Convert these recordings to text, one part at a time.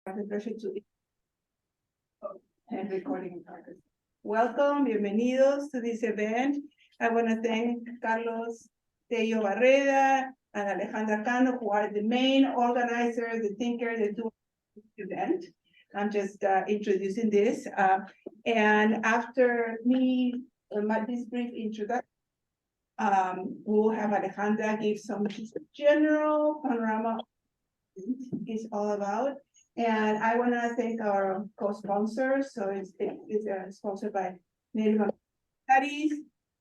And recording in progress. Welcome, bienvenidos to this event. I want to thank Carlos Tello Barreda and Alejandra Cano, who are the main organizers, the thinkers, the two event. I'm just introducing this. And after me, this brief introduction, we'll have Alejandra give some general panorama is all about. And I want to thank our co-sponsors. So it's sponsored by Native American Studies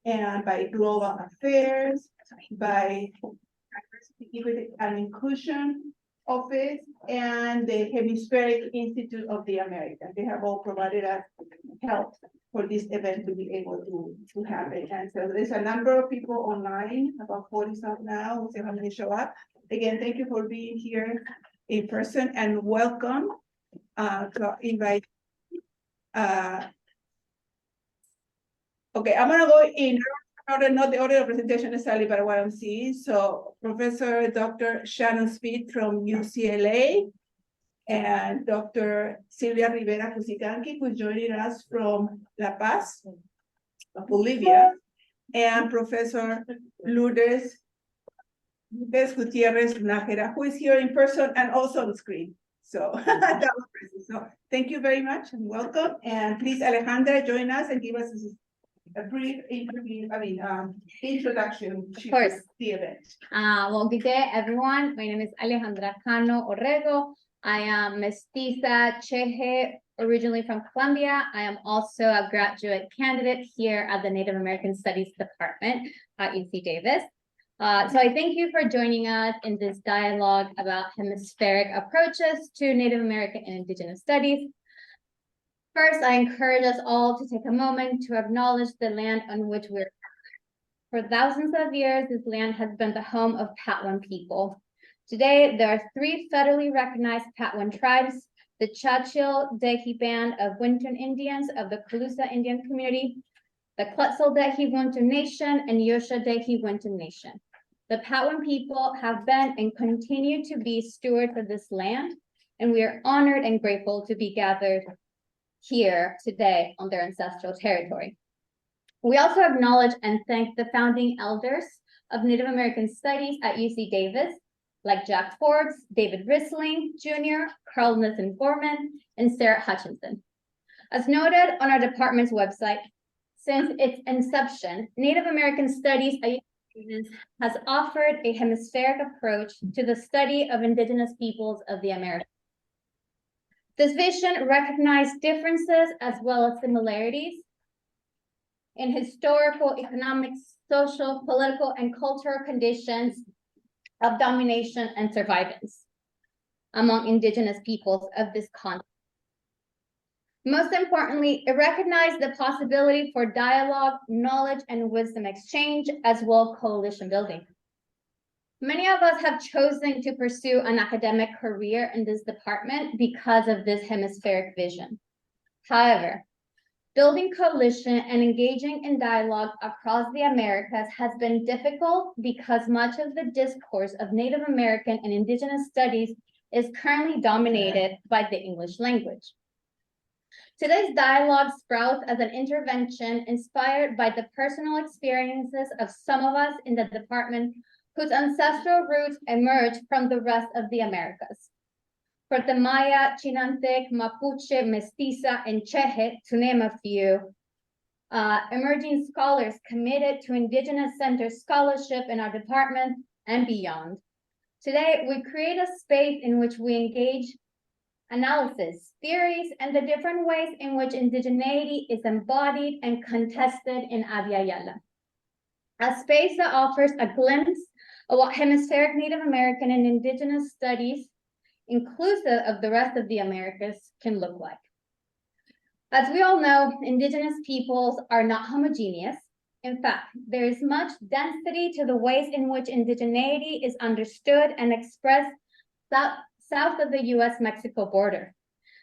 and by Global Affairs, by Diversity, Equity, and Inclusion Office, and the Hemispheric Institute of the Americas. They have all provided us help for this event to be able to happen. And so there's a number of people online, about 40 some now. We'll see how many show up. Again, thank you for being here in person and welcome to invite. Okay, I'm gonna go in order, not the order of presentation necessarily, but what I'm seeing. So Professor Dr. Shannon Speed from UCLA and Dr. Silvia Rivera Cusicanqui, who's joining us from La Paz, Bolivia, and Professor Lourdes Gutierrez Nájera, who is here in person and also on screen. So, so thank you very much and welcome. And please, Alejandra, join us and give us a brief introduction to the event. Well, good day, everyone. My name is Alejandra Cano Orrego. I am mestiza Cheje, originally from Colombia. I am also a graduate candidate here at the Native American Studies Department at UC Davis. So I thank you for joining us in this dialogue about hemispheric approaches to Native American and Indigenous studies. First, I encourage us all to take a moment to acknowledge the land on which we're. For thousands of years, this land has been the home of Patwin people. Today, there are 3 federally recognized Patwin tribes: the Chachil Dehi Band of Wintun Indians of the Calusa Indian community, the Quetzal Dehi Wintun Nation, and Yosha Dehi Wintun Nation. The Patwin people have been and continue to be stewards of this land, and we are honored and grateful to be gathered here today on their ancestral territory. We also acknowledge and thank the founding elders of Native American Studies at UC Davis, like Jack Forbes, David Rissling Jr., Carl Nissen Gorman, and Sarah Hutchinson. As noted on our department's website, since its inception, Native American Studies at UC Davis has offered a hemispheric approach to the study of Indigenous peoples of the Americas. This vision recognized differences as well as similarities in historical, economic, social, political, and cultural conditions of domination and survivance among Indigenous peoples of this continent. Most importantly, it recognized the possibility for dialogue, knowledge, and wisdom exchange, as well as coalition building. Many of us have chosen to pursue an academic career in this department because of this hemispheric vision. However, building coalition and engaging in dialogue across the Americas has been difficult because much of the discourse of Native American and Indigenous studies is currently dominated by the English language. Today's dialogue sprouts as an intervention inspired by the personal experiences of some of us in the department whose ancestral roots emerge from the rest of the Americas. For the Maya, Chinantec, Mapuche, Mestiza, and Cheje, to name a few, emerging scholars committed to Indigenous-centered scholarship in our department and beyond. Today, we create a space in which we engage analysis, theories, and the different ways in which indigeneity is embodied and contested in Abya Yala. A space that offers a glimpse of what hemispheric Native American and Indigenous studies, inclusive of the rest of the Americas, can look like. As we all know, Indigenous peoples are not homogeneous. In fact, there is much density to the ways in which indigeneity is understood and expressed south of the US-Mexico border.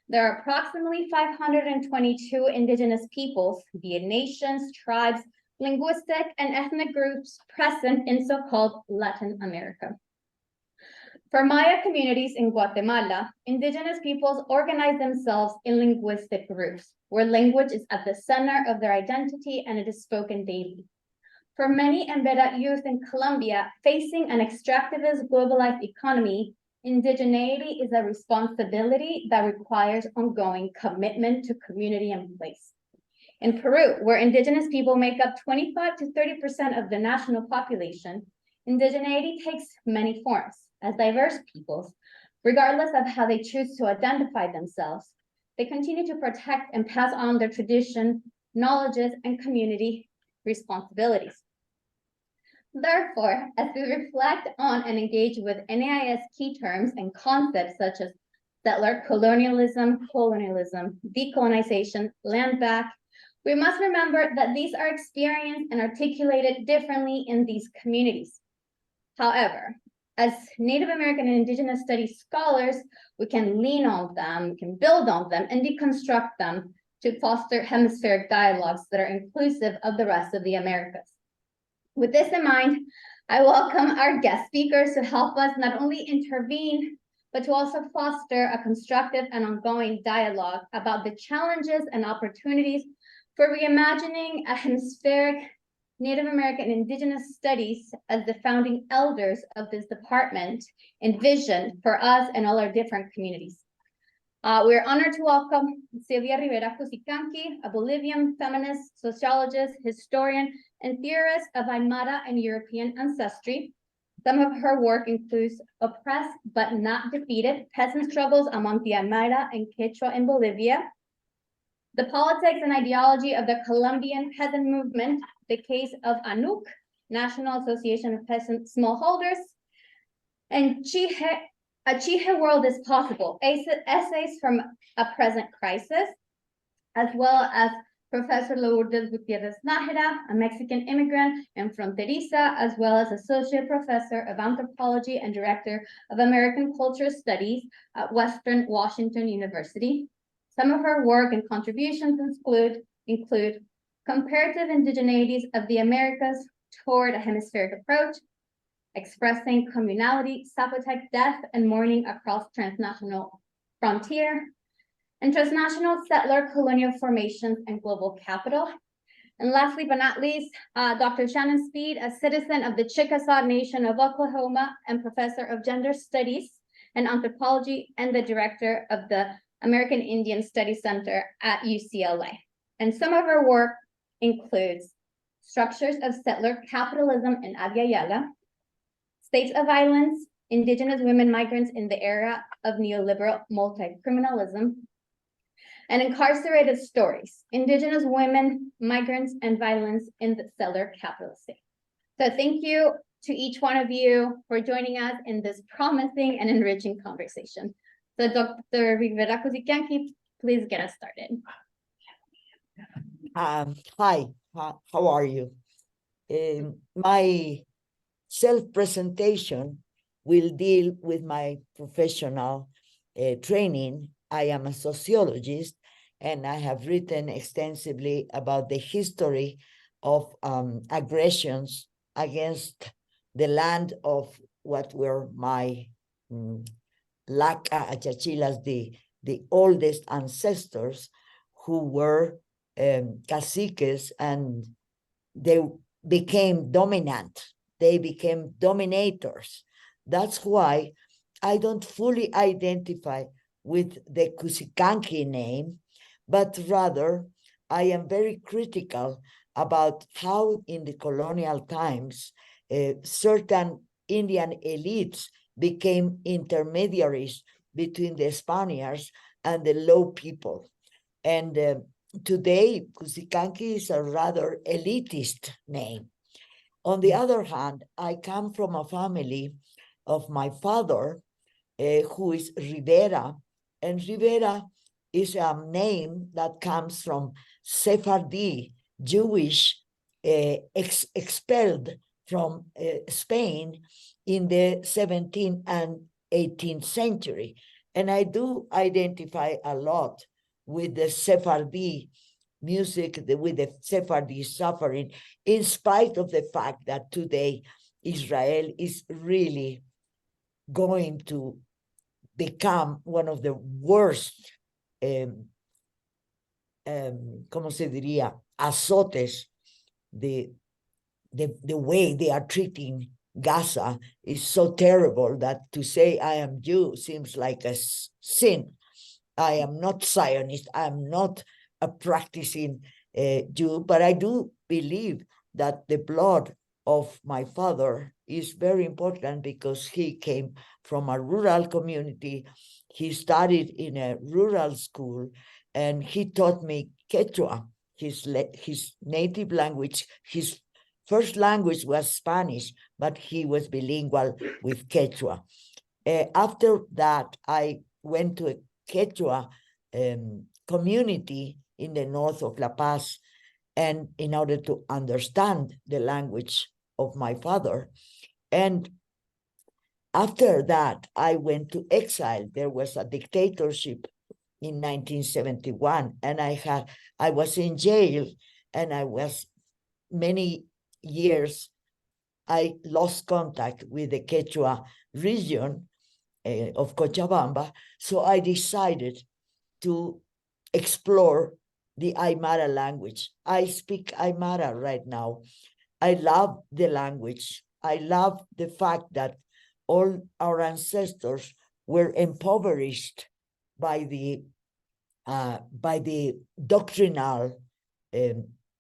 There are approximately 522 Indigenous peoples, be it nations, tribes, linguistic and ethnic groups present in so-called Latin America. For Maya communities in Guatemala, indigenous peoples organize themselves in linguistic groups, where language is at the center of their identity and it is spoken daily. For many Embera youth in Colombia facing an extractivist globalized economy, indigeneity is a responsibility that requires ongoing commitment to community and place. In Peru, where indigenous people make up 25 to 30% of the national population, indigeneity takes many forms. As diverse peoples, regardless of how they choose to identify themselves, they continue to protect and pass on their tradition, knowledges, and community responsibilities. Therefore, as we reflect on and engage with NAIS key terms and concepts such as settler colonialism, decolonization, land back, we must remember that these are experienced and articulated differently in these communities. However, as Native American and Indigenous studies scholars, we can lean on them, we can build on them, and deconstruct them to foster hemispheric dialogues that are inclusive of the rest of the Americas. With this in mind, I welcome our guest speakers to help us not only intervene, but to also foster a constructive and ongoing dialogue about the challenges and opportunities for reimagining a hemispheric Native American Indigenous studies as the founding elders of this department envisioned for us and all our different communities. We're honored to welcome Silvia Rivera Cusicanqui, a Bolivian feminist, sociologist, historian, and theorist of Aymara and European ancestry. Some of her work includes Oppressed but Not Defeated, Peasant Struggles Among the Aymara and Quechua in Bolivia, The Politics and Ideology of the Colombian Peasant Movement, The Case of ANUC, National Association of Peasant Smallholders, and A Chihe World is Possible, essays from a present crisis, as well as Professor Lourdes Gutierrez Nájera, a Mexican immigrant and fronteriza, as well as Associate Professor of Anthropology and Director of American Culture Studies at Western Washington University. Some of her work and contributions include Comparative Indigeneities of the Americas Toward a Hemispheric Approach, Expressing Communality, Zapotec Death and Mourning Across Transnational Frontier, and Transnational Settler Colonial Formations and Global Capital. And lastly but not least, Dr. Shannon Speed, a citizen of the Chickasaw Nation of Oklahoma and professor of Gender Studies and Anthropology and the director of the American Indian Studies Center at UCLA. And some of her work includes Structures of Settler Capitalism in Abya, Yala, States of Violence, Indigenous Women Migrants in the Era of Neoliberal Multi-Criminalism, and Incarcerated Stories, Indigenous Women, Migrants, and Violence in the Settler Capitalist State. So thank you to each one of you for joining us in this promising and enriching conversation. So Dr. Rivera Cusicanqui, please get us started. Hi, how are you? My self-presentation will deal with my professional training. I am a sociologist, and I have written extensively about the history of aggressions against the land of what were my Laca Achachilas, the oldest ancestors, who were caciques, and they became dominant. They became dominators. That's why I don't fully identify with the Cusicanqui name, but rather I am very critical about how in the colonial times certain Indian elites became intermediaries between the Spaniards and the low people. And today, Cusicanqui is a rather elitist name. On the other hand, I come from a family of my father, who is Rivera, and Rivera is a name that comes from Sephardi, Jewish, expelled from Spain in the 17th and 18th century. And I do identify a lot with the Sephardi music, with the Sephardi suffering, in spite of the fact that today Israel is really going to become one of the worst, ¿cómo se diría? Azotes, the way they are treating Gaza is so terrible that to say I am Jew seems like a sin. I am not Zionist. I am not a practicing Jew, but I do believe that the blood of my father is very important because he came from a rural community. He studied in a rural school, and he taught me Quechua, his native language. His first language was Spanish, but he was bilingual with Quechua. After that, I went to a Quechua community in the north of La Paz, and in order to understand the language of my father. And after that, I went to exile. There was a dictatorship in 1971, and I was in jail, and I was many years, I lost contact with the Quechua region of Cochabamba, so I decided to explore the Aymara language. I speak Aymara right now. I love the language. I love the fact that all our ancestors were impoverished by the doctrinal,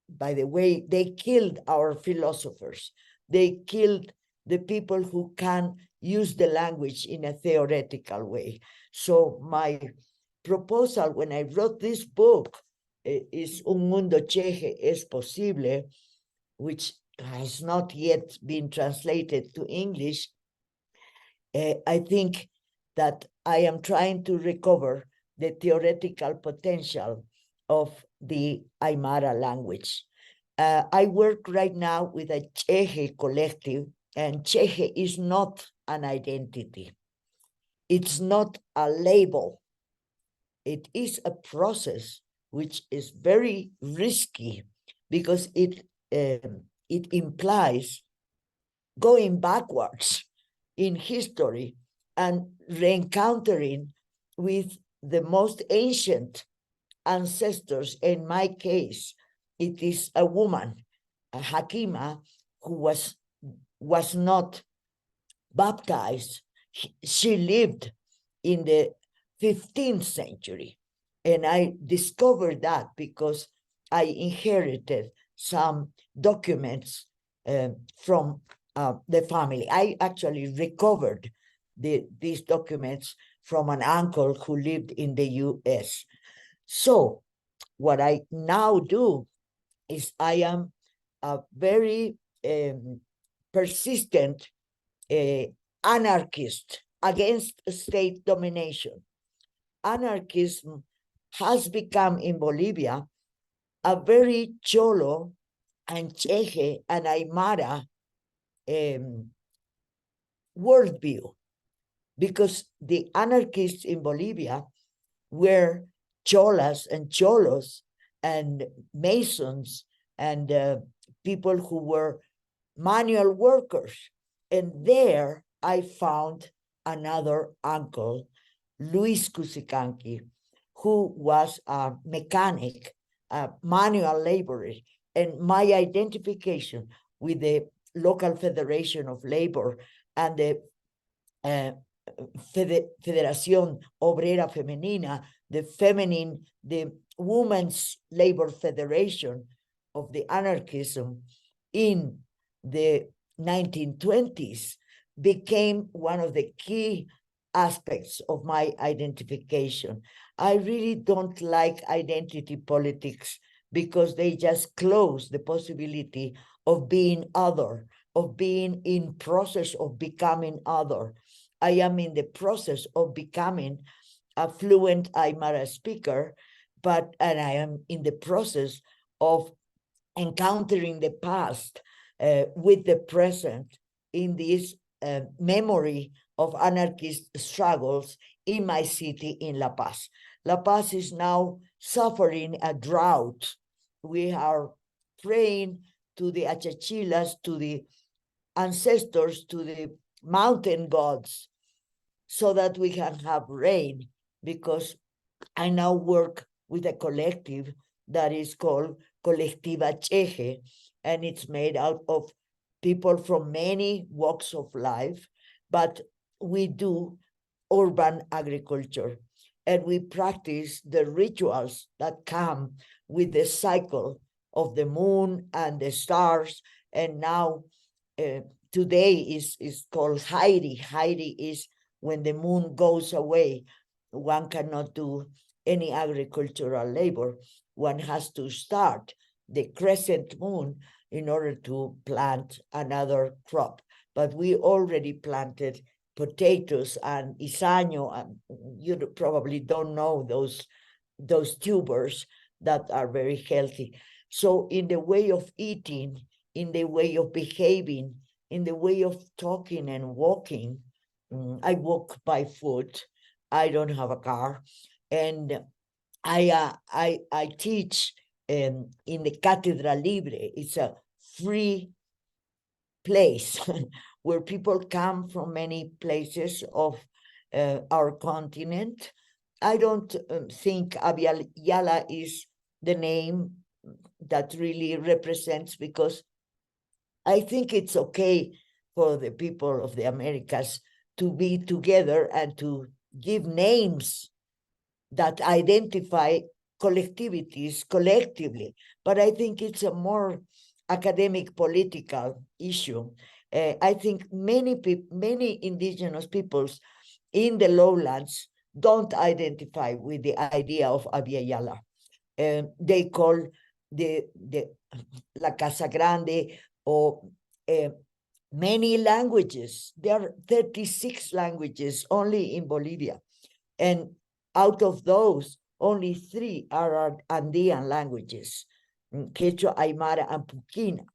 by the way they killed our philosophers. They killed the people who can use the language in a theoretical way. So my proposal when I wrote this book is Un Mundo Cheje es Posible, which has not yet been translated to English. I think that I am trying to recover the theoretical potential of the Aymara language. I work right now with a Cheje collective, and Cheje is not an identity. It's not a label. It is a process which is very risky because it implies going backwards in history and re-encountering with the most ancient ancestors. In my case, it is a woman, a Hakima, who was not baptized. She lived in the 15th century. And I discovered that because I inherited some documents from the family. I actually recovered these documents from an uncle who lived in the US. So what I now do is I am a very persistent anarchist against state domination. Anarchism has become in Bolivia a very Cholo and Cheje and Aymara worldview, because the anarchists in Bolivia were Cholas and Cholos and Masons and people who were manual workers. And there I found another uncle, Luis Cusicanqui, who was a mechanic, a manual laborer. And my identification with the local Federation of Labor and the Federación Obrera Femenina, the Women's Labor Federation of the anarchism in the 1920s, became one of the key aspects of my identification. I really don't like identity politics because they just close the possibility of being other, of being in process of becoming other. I am in the process of becoming a fluent Aymara speaker, and I am in the process of encountering the past with the present in this memory of anarchist struggles in my city in La Paz. La Paz is now suffering a drought. We are praying to the Achachilas, to the ancestors, to the mountain gods, so that we can have rain, because I now work with a collective that is called Colectiva Cheje, and it's made out of people from many walks of life, but we do urban agriculture, and we practice the rituals that come with the cycle of the moon and the stars. And now today is called Hairi. Hairi is when the moon goes away. One cannot do any agricultural labor. One has to start the crescent moon in order to plant another crop. But we already planted potatoes and isaño, and you probably don't know those tubers that are very healthy. So in the way of eating, in the way of behaving, in the way of talking and walking, I walk by foot. I don't have a car, and I teach in the Cátedra Libre. It's a free place where people come from many places of our continent. I don't think Abya Yala is the name that really represents, because I think it's okay for the people of the Americas to be together and to give names that identify collectivities collectively. But I think it's a more academic political issue. I think many indigenous peoples in the lowlands don't identify with the idea of Abya Yala. They call the La Casa Grande or many languages. There are 36 languages only in Bolivia. And out of those, only 3 are Andean languages, Quechua, Aymara, and Puquina.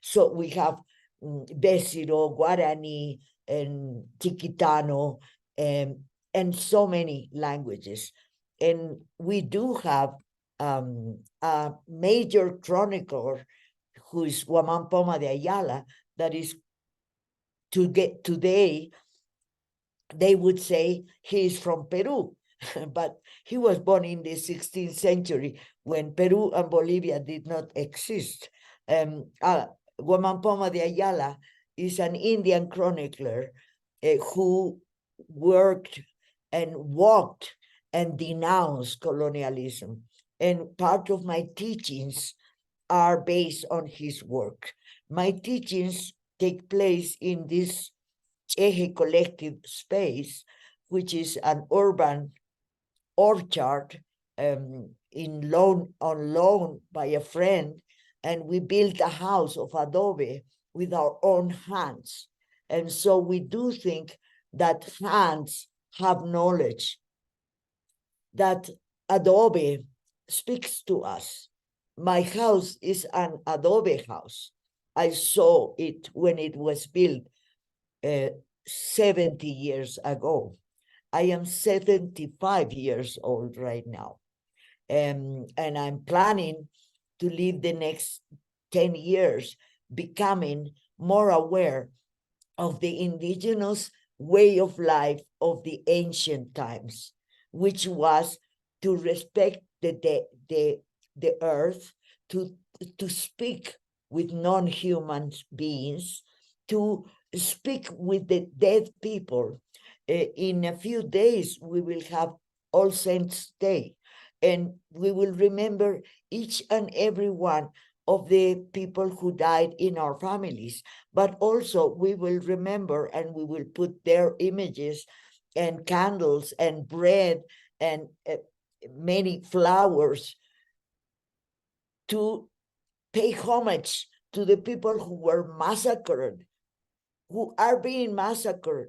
So we have Besiro, Guarani, and Chiquitano, and so many languages. And we do have a major chronicler who is Guamán Poma de Ayala, that is today, they would say he is from Peru, but he was born in the 16th century when Peru and Bolivia did not exist. Guamán Poma de Ayala is an Indian chronicler who worked and walked and denounced colonialism. And part of my teachings are based on his work. My teachings take place in this Cheje collective space, which is an urban orchard on loan by a friend, and we built a house of adobe with our own hands. And so we do think that hands have knowledge, that adobe speaks to us. My house is an adobe house. I saw it when it was built 70 years ago. I am 75 years old right now. And I'm planning to live the next 10 years becoming more aware of the indigenous way of life of the ancient times, which was to respect the earth, to speak with non-human beings, to speak with the dead people. In a few days, we will have All Saints' Day, and we will remember each and every one of the people who died in our families, but also we will remember and we will put their images and candles and bread and many flowers to pay homage to the people who were massacred, who are being massacred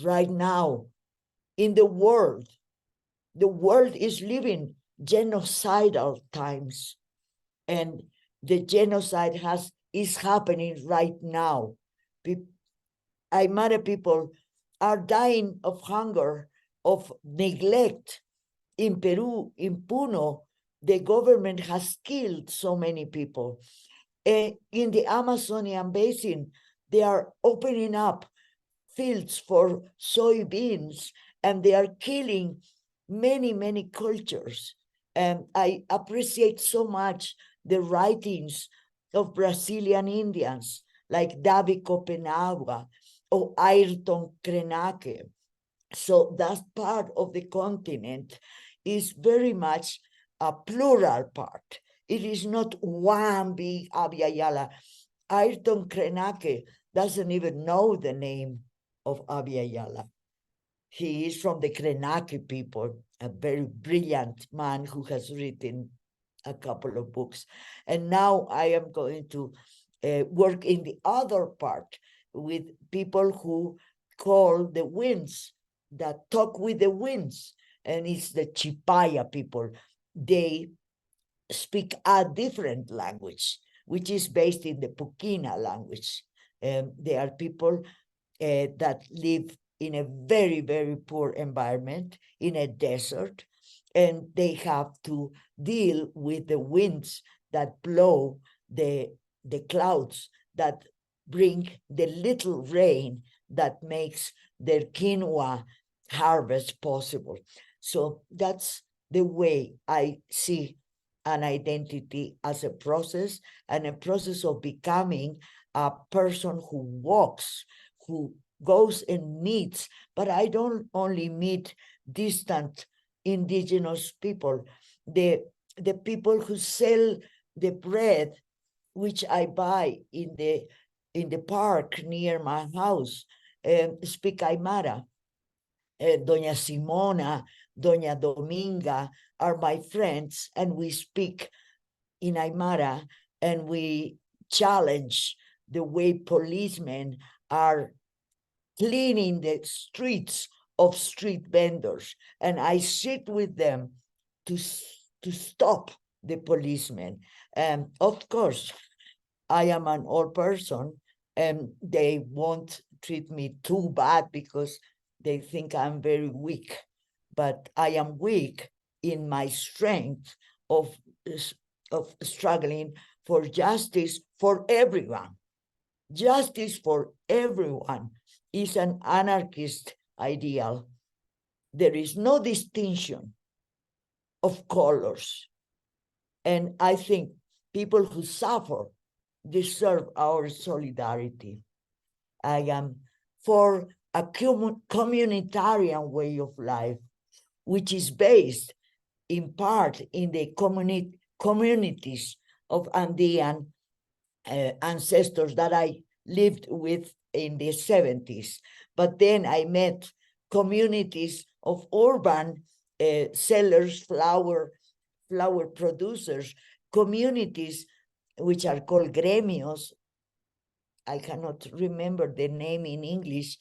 right now in the world. The world is living genocidal times, and the genocide is happening right now. Aymara people are dying of hunger, of neglect. In Peru, in Puno, the government has killed so many people. In the Amazonian basin, they are opening up fields for soybeans, and they are killing many, many cultures. And I appreciate so much the writings of Brazilian Indians like Davi Copenhague or Ayrton Krenak. So that part of the continent is very much a plural part. It is not one big Abya Yala. Ayrton Krenak doesn't even know the name of Abya Yala. He is from the Krenak people, a very brilliant man who has written a couple of books. And now I am going to work in the other part with people who call the winds, that talk with the winds, and it's the Chipaya people. They speak a different language, which is based in the Pukina language. They are people that live in a very, very poor environment, in a desert, and they have to deal with the winds that blow the clouds that bring the little rain that makes their quinoa harvest possible. So that's the way I see an identity as a process, and a process of becoming a person who walks, who goes and meets, but I don't only meet distant indigenous people, the people who sell the bread, which I buy in the park near my house, speak Aymara. Doña Simona, Doña Dominga are my friends, and we speak in Aymara, and we challenge the way policemen are cleaning the streets of street vendors. And I sit with them to stop the policemen. And of course, I am an old person, and they won't treat me too bad because they think I'm very weak. But I am weak in my strength of struggling for justice for everyone. Justice for everyone is an anarchist ideal. There is no distinction of colors. And I think people who suffer deserve our solidarity. I am for a communitarian way of life, which is based in part in the communities of Andean ancestors that I lived with in the 70s. But then I met communities of urban sellers, flower producers, communities which are called gremios. I cannot remember the name in English.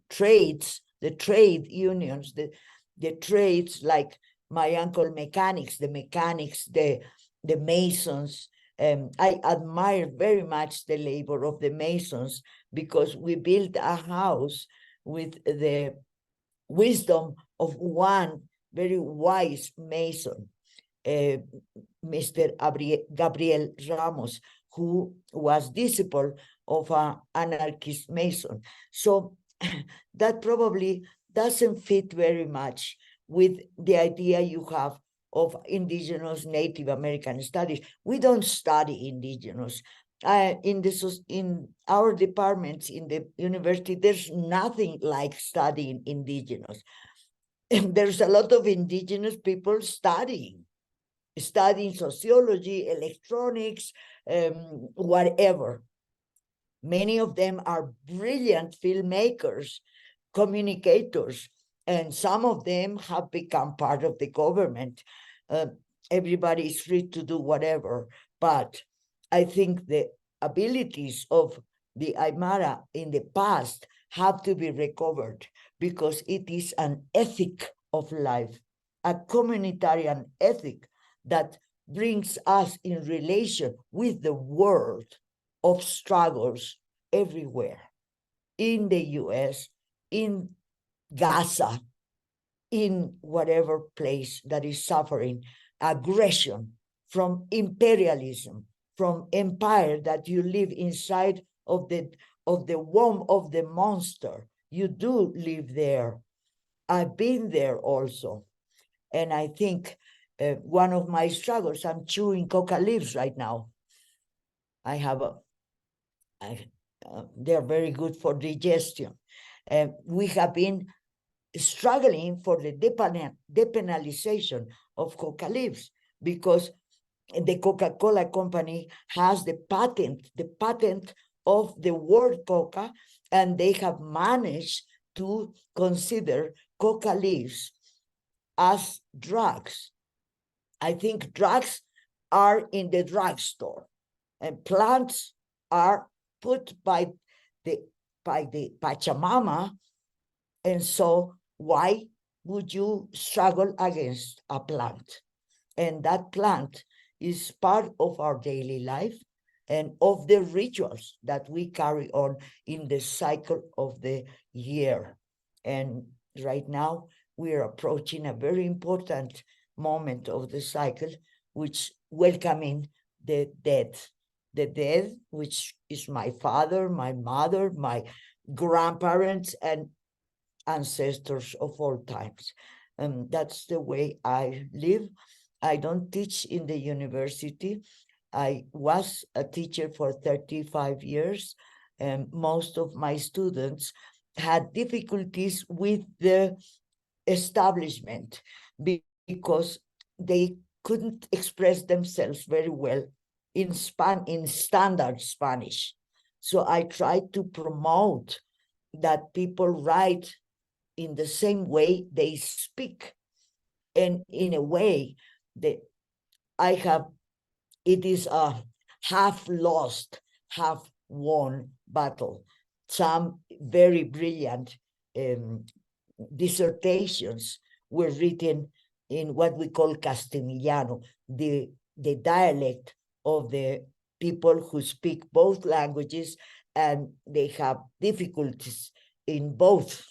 Trades, the trade unions, the trades like my uncle mechanics, the masons. I admire very much the labor of the masons because we built a house with the wisdom of one very wise mason, Mr. Gabriel Ramos, who was disciple of an anarchist mason. So that probably doesn't fit very much with the idea you have of indigenous Native American studies. We don't study indigenous. In our departments in the university, there's nothing like studying indigenous. And there's a lot of indigenous people studying sociology, electronics, whatever. Many of them are brilliant filmmakers, communicators, and some of them have become part of the government. Everybody is free to do whatever, but I think the abilities of the Aymara in the past have to be recovered because it is an ethic of life, a communitarian ethic that brings us in relation with the world of struggles everywhere, in the US, in Gaza, in whatever place that is suffering aggression from imperialism, from empire that you live inside of the of the womb of the monster. You do live there. I've been there also. And I think one of my struggles, I'm chewing coca leaves right now. I have they're very good for digestion. We have been struggling for the depenalization of coca leaves because the Coca-Cola company has the patent of the word coca, and they have managed to consider coca leaves as drugs. I think drugs are in the drugstore, and plants are put by the Pachamama. And so why would you struggle against a plant? And that plant is part of our daily life and of the rituals that we carry on in the cycle of the year. And right now, we are approaching a very important moment of the cycle, which welcoming the dead. The dead, which is my father, my mother, my grandparents, and ancestors of all times. That's the way I live. I don't teach in the university. I was a teacher for 35 years, and most of my students had difficulties with the establishment because they couldn't express themselves very well in standard Spanish. So I tried to promote that people write in the same way they speak. And in a way that it is a half lost, half won battle. Some very brilliant dissertations were written in what we call Castellano, the dialect of the people who speak both languages, and they have difficulties in both.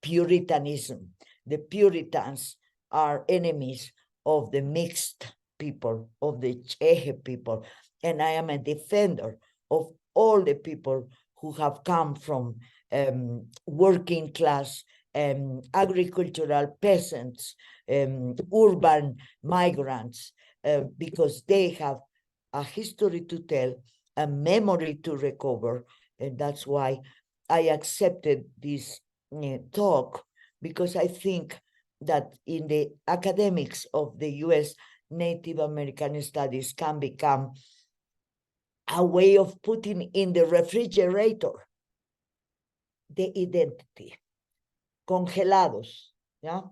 Puritanism. The Puritans are enemies of the mixed people, of the Chehe people, and I am a defender of all the people who have come from working class, agricultural peasants, urban migrants, because they have a history to tell, a memory to recover, and that's why I accepted this talk, because I think that in the academics of the US, Native American studies can become a way of putting in the refrigerator the identity, congelados, yeah,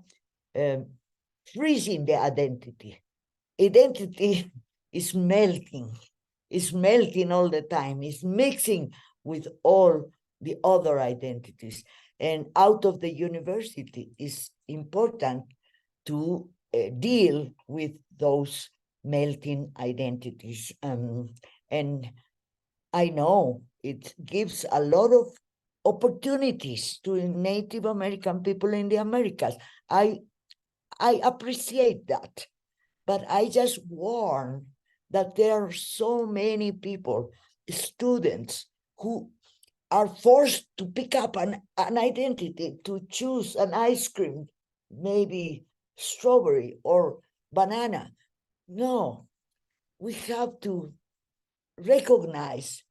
freezing the identity. Identity is melting all the time, it's mixing with all the other identities. And out of the university is important to deal with those melting identities. And I know it gives a lot of opportunities to Native American people in the Americas. I appreciate that, but I just warn that there are so many people, students, who are forced to pick up an identity, to choose an ice cream, maybe strawberry or banana. No, we have to recognize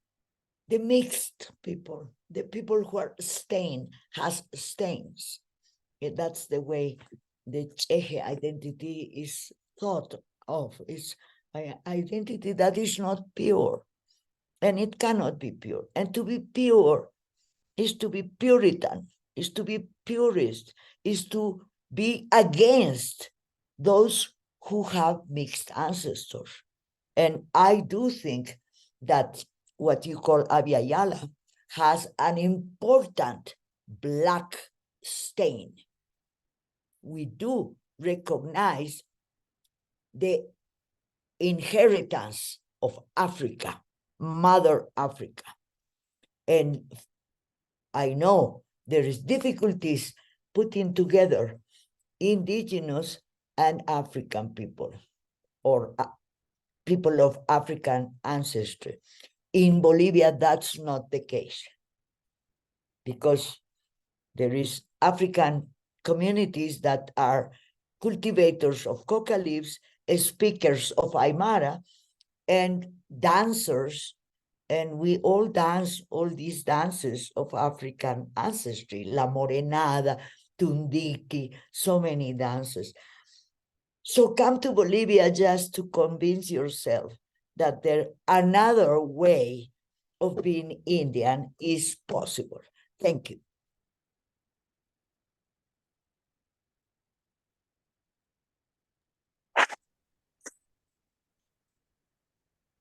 the mixed people, the people who are has stains. That's the way the Chehe identity is thought of. It's an identity that is not pure. And it cannot be pure. And to be pure is to be Puritan, is to be purist, is to be against those who have mixed ancestors. And I do think that what you call Abya Yala has an important black stain. We do recognize the inheritance of Africa, Mother Africa. And I know there is difficulties putting together indigenous and African people, or people of African ancestry. In Bolivia, that's not the case. because there is African communities that are cultivators of coca leaves, speakers of Aymara, and dancers. And we all dance all these dances of African ancestry, La Morenada, Tundiki, so many dances. So come to Bolivia just to convince yourself that there another way of being Indian is possible. Thank you.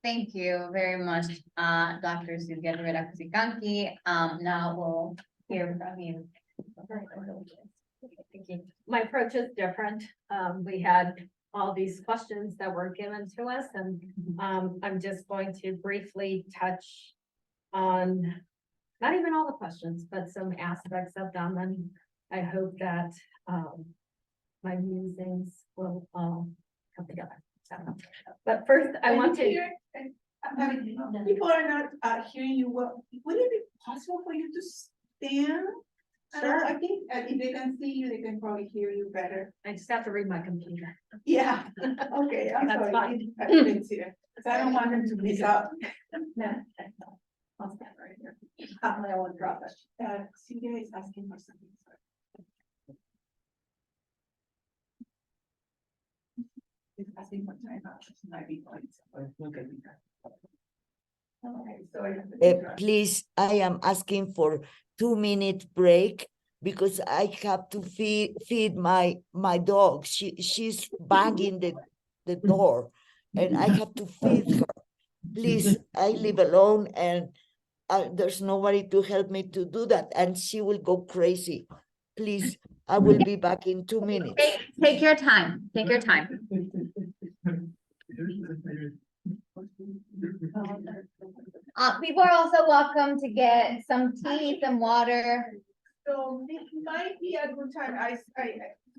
Thank you very much, Dr. Silvia Kusikanki. Now we'll hear from you. Thank you. My approach is different. We had all these questions that were given to us, and I'm just going to briefly touch on not even all the questions, but some aspects of them. And I hope that my musings will come together. So, but first, I want to. People are not hearing you well. Would it be possible for you to stand? Sure. I think if they can see you, they can probably hear you better. I just have to read my computer. Yeah, okay, I'm That's sorry. fine. I didn't see it, 'cause I don't want them to miss out. No, I'll stand right here. I won't drop it. Cynthia is asking for something. Is asking for time out. She might be going somewhere. Okay, so. Please, I am asking for 2-minute break because I have to feed my dog. She's banging the door and I have to feed her. Please, I live alone and there's nobody to help me to do that, and she will go crazy. Please, I will be back in 2 minutes. Take your time. Take your time. People are also welcome to get some tea, some water. So this might be a good time. I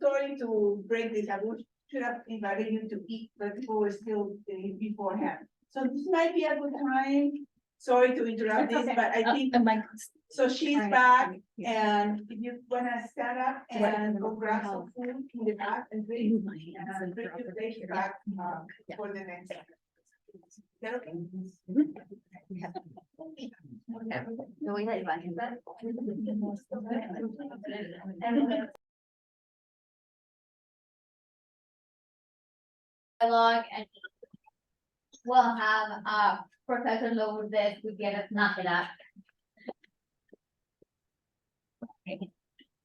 sorry to break this. I should have invited you to eat, but people were still beforehand. So this might be a good time. Sorry to interrupt this, but I think, so she's back, and if you wanna stand up and go grab some food in the back and bring your plate back for the next. Is that okay? Dialogue, and we'll have Professor Lourdes to get us knock it up.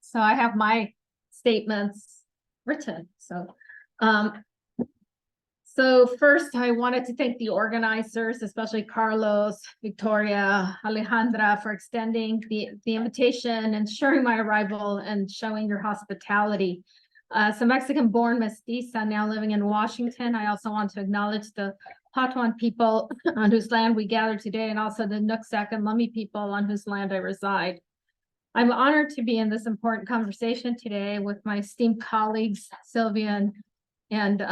So I have my statements written, so. So first, I wanted to thank the organizers, especially Carlos, Victoria, Alejandra, for extending the invitation, ensuring my arrival, and showing your hospitality. As a Mexican-born mestiza now living in Washington, I also want to acknowledge the Patuan people on whose land we gather today, and also the Nooksack and Lummi people on whose land I reside. I'm honored to be in this important conversation today with my esteemed colleagues, Sylvia and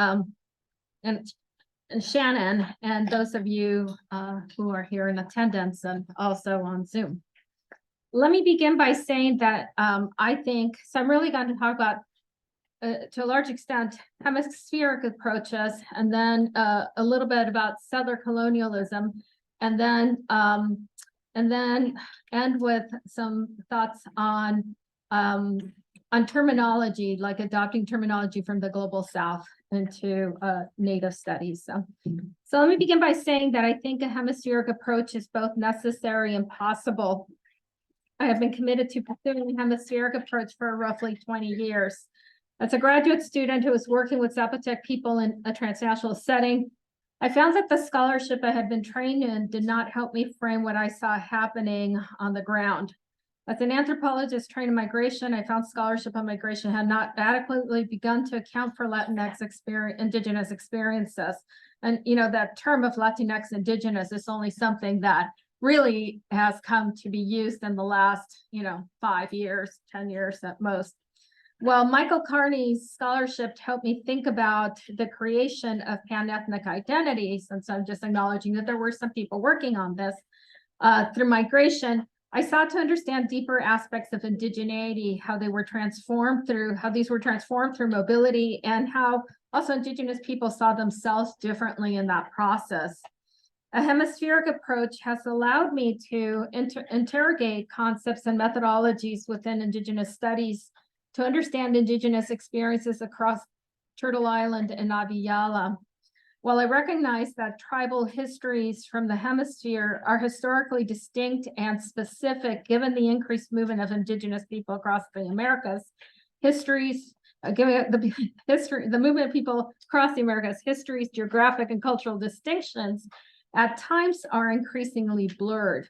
Shannon, and those of you who are here in attendance and also on Zoom. Let me begin by saying that I think, so I'm really going to talk about, to a large extent, hemispheric approaches, and then a little bit about settler colonialism, and then end with some thoughts on terminology, like adopting terminology from the global South into Native studies. So let me begin by saying that I think a hemispheric approach is both necessary and possible. I have been committed to pursuing a hemispheric approach for roughly 20 years. As a graduate student who was working with Zapotec people in a transnational setting, I found that the scholarship I had been trained in did not help me frame what I saw happening on the ground. As an anthropologist trained in migration, I found scholarship on migration had not adequately begun to account for Latinx indigenous experiences. And that term of Latinx indigenous is only something that really has come to be used in the last, 5 years, 10 years at most. Well, Michael Carney's scholarship helped me think about the creation of pan-ethnic identities. And so I'm just acknowledging that there were some people working on this through migration. I sought to understand deeper aspects of indigeneity, how these were transformed through mobility, and how also indigenous people saw themselves differently in that process. A hemispheric approach has allowed me to interrogate concepts and methodologies within indigenous studies to understand indigenous experiences across Turtle Island and Abya. While I recognize that tribal histories from the hemisphere are historically distinct and specific, given the increased movement of indigenous people across the Americas, given the movement of people across the Americas, histories, geographic and cultural distinctions at times are increasingly blurred.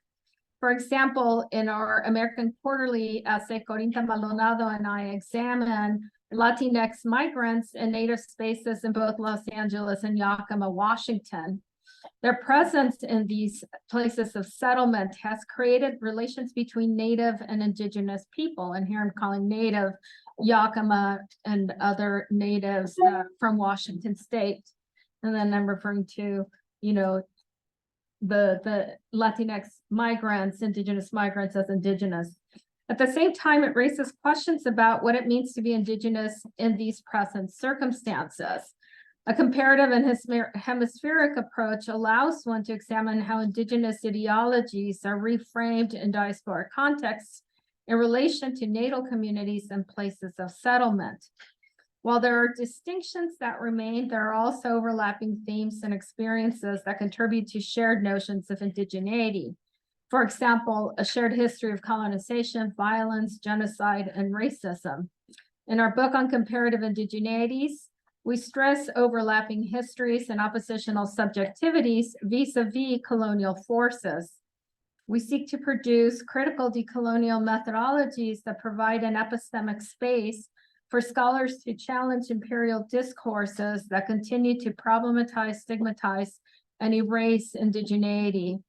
For example, in our American Quarterly essay, Corinta Maldonado and I examine Latinx migrants in Native spaces in both Los Angeles and Yakima, Washington. Their presence in these places of settlement has created relations between Native and Indigenous people. And here I'm calling Native Yakima and other natives from Washington State. And then I'm referring to, the Latinx migrants, indigenous migrants as indigenous. At the same time, it raises questions about what it means to be indigenous in these present circumstances. A comparative and hemispheric approach allows one to examine how indigenous ideologies are reframed in diasporic contexts in relation to natal communities and places of settlement. While there are distinctions that remain, there are also overlapping themes and experiences that contribute to shared notions of indigeneity. For example, a shared history of colonization, violence, genocide, and racism. In our book on comparative indigeneities, we stress overlapping histories and oppositional subjectivities vis-a-vis colonial forces. We seek to produce critical decolonial methodologies that provide an epistemic space for scholars to challenge imperial discourses that continue to problematize, stigmatize, and erase indigeneity.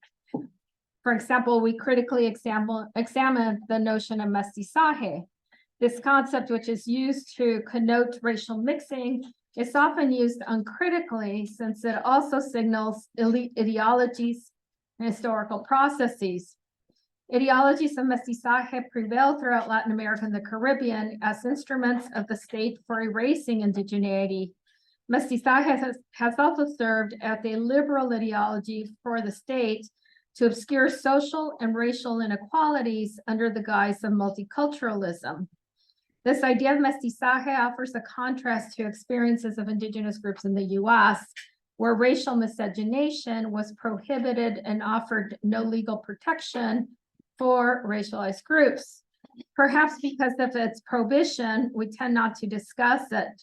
For example, we critically examine the notion of mestizaje. This concept, which is used to connote racial mixing, is often used uncritically since it also signals elite ideologies and historical processes. Ideologies of mestizaje prevail throughout Latin America and the Caribbean as instruments of the state for erasing indigeneity. Mestizaje has also served as a liberal ideology for the state to obscure social and racial inequalities under the guise of multiculturalism. This idea of mestizaje offers a contrast to experiences of indigenous groups in the US, where racial miscegenation was prohibited and offered no legal protection for racialized groups. Perhaps because of its prohibition, we tend not to discuss it.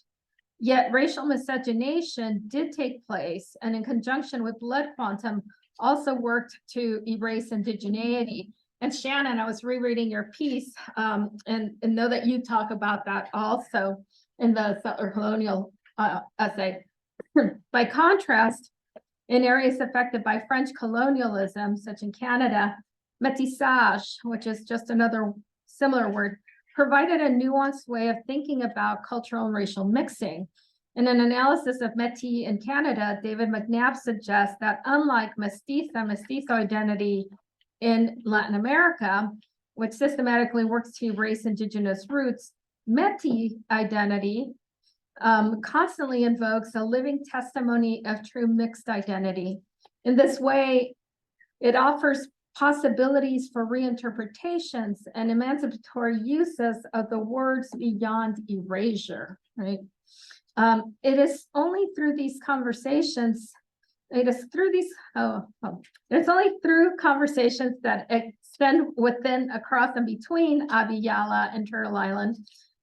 Yet racial miscegenation did take place, and in conjunction with blood quantum, also worked to erase indigeneity. And Shannon, I was rereading your piece and know that you talk about that also in the settler colonial essay. By contrast, in areas affected by French colonialism, such in Canada, métissage, which is just another similar word, provided a nuanced way of thinking about cultural and racial mixing. In an analysis of métis in Canada, David McNabb suggests that unlike mestizo identity in Latin America, which systematically works to erase indigenous roots, métis identity constantly invokes a living testimony of true mixed identity. In this way, it offers possibilities for reinterpretations and emancipatory uses of the words beyond erasure, right? It is only through these conversations, it's only through conversations that extend within, across, and between Abya, Yala, and Turtle Island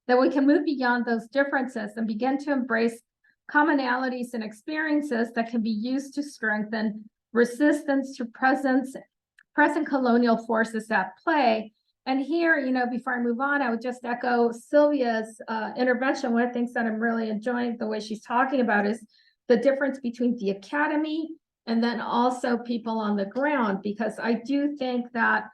that we can move beyond those differences and begin to embrace commonalities and experiences that can be used to strengthen resistance to present colonial forces at play. And here, before I move on, I would just echo Sylvia's intervention. One of the things that I'm really enjoying the way she's talking about is the difference between the academy and then also people on the ground, because I do think that,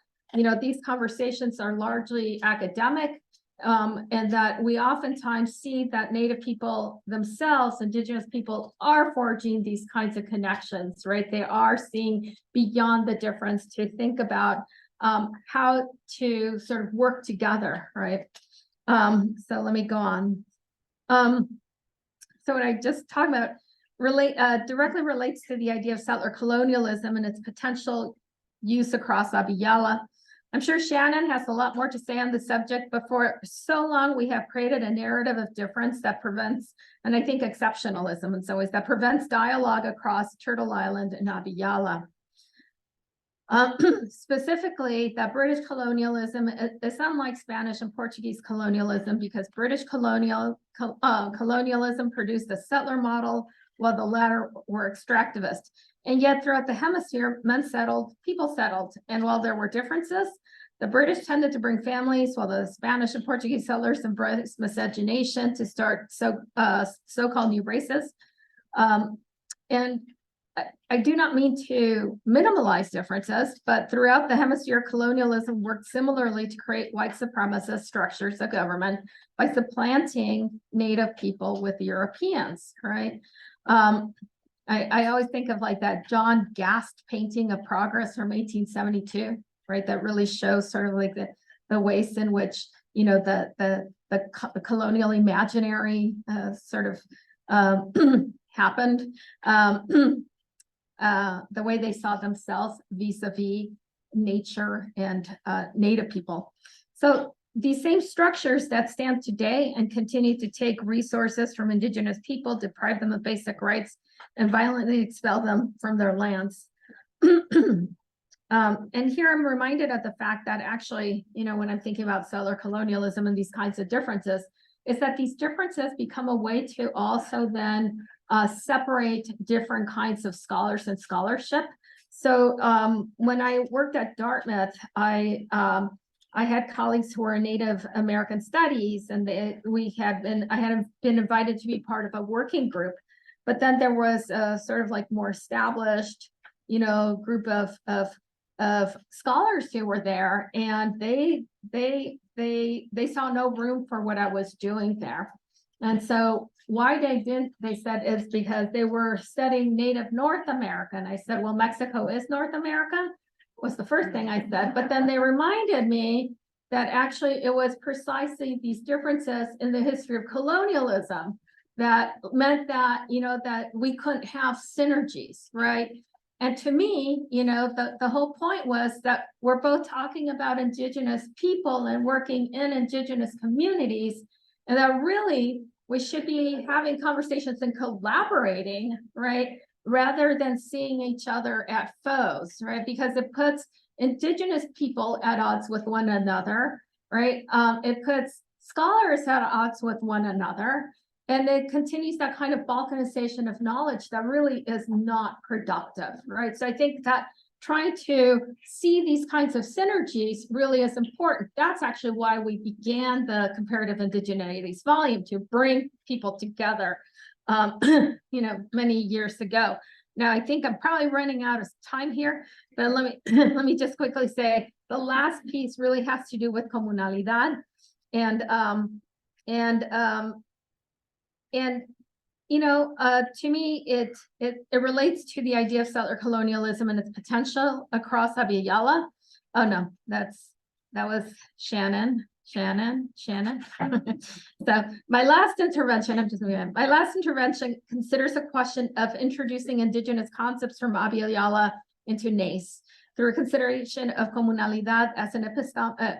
these conversations are largely academic, and that we oftentimes see that Native people themselves, indigenous people, are forging these kinds of connections, right? They are seeing beyond the difference to think about how to sort of work together, right? So let me go on. So what I just talked about directly relates to the idea of settler colonialism and its potential use across Abya. I'm sure Shannon has a lot more to say on the subject, but for so long we have created a narrative of difference that prevents, and I think exceptionalism in some ways, that prevents dialogue across Turtle Island and Abya. Specifically, that British colonialism is unlike Spanish and Portuguese colonialism because British colonialism produced a settler model while the latter were extractivist. And yet throughout the hemisphere, men settled, people settled. And while there were differences, the British tended to bring families while the Spanish and Portuguese settlers embraced miscegenation to start so-called new races. And I do not mean to minimalize differences, but throughout the hemisphere, colonialism worked similarly to create white supremacist structures of government by supplanting Native people with Europeans, right? I always think of like that John Gast painting of Progress from 1872, right? That really shows sort of like the ways in which, you know, the colonial imaginary sort of happened. The way they saw themselves vis-a-vis nature and Native people. So these same structures that stand today and continue to take resources from Indigenous people, deprive them of basic rights, and violently expel them from their lands. And here I'm reminded of the fact that actually, you know, when I'm thinking about settler colonialism and these kinds of differences, is that these differences become a way to also then separate different kinds of scholars and scholarship. So when I worked at Dartmouth, I had colleagues who were in Native American Studies, and I had been invited to be part of a working group. But then there was a sort of like more established, you know, group of scholars who were there, and they saw no room for what I was doing there. And so why they said is because they were studying Native North America. And I said, well, Mexico is North America, was the first thing I said. But then they reminded me that actually it was precisely these differences in the history of colonialism that meant that, you know, that we couldn't have synergies, right? And to me, you know, the whole point was that we're both talking about Indigenous people and working in Indigenous communities, and that really we should be having conversations and collaborating, right? Rather than seeing each other as foes, right? Because it puts Indigenous people at odds with one another, right? It puts scholars at odds with one another. And it continues that kind of balkanization of knowledge that really is not productive, right? So I think that trying to see these kinds of synergies really is important. That's actually why we began the Comparative Indigeneities volume, to bring people together, you know, many years ago. Now, I think I'm probably running out of time here, but let me just quickly say the last piece really has to do with comunalidad. And you know, to me, it relates to the idea of settler colonialism and its potential across Yala. Oh no, that was Shannon. So my last intervention, my last intervention considers a question of introducing Indigenous concepts from Yala into NACE through a consideration of comunalidad as an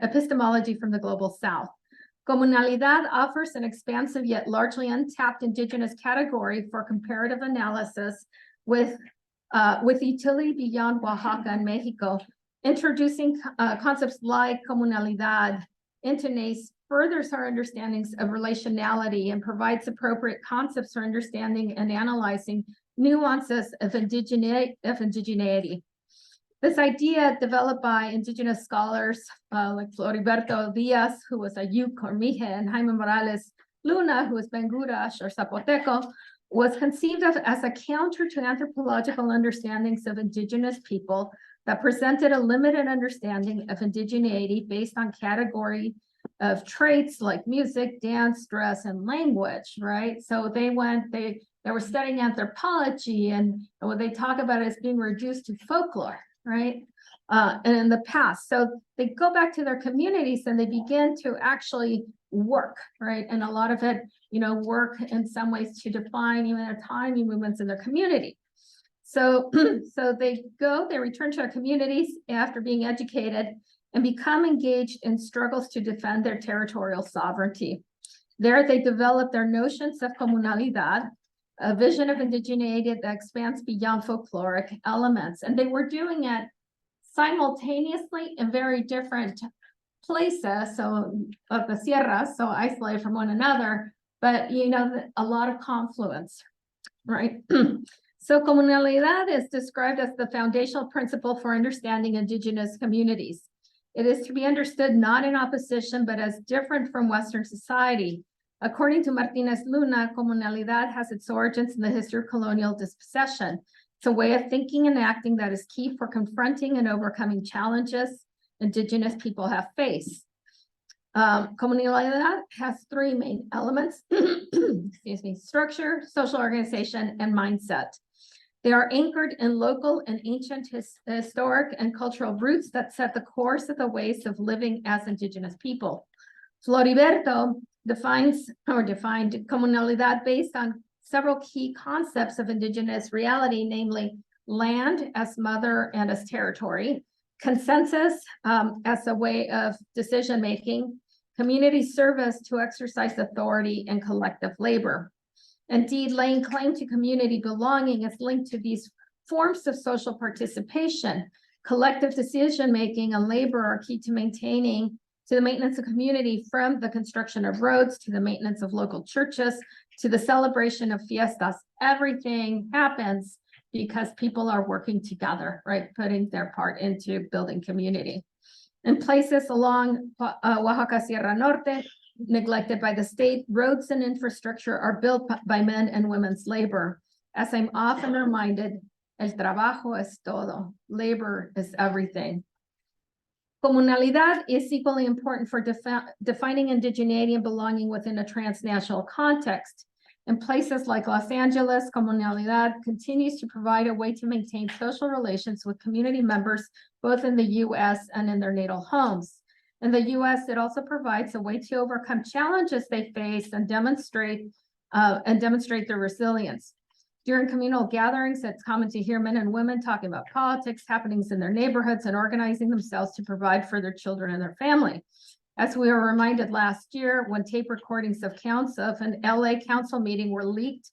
epistemology from the Global South. Comunalidad offers an expansive yet largely untapped Indigenous category for comparative analysis with utility beyond Oaxaca and Mexico. Introducing concepts like comunalidad into NACE furthers our understandings of relationality and provides appropriate concepts for understanding and analyzing nuances of indigeneity. This idea, developed by Indigenous scholars like Floriberto Diaz, who was a Yuc or Mije, and Jaime Morales Luna, who was Bengurash or Zapoteco, was conceived of as a counter to anthropological understandings of Indigenous people that presented a limited understanding of indigeneity based on category of traits like music, dance, dress, and language, right? So they were studying anthropology, and what they talk about as being reduced to folklore. Right. and in the past. So they go back to their communities and they begin to actually work, right? And a lot of it, work in some ways to define even autonomy movements in their community. So, so they return to their communities after being educated and become engaged in struggles to defend their territorial sovereignty. There, they develop their notions of comunalidad, a vision of indigeneity that expands beyond folkloric elements. And they were doing it simultaneously in very different places, so of the sierras, so isolated from one another, but a lot of confluence, right? So comunalidad is described as the foundational principle for understanding indigenous communities. It is to be understood not in opposition, but as different from Western society. According to Martinez Luna, comunalidad has its origins in the history of colonial dispossession. It's a way of thinking and acting that is key for confronting and overcoming challenges indigenous people have faced. Comunalidad has three main elements, excuse me, structure, social organization, and mindset. They are anchored in local and ancient historic and cultural roots that set the course of the ways of living as indigenous people. Floriberto defined comunalidad based on several key concepts of indigenous reality, namely land as mother and as territory, consensus as a way of decision-making, community service to exercise authority, and collective labor. Indeed, laying claim to community belonging is linked to these forms of social participation. Collective decision-making and labor are key to the maintenance of community, from the construction of roads to the maintenance of local churches to the celebration of fiestas. Everything happens because people are working together, right? Putting their part into building community. In places along Oaxaca Sierra Norte, neglected by the state, roads and infrastructure are built by men and women's labor. As I'm often reminded, el trabajo es todo. Labor is everything. Comunalidad is equally important for defining indigeneity and belonging within a transnational context. In places like Los Angeles, comunalidad continues to provide a way to maintain social relations with community members, both in the U.S. and in their natal homes. In the U.S., it also provides a way to overcome challenges they face and demonstrate their resilience. During communal gatherings, it's common to hear men and women talking about politics, happenings in their neighborhoods, and organizing themselves to provide for their children and their family. As we were reminded last year, when tape recordings of an LA council meeting were leaked,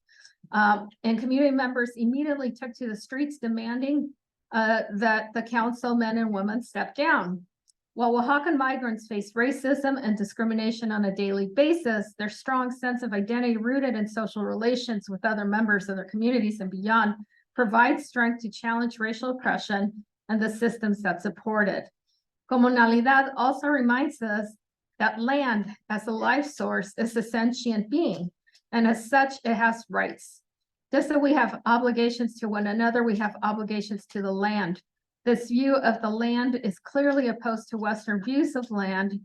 and community members immediately took to the streets demanding that the council men and women step down. While Oaxacan migrants face racism and discrimination on a daily basis, their strong sense of identity rooted in social relations with other members of their communities and beyond provides strength to challenge racial oppression and the systems that support it. Comunalidad also reminds us that land as a life source is a sentient being, and as such, it has rights. Just as we have obligations to one another, we have obligations to the land. This view of the land is clearly opposed to Western views of land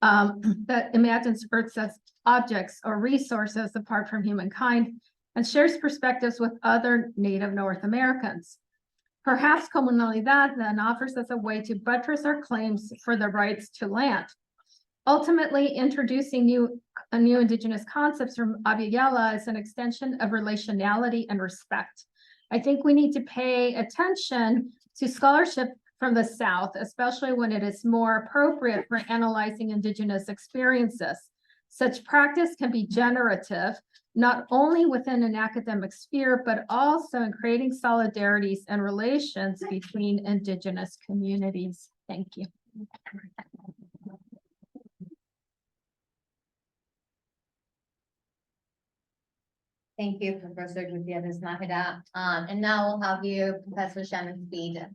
that imagines Earth as objects or resources apart from humankind, and shares perspectives with other Native North Americans. Perhaps comunalidad then offers us a way to buttress our claims for the rights to land. Ultimately, introducing new indigenous concepts from Abya Yala is an extension of relationality and respect. I think we need to pay attention to scholarship from the South, especially when it is more appropriate for analyzing indigenous experiences. Such practice can be generative, not only within an academic sphere, but also in creating solidarities and relations between indigenous communities. Thank you. Thank you, Professor Gutierrez Nájera. And now we'll have you, Professor Shannon Speed,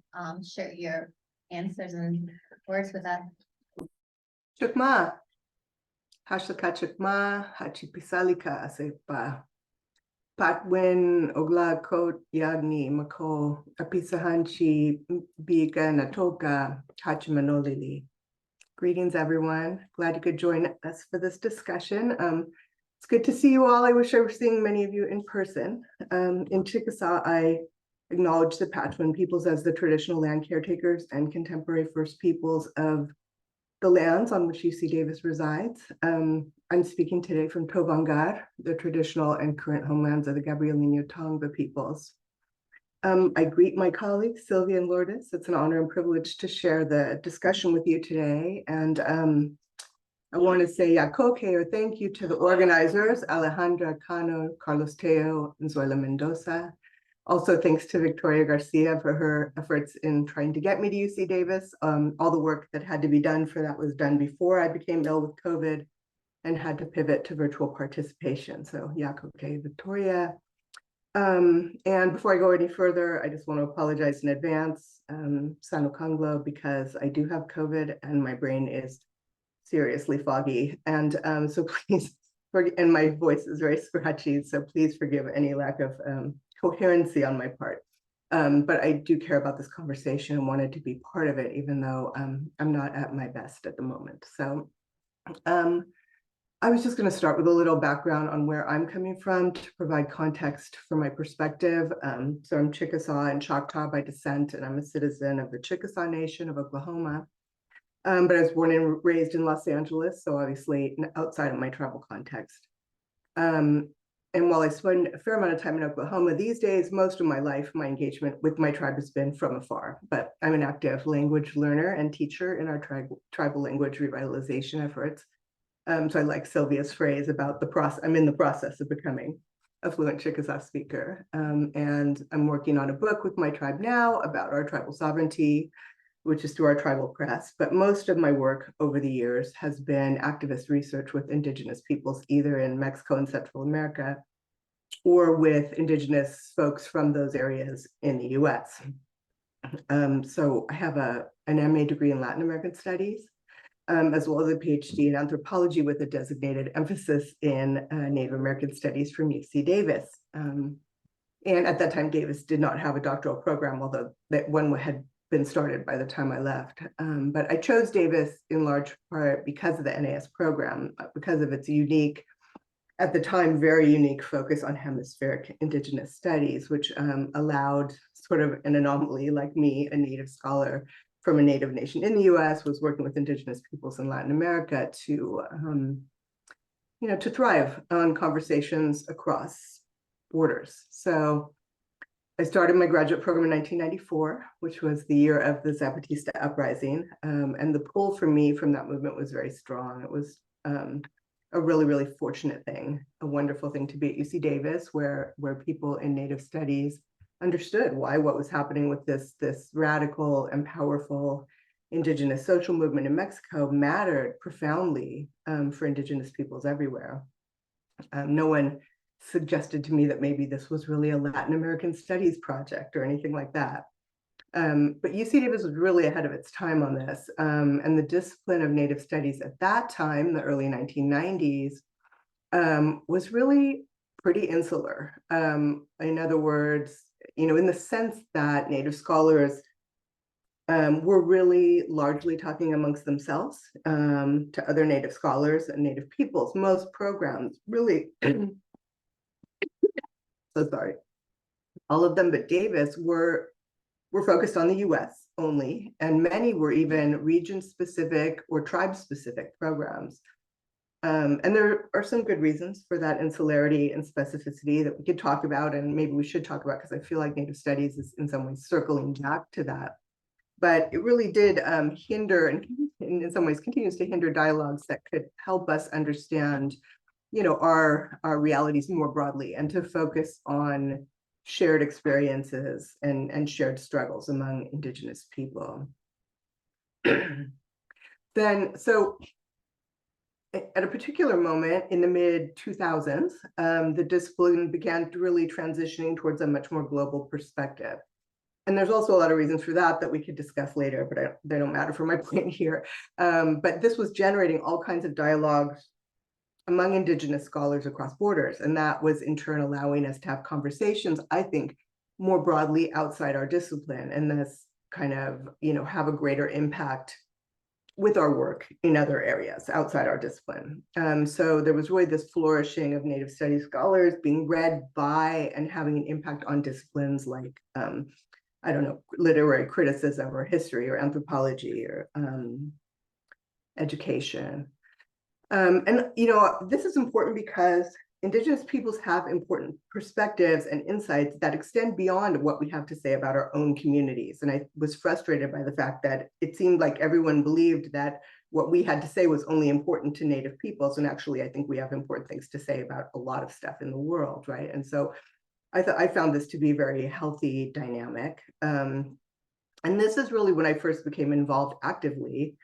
share your answers and words with us. Chukma. Hashlaka chukma, hachipisalika asepa. Patwin ogla kot yagni mako apisahanchi biga natoka hachimanolili. Greetings, everyone. Glad you could join us for this discussion. It's good to see you all. I wish I were seeing many of you in person. In Chickasaw, I acknowledge the Patwin peoples as the traditional land caretakers and contemporary First Peoples of the lands on which UC Davis resides. I'm speaking today from Tovangar, the traditional and current homelands of the Gabrielino Tongva peoples. I greet my colleagues, Sylvia and Lourdes. It's an honor and privilege to share the discussion with you today. And I want to say yakoke, or thank you, to the organizers, Alejandra Cano, Carlos Teo, and Zoila Mendoza. Also, thanks to Victoria Garcia for her efforts in trying to get me to UC Davis. All the work that had to be done for that was done before I became ill with COVID and had to pivot to virtual participation. So yakoke, Victoria. And before I go any further, I just want to apologize in advance, Sano Kanglo, because I do have COVID and my brain is seriously foggy. And so please, and my voice is very scratchy, so please forgive any lack of coherency on my part. But I do care about this conversation and wanted to be part of it, even though I'm not at my best at the moment. So I was just going to start with a little background on where I'm coming from to provide context for my perspective. So I'm Chickasaw and Choctaw by descent, and I'm a citizen of the Chickasaw Nation of Oklahoma. But I was born and raised in Los Angeles, so obviously outside of my tribal context. And while I spend a fair amount of time in Oklahoma these days, most of my life, my engagement with my tribe has been from afar. But I'm an active language learner and teacher in our tribal language revitalization efforts. So I like Sylvia's phrase about the process. I'm in the process of becoming a fluent Chickasaw speaker. And I'm working on a book with my tribe now about our tribal sovereignty, which is through our tribal press. But most of my work over the years has been activist research with Indigenous peoples, either in Mexico and Central America, or with Indigenous folks from those areas in the US. So I have an MA degree in Latin American Studies, as well as a PhD in anthropology with a designated emphasis in Native American Studies from UC Davis. And at that time, Davis did not have a doctoral program, although that one had been started by the time I left. But I chose Davis in large part because of the NAS program, because of its unique, at the time, very unique focus on hemispheric Indigenous studies, which allowed sort of an anomaly like me, a Native scholar from a Native nation in the US, was working with Indigenous peoples in Latin America to, to thrive on conversations across borders. So I started my graduate program in 1994, which was the year of the Zapatista uprising. And the pull for me from that movement was very strong. It was a really, really fortunate thing, a wonderful thing to be at UC Davis, where people in Native studies understood why what was happening with this radical and powerful Indigenous social movement in Mexico mattered profoundly for Indigenous peoples everywhere. No one suggested to me that maybe this was really a Latin American studies project or anything like that. But UC Davis was really ahead of its time on this. And the discipline of Native studies at that time, the early 1990s, was really pretty insular. In other words, in the sense that Native scholars were really largely talking amongst themselves to other Native scholars and Native peoples. Most programs really, so sorry, all of them but Davis were focused on the US only, and many were even region-specific or tribe-specific programs. And there are some good reasons for that insularity and specificity that we could talk about, and maybe we should talk about, because I feel like Native studies is in some ways circling back to that. But it really did hinder, and in some ways continues to hinder, dialogues that could help us understand, our realities more broadly, and to focus on shared experiences and shared struggles among Indigenous people. So at a particular moment in the mid-2000s, the discipline began really transitioning towards a much more global perspective. And there's also a lot of reasons for that we could discuss later, but they don't matter for my point here. But this was generating all kinds of dialogues among Indigenous scholars across borders. And that was in turn allowing us to have conversations, I think, more broadly outside our discipline, and thus kind of, have a greater impact with our work in other areas outside our discipline. So there was really this flourishing of Native studies scholars being read by and having an impact on disciplines like, I don't know, literary criticism or history or anthropology or education. And, you know, this is important because Indigenous peoples have important perspectives and insights that extend beyond what we have to say about our own communities. And I was frustrated by the fact that it seemed like everyone believed that what we had to say was only important to Native peoples. And actually, I think we have important things to say about a lot of stuff in the world, right? And so I found this to be a very healthy dynamic. And this is really when I first became involved actively,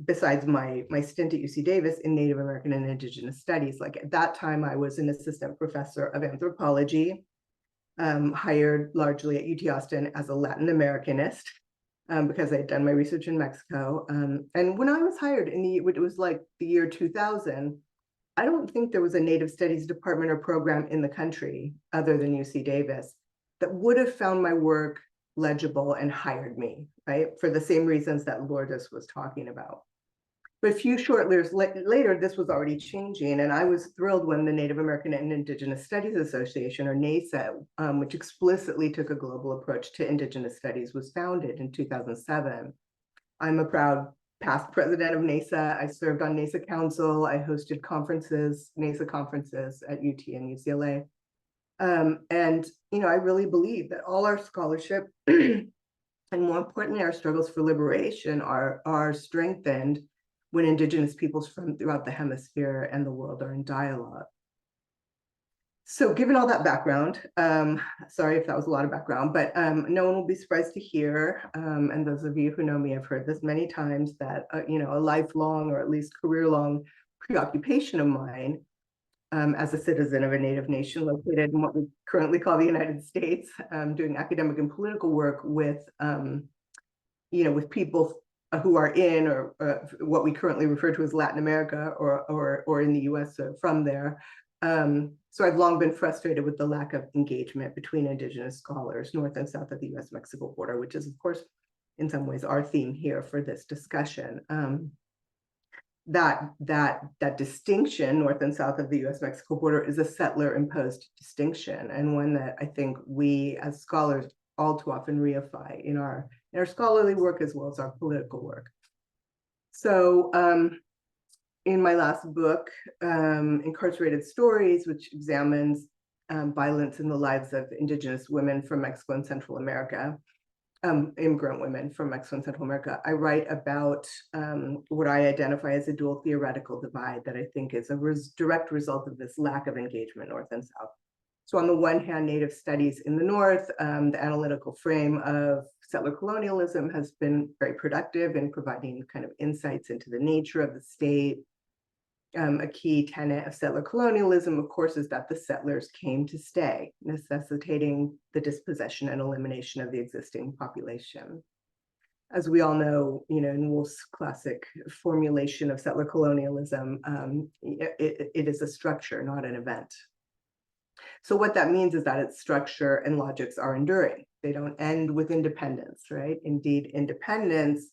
besides my stint at UC Davis, in Native American and Indigenous studies. Like at that time, I was an assistant professor of anthropology, hired largely at UT Austin as a Latin Americanist, because I had done my research in Mexico. And when I was hired it was like the year 2000, I don't think there was a Native Studies department or program in the country other than UC Davis that would have found my work legible and hired me, right? For the same reasons that Lourdes was talking about. But a few short years later, this was already changing. And I was thrilled when the Native American and Indigenous Studies Association, or NASA, which explicitly took a global approach to Indigenous studies, was founded in 2007. I'm a proud past president of NASA. I served on NASA Council. I hosted conferences, NASA conferences at UT and UCLA. And, you know, I really believe that all our scholarship and more importantly, our struggles for liberation are strengthened when Indigenous peoples from throughout the hemisphere and the world are in dialogue. So given all that background, sorry if that was a lot of background, but no one will be surprised to hear, and those of you who know me have heard this many times, that you know, a lifelong or at least career-long preoccupation of mine as a citizen of a Native nation located in what we currently call the United States, doing academic and political work with, you know, with people who are in or what we currently refer to as Latin America or in the US from there. So I've long been frustrated with the lack of engagement between Indigenous scholars north and south of the US-Mexico border, which is, of course, in some ways our theme here for this discussion. That distinction north and south of the US-Mexico border is a settler-imposed distinction, and one that I think we as scholars all too often reify in our scholarly work as well as our political work. So in my last book, Incarcerated Stories, which examines violence in the lives of Indigenous women from Mexico and Central America, immigrant women from Mexico and Central America, I write about what I identify as a dual theoretical divide that I think is a direct result of this lack of engagement north and south. So on the one hand, Native studies in the north, the analytical frame of settler colonialism has been very productive in providing kind of insights into the nature of the state. A key tenet of settler colonialism, of course, is that the settlers came to stay, necessitating the dispossession and elimination of the existing population. As we all know, you know, in Wolf's classic formulation of settler colonialism, it is a structure, not an event. So what that means is that its structure and logics are enduring. They don't end with independence, right? Indeed, independence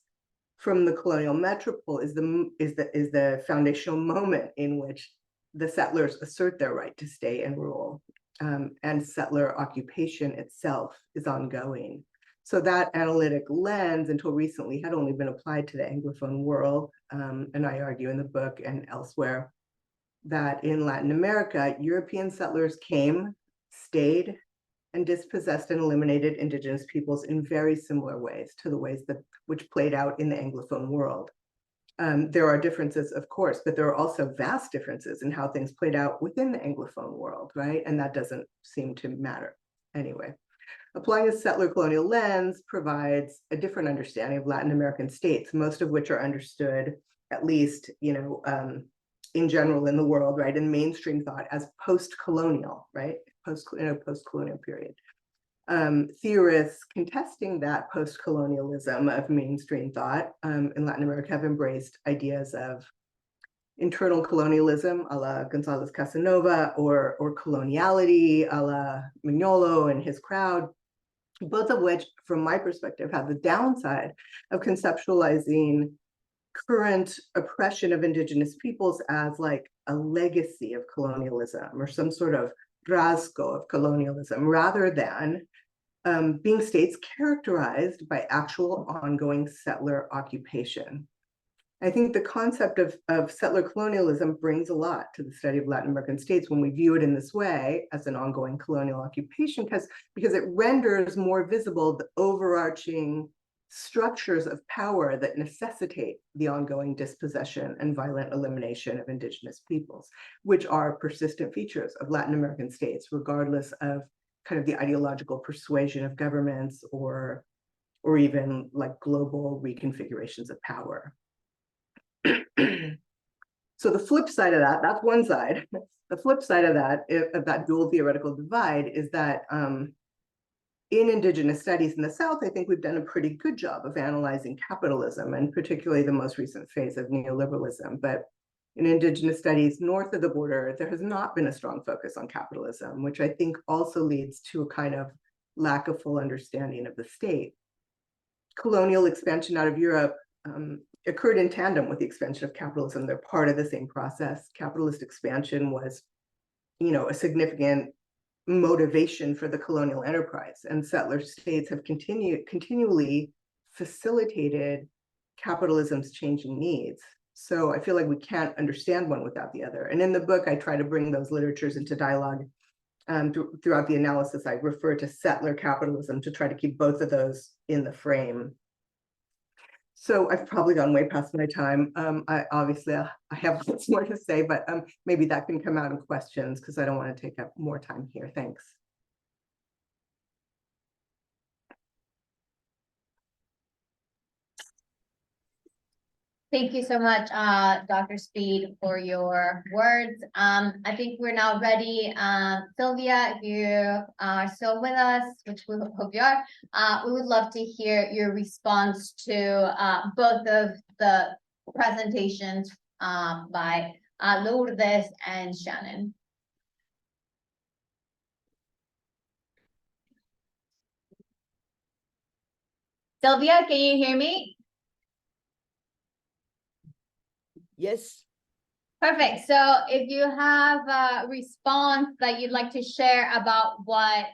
from the colonial metropole is the foundational moment in which the settlers assert their right to stay and rule, and settler occupation itself is ongoing. So that analytic lens, until recently, had only been applied to the Anglophone world, and I argue in the book and elsewhere that in Latin America, European settlers came, stayed, and dispossessed and eliminated Indigenous peoples in very similar ways to the ways which played out in the Anglophone world. There are differences, of course, but there are also vast differences in how things played out within the Anglophone world, right? And that doesn't seem to matter anyway. Applying a settler colonial lens provides a different understanding of Latin American states, most of which are understood, at least, you know, in general in the world, right, in mainstream thought as post-colonial, right, post-colonial period. Theorists contesting that post-colonialism of mainstream thought in Latin America have embraced ideas of internal colonialism, a la González Casanova, or coloniality, a la Mignolo and his crowd, both of which, from my perspective, have the downside of conceptualizing current oppression of indigenous peoples as like a legacy of colonialism or some sort of rasgo of colonialism, rather than being states characterized by actual ongoing settler occupation. I think the concept of settler colonialism brings a lot to the study of Latin American states when we view it in this way as an ongoing colonial occupation, because it renders more visible the overarching structures of power that necessitate the ongoing dispossession and violent elimination of indigenous peoples, which are persistent features of Latin American states, regardless of kind of the ideological persuasion of governments or even like global reconfigurations of power. So the flip side of that, that's one side. The flip side of that dual theoretical divide is that in indigenous studies in the South, I think we've done a pretty good job of analyzing capitalism, and particularly the most recent phase of neoliberalism. But in indigenous studies north of the border, there has not been a strong focus on capitalism, which I think also leads to a kind of lack of full understanding of the state. Colonial expansion out of Europe occurred in tandem with the expansion of capitalism. They're part of the same process. Capitalist expansion was, a significant motivation for the colonial enterprise, and settler states have continually facilitated capitalism's changing needs. So I feel like we can't understand one without the other. And in the book, I try to bring those literatures into dialogue. Throughout the analysis, I refer to settler capitalism to try to keep both of those in the frame. So I've probably gone way past my time. I have lots more to say, but maybe that can come out in questions because I don't want to take up more time here. Thanks. Thank you so much, Dr. Speed, for your words. I think we're now ready. Sylvia, if you are still with us, which we hope you are, we would love to hear your response to both of the presentations by Lourdes and Shannon. Sylvia, can you hear me? Yes. Perfect. So if you have a response that you'd like to share about what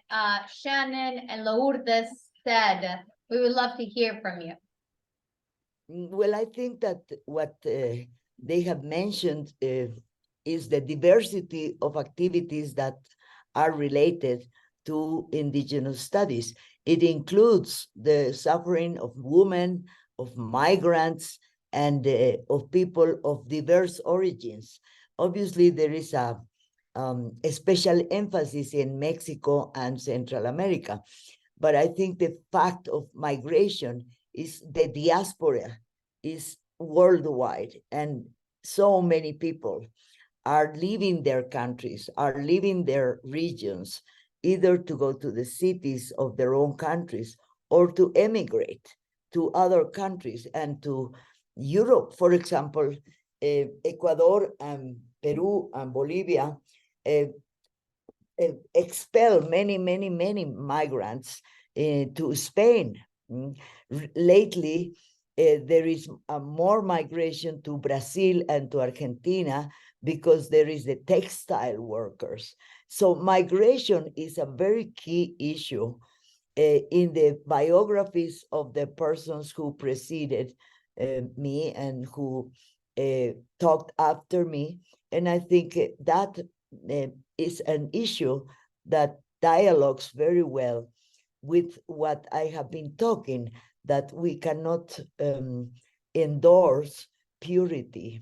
Shannon and Lourdes said, we would love to hear from you. Well, I think that what they have mentioned is the diversity of activities that are related to indigenous studies. It includes the suffering of women, of migrants, and of people of diverse origins. Obviously, there is a special emphasis in Mexico and Central America. But I think the fact of migration is the diaspora is worldwide, and so many people are leaving their countries, are leaving their regions, either to go to the cities of their own countries or to emigrate to other countries and to Europe. For example, Ecuador and Peru and Bolivia expel many migrants to Spain. Lately, there is more migration to Brazil and to Argentina because there is the textile workers. So migration is a very key issue in the biographies of the persons who preceded me and who talked after me. And I think that is an issue that dialogues very well with what I have been talking, that we cannot endorse purity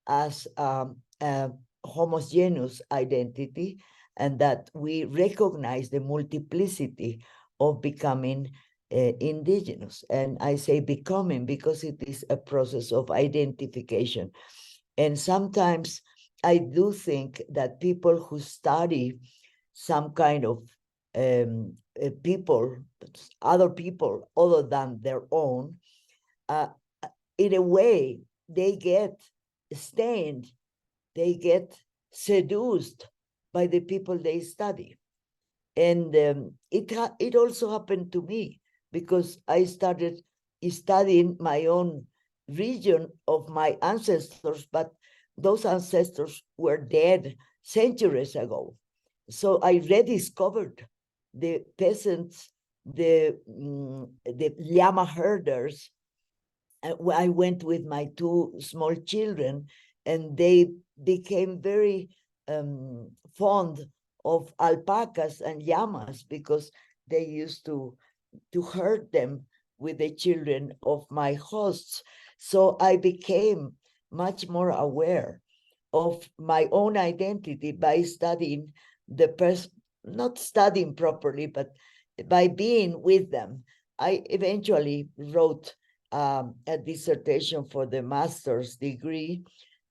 as a homogeneous identity, and that we recognize the multiplicity of becoming indigenous. And I say becoming because it is a process of identification. And sometimes I do think that people who study some kind of people, other people other than their own, in a way, they get stained, they get seduced by the people they study. And it also happened to me because I started studying my own region of my ancestors, but those ancestors were dead centuries ago. So I rediscovered the peasants, the llama herders. I went with my two small children, and they became very fond of alpacas and llamas because they used to herd them with the children of my hosts. So I became much more aware of my own identity by studying the person, not studying properly, but by being with them. I eventually wrote a dissertation for the master's degree,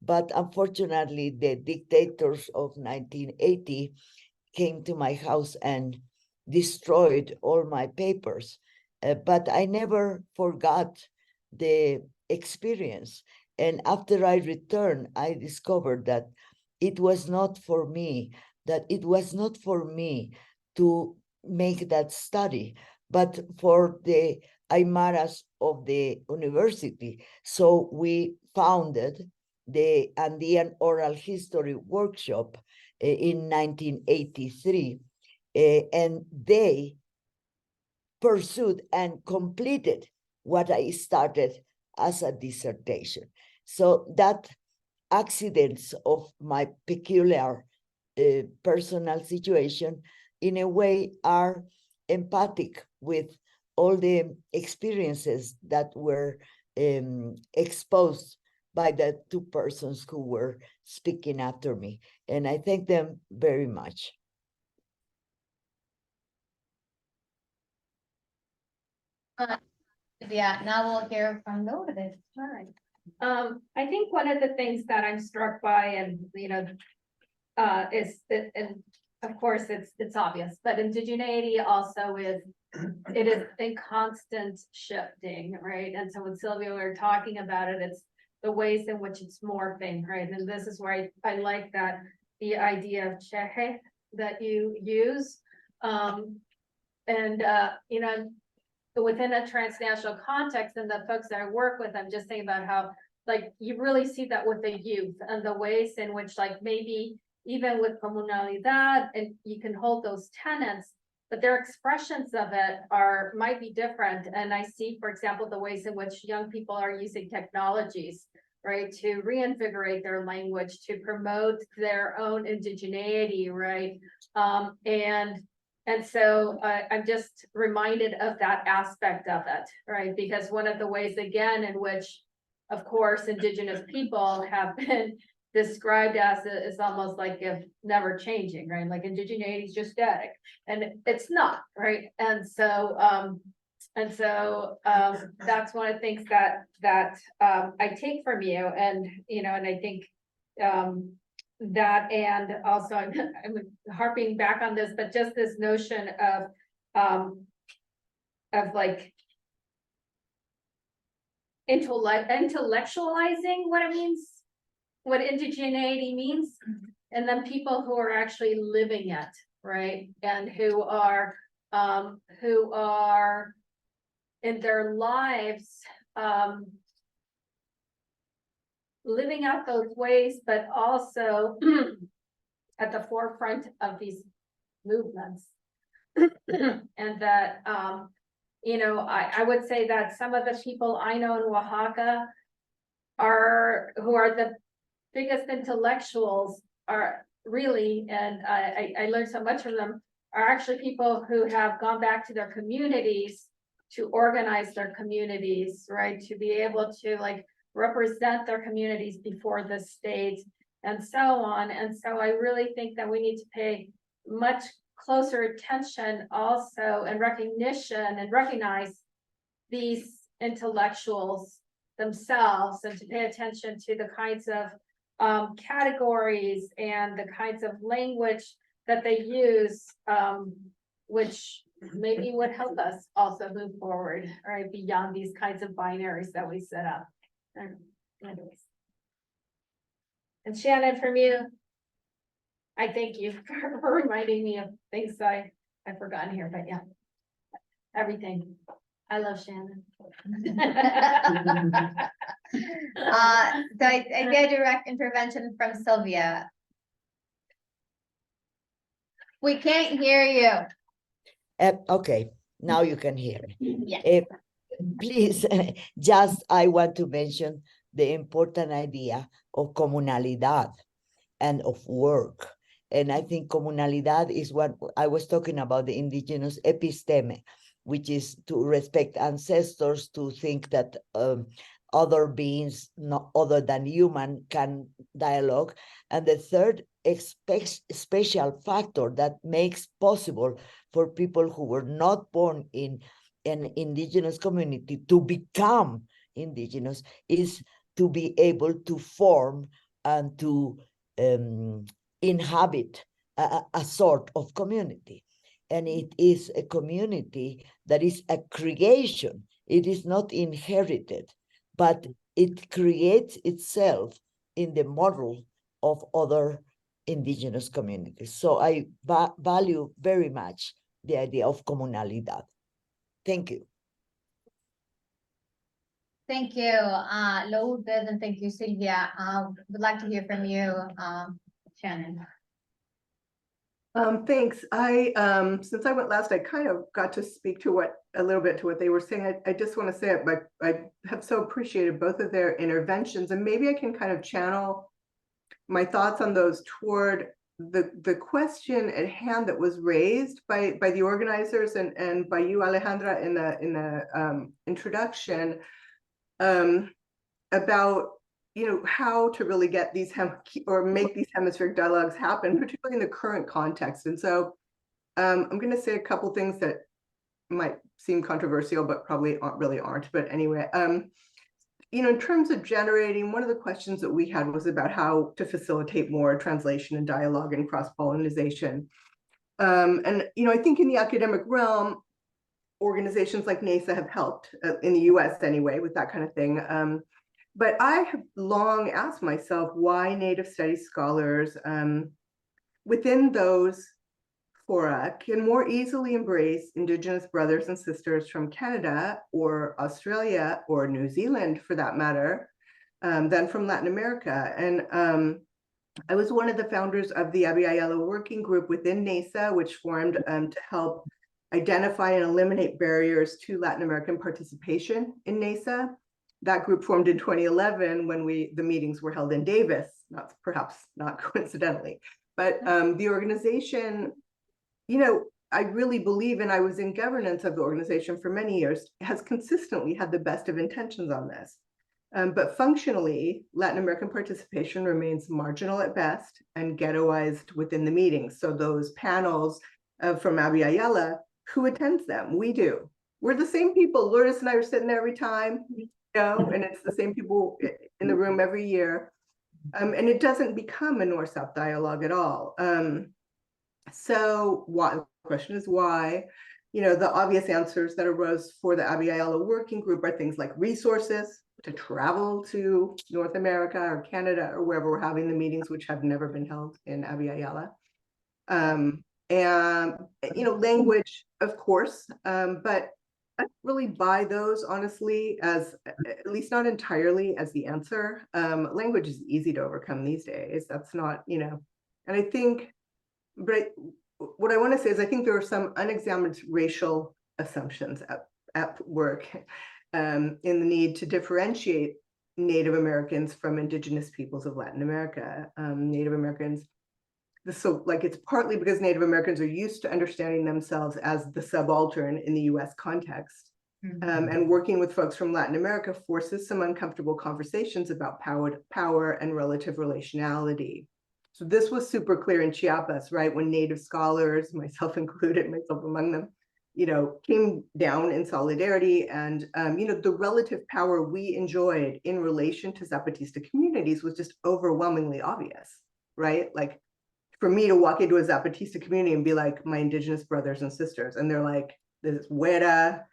but unfortunately the dictators of 1980 came to my house and destroyed all my papers. But I never forgot the experience. And after I returned, I discovered that it was not for me, to make that study, but for the Aymaras of the university. So we founded the Andean Oral History Workshop in 1983, and they pursued and completed what I started as a dissertation. So that accidents of my peculiar personal situation, in a way, are empathic with all the experiences that were exposed by the two persons who were speaking after me. And I thank them very much. Yeah, now we'll hear from Lourdes. All right. I think one of the things that I'm struck by, and is that, and of course it's obvious, but indigeneity also is, it is in constant shifting, right? And so when Sylvia were talking about it, it's the ways in which it's morphing, right? And this is where I like that the idea of chehe that you use, within a transnational context and the folks that I work with, I'm just thinking about how, like, you really see that with the youth and the ways in which, like, maybe even with comunalidad, and you can hold those tenets, but their expressions of it might be different. And I see, for example, the ways in which young people are using technologies, right, to reinvigorate their language, to promote their own indigeneity, right? And so I'm just reminded of that aspect of it, right? Because one of the ways, again, in which, of course, indigenous people have been described as is almost like if never changing, right? Like indigeneity is just static, and it's not, right? And so that's one of the things that I take from you, and and I think that, and also I'm harping back on this, but just this notion of like intellectualizing what it means, what indigeneity means, and then people who are actually living it, right? And who are in their lives living out those ways, but also at the forefront of these movements. And that, I would say that some of the people I know in Oaxaca who are the biggest intellectuals are really, and I learned so much from them, are actually people who have gone back to their communities to organize their communities, right? To be able to like represent their communities before the state and so on. And so I really think that we need to pay much closer attention also and recognition and recognize these intellectuals themselves, and to pay attention to the kinds of categories and the kinds of language that they use, which maybe would help us also move forward, right, beyond these kinds of binaries that we set up. Anyways. And Shannon, from you, I thank you for reminding me of things I've forgotten here, but yeah, everything. I love Shannon. So I get direct intervention from Sylvia. We can't hear you. Okay, now you can hear me. Yeah. Please, just I want to mention the important idea of comunalidad and of work. And I think comunalidad is what I was talking about, the indigenous episteme, which is to respect ancestors, to think that other beings, not other than human, can dialogue. And the third special factor that makes possible for people who were not born in an indigenous community to become indigenous is to be able to form and to inhabit a sort of community. And it is a community that is a creation. It is not inherited, but it creates itself in the model of other indigenous communities. So I value very much the idea of comunalidad. Thank you. Thank you, Lourdes, and thank you, Sylvia. Would like to hear from you, Shannon. Thanks. Since I went last, I kind of got to speak to a little bit to what they were saying. I just want to say it, but I have so appreciated both of their interventions, and maybe I can kind of channel my thoughts on those toward the question at hand that was raised by the organizers and by you, Alejandra, in the introduction, about how to really get these or make these hemispheric dialogues happen, particularly in the current context. And so I'm going to say a couple things that might seem controversial, but probably aren't. But anyway, in terms of generating, one of the questions that we had was about how to facilitate more translation and dialogue and cross-pollination. And I think in the academic realm, organizations like NASA have helped in the US anyway with that kind of thing. But I have long asked myself why Native Studies scholars within those fora can more easily embrace Indigenous brothers and sisters from Canada or Australia or New Zealand, for that matter, than from Latin America. And I was one of the founders of the Abya Yala working group within NASA, which formed to help identify and eliminate barriers to Latin American participation in NASA. That group formed in 2011 when the meetings were held in Davis, perhaps not coincidentally. But the organization, I really believe, and I was in governance of the organization for many years, has consistently had the best of intentions on this. But functionally, Latin American participation remains marginal at best and ghettoized within the meetings. So those panels from Abya Yala, who attends them? We do. We're the same people. Lourdes and I are sitting there every time, and it's the same people in the room every year. And it doesn't become a North-South dialogue at all. So why? The question is why? The obvious answers that arose for the Abya Yala working group are things like resources to travel to North America or Canada or wherever we're having the meetings, which have never been held in Abya Yala. And language, of course, but I don't really buy those, honestly, as at least not entirely as the answer. Language is easy to overcome these days. That's not, and I think, but what I want to say is I think there are some unexamined racial assumptions at work in the need to differentiate Native Americans from Indigenous peoples of Latin America. Native Americans, so like it's partly because Native Americans are used to understanding themselves as the subaltern in the US context. And working with folks from Latin America forces some uncomfortable conversations about power and relative relationality. So this was super clear in Chiapas, right? When Native scholars, myself included, myself among them, came down in solidarity, and the relative power we enjoyed in relation to Zapatista communities was just overwhelmingly obvious, right? Like, for me to walk into a Zapatista community and be like, my Indigenous brothers and sisters, and they're like, this is Huera,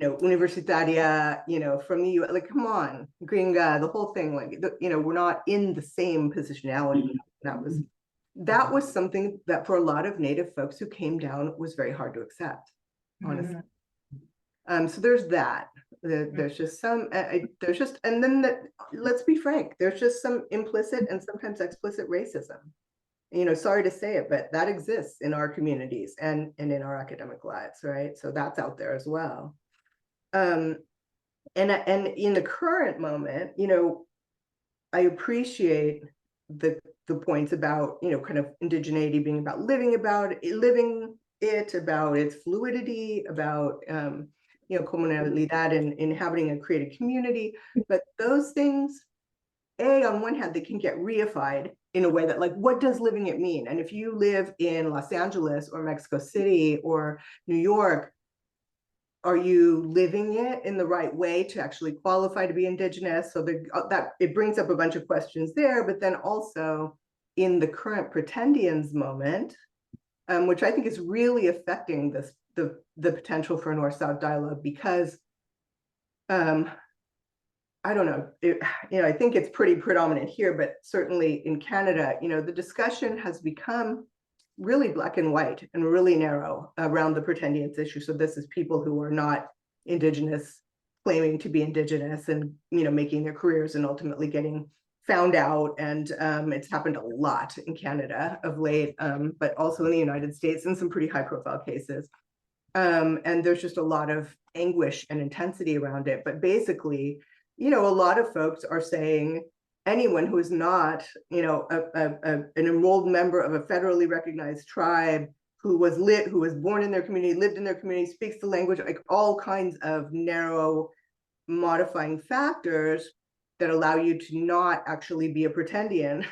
Universitaria, from the US, like, come on, Gringa, the whole thing, like, we're not in the same positionality. That was something that for a lot of Native folks who came down was very hard to accept, honestly. So there's that. There's just some, there's just, and then let's be frank, there's just some implicit and sometimes explicit racism. You know, sorry to say it, but that exists in our communities and in our academic lives, right? So that's out there as well. And in the current moment, you know, I appreciate the points about, you know, kind of indigeneity being about living it, about its fluidity, about you know, comunalidad and inhabiting a created community. But those things, on one hand, they can get reified in a way that, like, what does living it mean? And if you live in Los Angeles or Mexico City or New York, are you living it in the right way to actually qualify to be indigenous? So that it brings up a bunch of questions there, but then also in the current pretendians moment, which I think is really affecting this, the potential for North-South dialogue, because I don't know, you know, I think it's pretty predominant here, but certainly in Canada, you know, the discussion has become really black and white and really narrow around the pretendians issue. So this is people who are not indigenous, claiming to be indigenous and, you know, making their careers and ultimately getting found out. And it's happened a lot in Canada of late, but also in the United States in some pretty high profile cases. And there's just a lot of anguish and intensity around it. But basically, you know, a lot of folks are saying anyone who is not, you know, an enrolled member of a federally recognized tribe, who was born in their community, lived in their community, speaks the language, like all kinds of narrow modifying factors that allow you to not actually be a pretendian,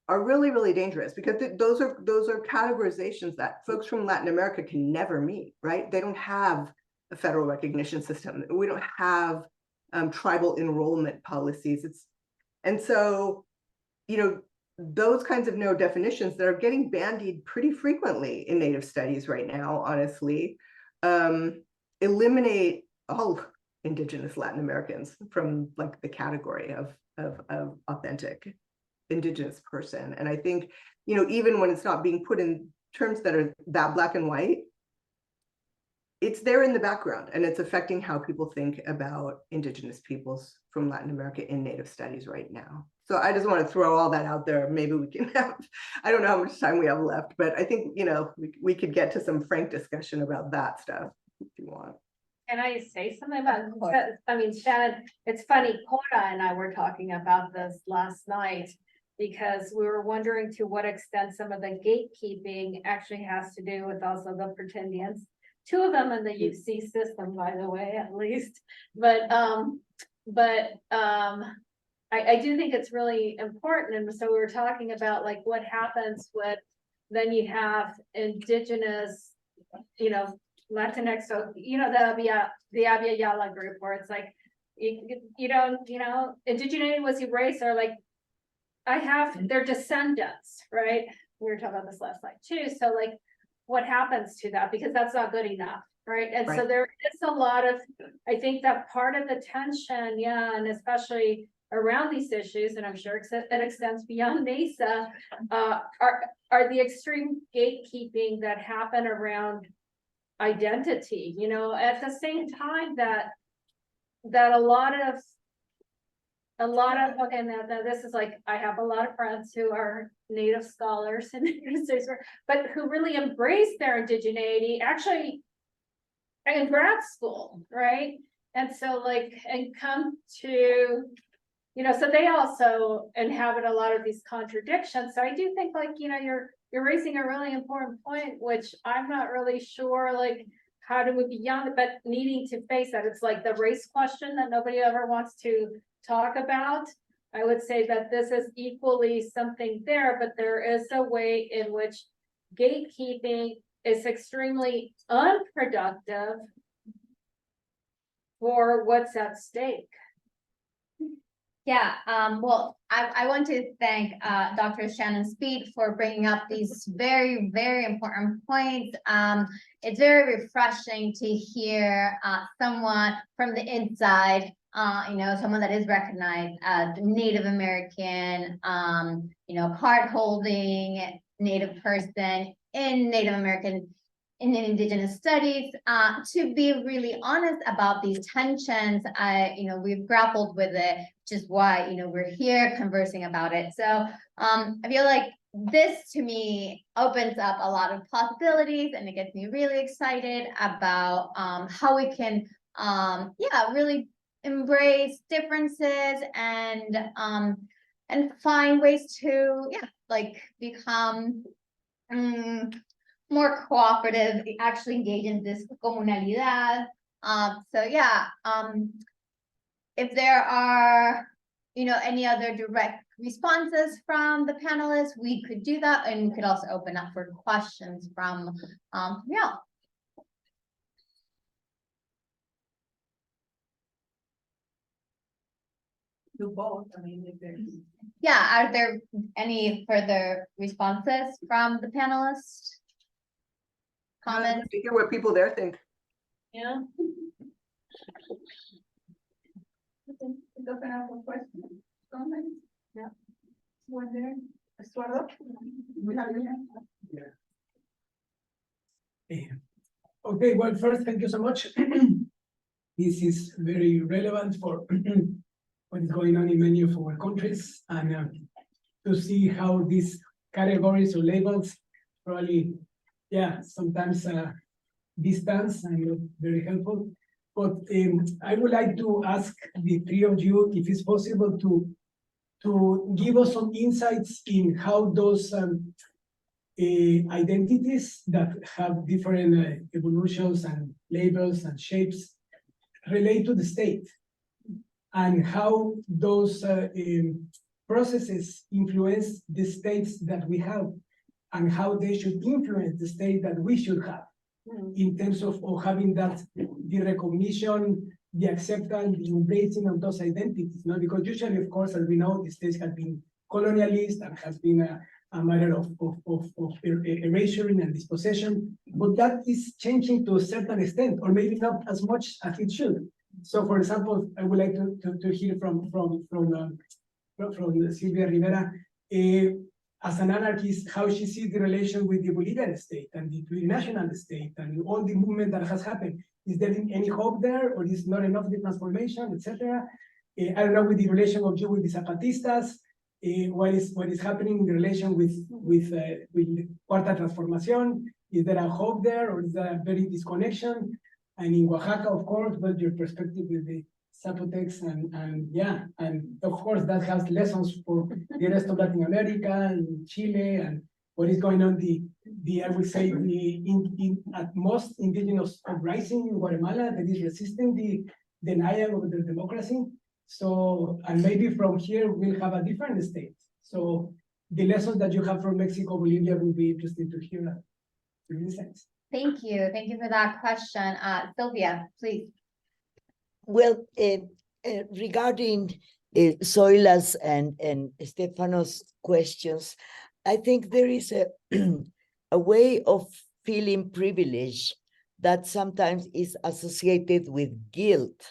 are really, really dangerous, because those are categorizations that folks from Latin America can never meet, right? They don't have a federal recognition system. We don't have tribal enrollment policies. And so, you know, those kinds of narrow definitions that are getting bandied pretty frequently in Native studies right now, honestly, eliminate all Indigenous Latin Americans from, like, the category of authentic Indigenous person. And I think, you know, even when it's not being put in terms that are that black and white, it's there in the background, and it's affecting how people think about Indigenous peoples from Latin America in Native studies right now. So I just want to throw all that out there. Maybe we can have, I don't know how much time we have left, but I think, you know, we could get to some frank discussion about that stuff if you want. Can I say something about, I mean, Shannon, it's funny, Cora and I were talking about this last night, because we were wondering to what extent some of the gatekeeping actually has to do with also the pretendians. Two of them in the UC system, by the way, at least. But I do think it's really important. And so we were talking about, like, what happens when then you have Indigenous, you know, Latinx, so, you know, the Abya Yala group, where it's like, you don't, you know, indigeneity was erased, or like, I have their descendants, right? We were talking about this last night too. So, like, what happens to that? Because that's not good enough, right? And so there is a lot of, I think that part of the tension, yeah, and especially around these issues, and I'm sure it extends beyond MESA, are the extreme gatekeeping that happen around identity, you know, at the same time that a lot of, okay, now this is like, I have a lot of friends who are Native scholars and but who really embrace their indigeneity actually in grad school, right? And so, like, and come to, you know, so they also inhabit a lot of these contradictions. So I do think, like, you know, you're raising a really important point, which I'm not really sure, like, how do we beyond it, but needing to face that. It's like the race question that nobody ever wants to talk about. I would say that this is equally something there, but there is a way in which gatekeeping is extremely unproductive for what's at stake. Yeah, well, I want to thank Dr. Shannon Speed for bringing up these very, very important points. It's very refreshing to hear someone from the inside, you know, someone that is recognized as Native American, you know, card holding Native person in Native American in Indigenous studies. To be really honest about these tensions, we've grappled with it, which is why, we're here conversing about it. So I feel like this to me opens up a lot of possibilities, and it gets me really excited about how we can, really embrace differences and find ways to, become more cooperative, actually engage in this comunalidad. If there are, any other direct responses from the panelists, we could do that, and we could also open up for questions from y'all. Do both, I mean, if there's. Yeah, are there any further responses from the panelists? Comments? To hear what people there think. Yeah. Let's open up for questions, comments. Yeah. One there, Estuardo? We have your hand. Okay, well, first, thank you so much. This is very relevant for what is going on in many of our countries, and to see how these categories or labels probably, sometimes distance and not very helpful. But I would like to ask the three of you if it's possible to give us some insights in how those identities that have different evolutions and labels and shapes relate to the state, and how those processes influence the states that we have, and how they should influence the state that we should have, in terms of having that, the recognition, the acceptance, the embracing of those identities. Because usually, of course, as we know, the states have been colonialist and has been a matter of erasure and dispossession, but that is changing to a certain extent, or maybe not as much as it should. So, for example, I would like to hear from Silvia Rivera, as an anarchist, how she sees the relation with the Bolivian state and the plurinational state and all the movement that has happened. Is there any hope there, or is not enough the transformation, etc.? I don't know, with the relation of you with the Zapatistas, what is happening in the relation with Cuarta Transformación? Is there a hope there, or is there a very disconnection? And in Oaxaca, of course, but your perspective with the Zapotecs and of course that has lessons for the rest of Latin America and Chile, and what is going on I would say at most indigenous uprising in Guatemala that is resisting the denial of the democracy. So, and maybe from here we'll have a different state. So the lessons that you have from Mexico, Bolivia will be interesting to hear. Thank you for that question. Sylvia, please. Well, regarding Zoila's and Stefano's questions, I think there is a way of feeling privilege that sometimes is associated with guilt.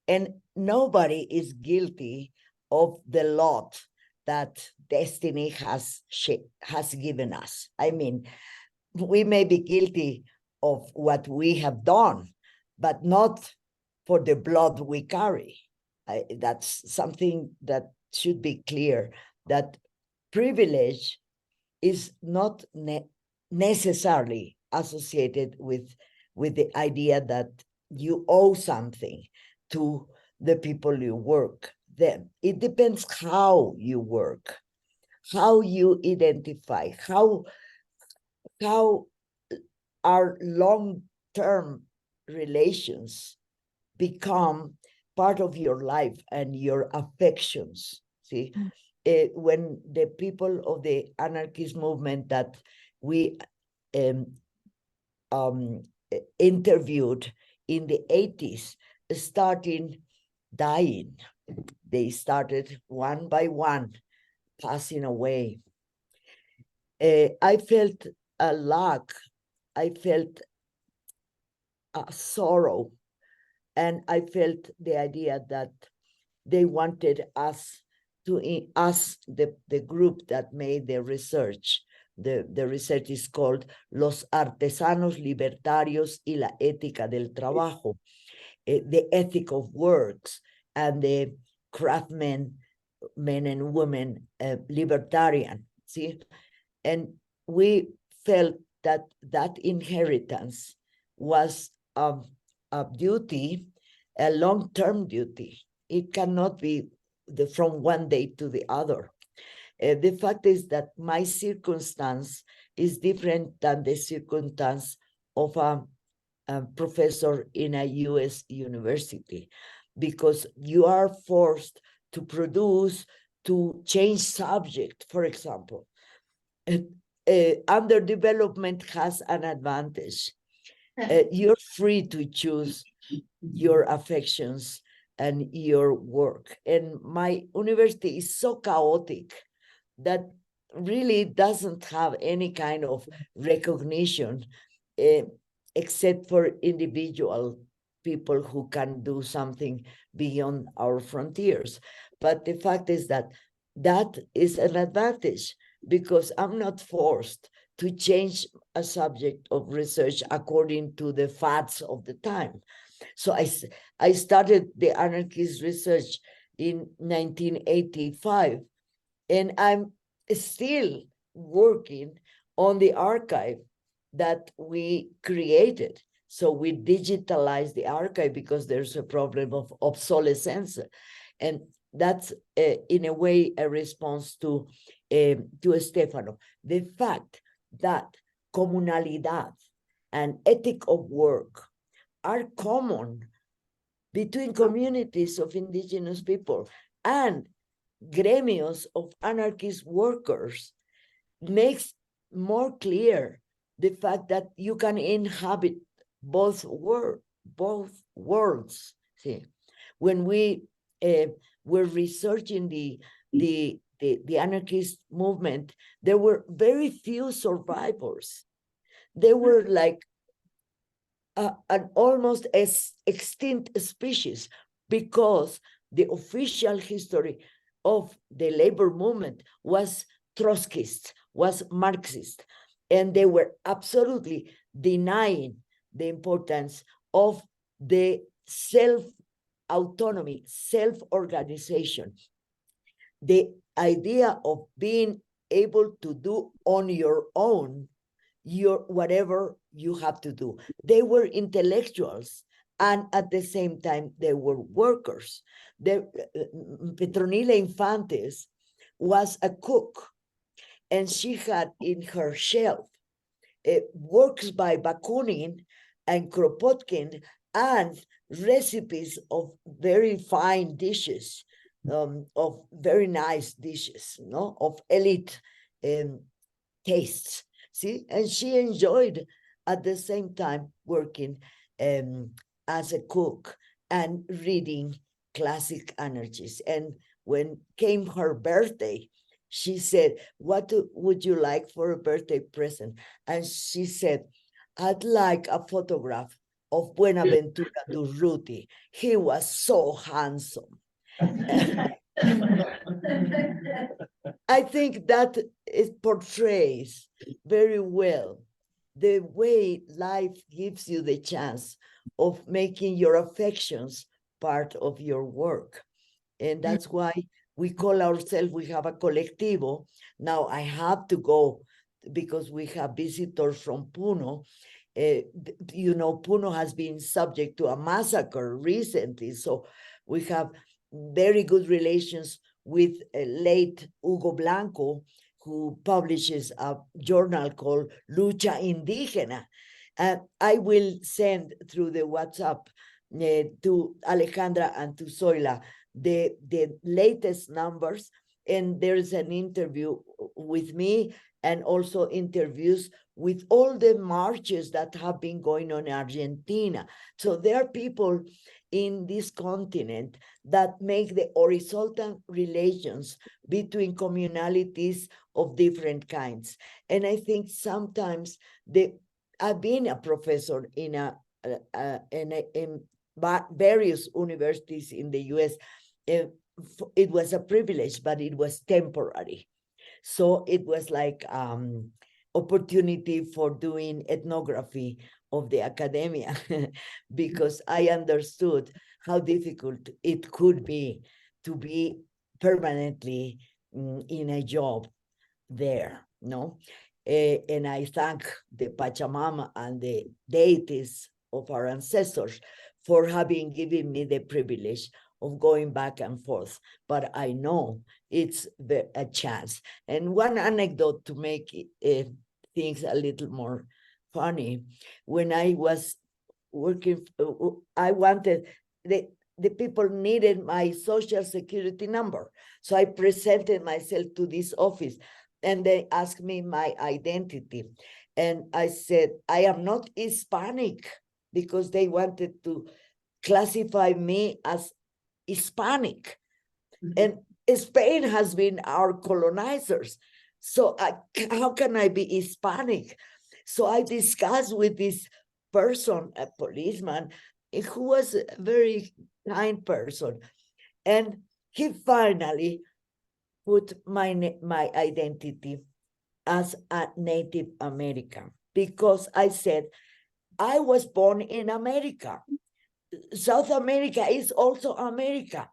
And nobody is guilty of the lot that destiny has given us. I mean, we may be guilty of what we have done, but not for the blood we carry. That's something that should be clear, that privilege is not necessarily associated with the idea that you owe something to the people you work. Then it depends how you work, how you identify, how our long-term relations become part of your life and your affections. See, when the people of the anarchist movement that we interviewed in the 80s started dying, they started one by one passing away. I felt a lack, I felt a sorrow, and I felt the idea that they wanted us to, the group that made the research, the research is called Los Artesanos Libertarios y la Ética del Trabajo, the ethic of works and the craftsmen, men and women, libertarian, see? And we felt that that inheritance was a duty, a long-term duty. It cannot be from one day to the other. The fact is that my circumstance is different than the circumstance of a professor in a US university, because you are forced to produce, to change subject, for example. Underdevelopment has an advantage. You're free to choose your affections and your work. And my university is so chaotic that really doesn't have any kind of recognition except for individual people who can do something beyond our frontiers. But the fact is that that is an advantage, because I'm not forced to change a subject of research according to the fads of the time. So I started the anarchist research in 1985, and I'm still working on the archive that we created. So we digitalized the archive because there's a problem of obsolescence. And that's in a way a response to Stefano. The fact that comunalidad and ethic of work are common between communities of indigenous people and gremios of anarchist workers makes more clear the fact that you can inhabit both worlds. See, when we were researching the anarchist movement, there were very few survivors. They were like an almost extinct species, because the official history of the labor movement was Trotskyist, was Marxist, and they were absolutely denying the importance of the self-autonomy, self-organization, the idea of being able to do on your own whatever you have to do. They were intellectuals, and at the same time, they were workers. Petronila Infantes was a cook, and she had in her shelf works by Bakunin and Kropotkin and recipes of very fine dishes, of very nice dishes, no, of elite tastes. See, and she enjoyed at the same time working as a cook and reading classic anarchists. And when came her birthday, she said, "What would you like for a birthday present?" And she said, "I'd like a photograph of Buenaventura Durruti. He was so handsome." I think that it portrays very well the way life gives you the chance of making your affections part of your work. And that's why we call ourselves, we have a colectivo. Now I have to go because we have visitors from Puno. You know, Puno has been subject to a massacre recently. So we have very good relations with late Hugo Blanco, who publishes a journal called Lucha Indígena. I will send through the WhatsApp to Alejandra and to Zoila the latest numbers, and there's an interview with me and also interviews with all the marches that have been going on in Argentina. So there are people in this continent that make the horizontal relations between communalities of different kinds. And I think sometimes I've been a professor in various universities in the US. It was a privilege, but it was temporary. So it was like opportunity for doing ethnography of the academia because I understood how difficult it could be to be permanently in a job there, no? And I thank the Pachamama and the deities of our ancestors for having given me the privilege of going back and forth. But I know it's a chance. And one anecdote to make things a little more funny, when I was working, I wanted, the people needed my social security number. So I presented myself to this office and they asked me my identity. And I said, I am not Hispanic, because they wanted to classify me as Hispanic. And Spain has been our colonizers. So how can I be Hispanic? So I discussed with this person, a policeman, who was a very kind person. And he finally put my identity as a Native American, because I said, I was born in America. South America is also America.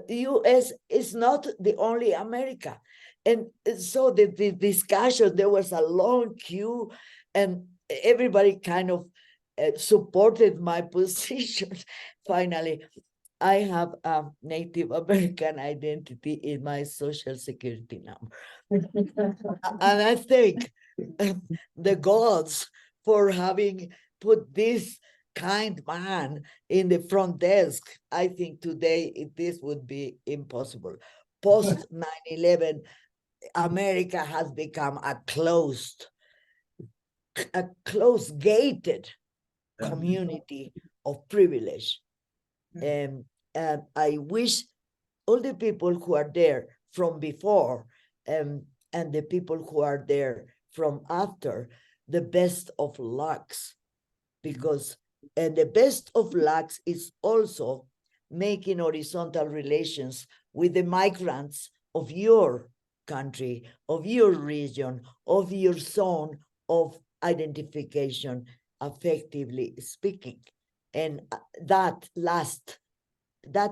US is not the only America. And so the discussion, there was a long queue and everybody kind of supported my position. Finally, I have a Native American identity in my social security number. And I thank the gods for having put this kind man in the front desk. I think today this would be impossible. Post 9/11, America has become a closed gated community of privilege. And I wish all the people who are there from before and the people who are there from after the best of lucks, because the best of lucks is also making horizontal relations with the migrants of your country, of your region, of your zone of identification, effectively speaking. And that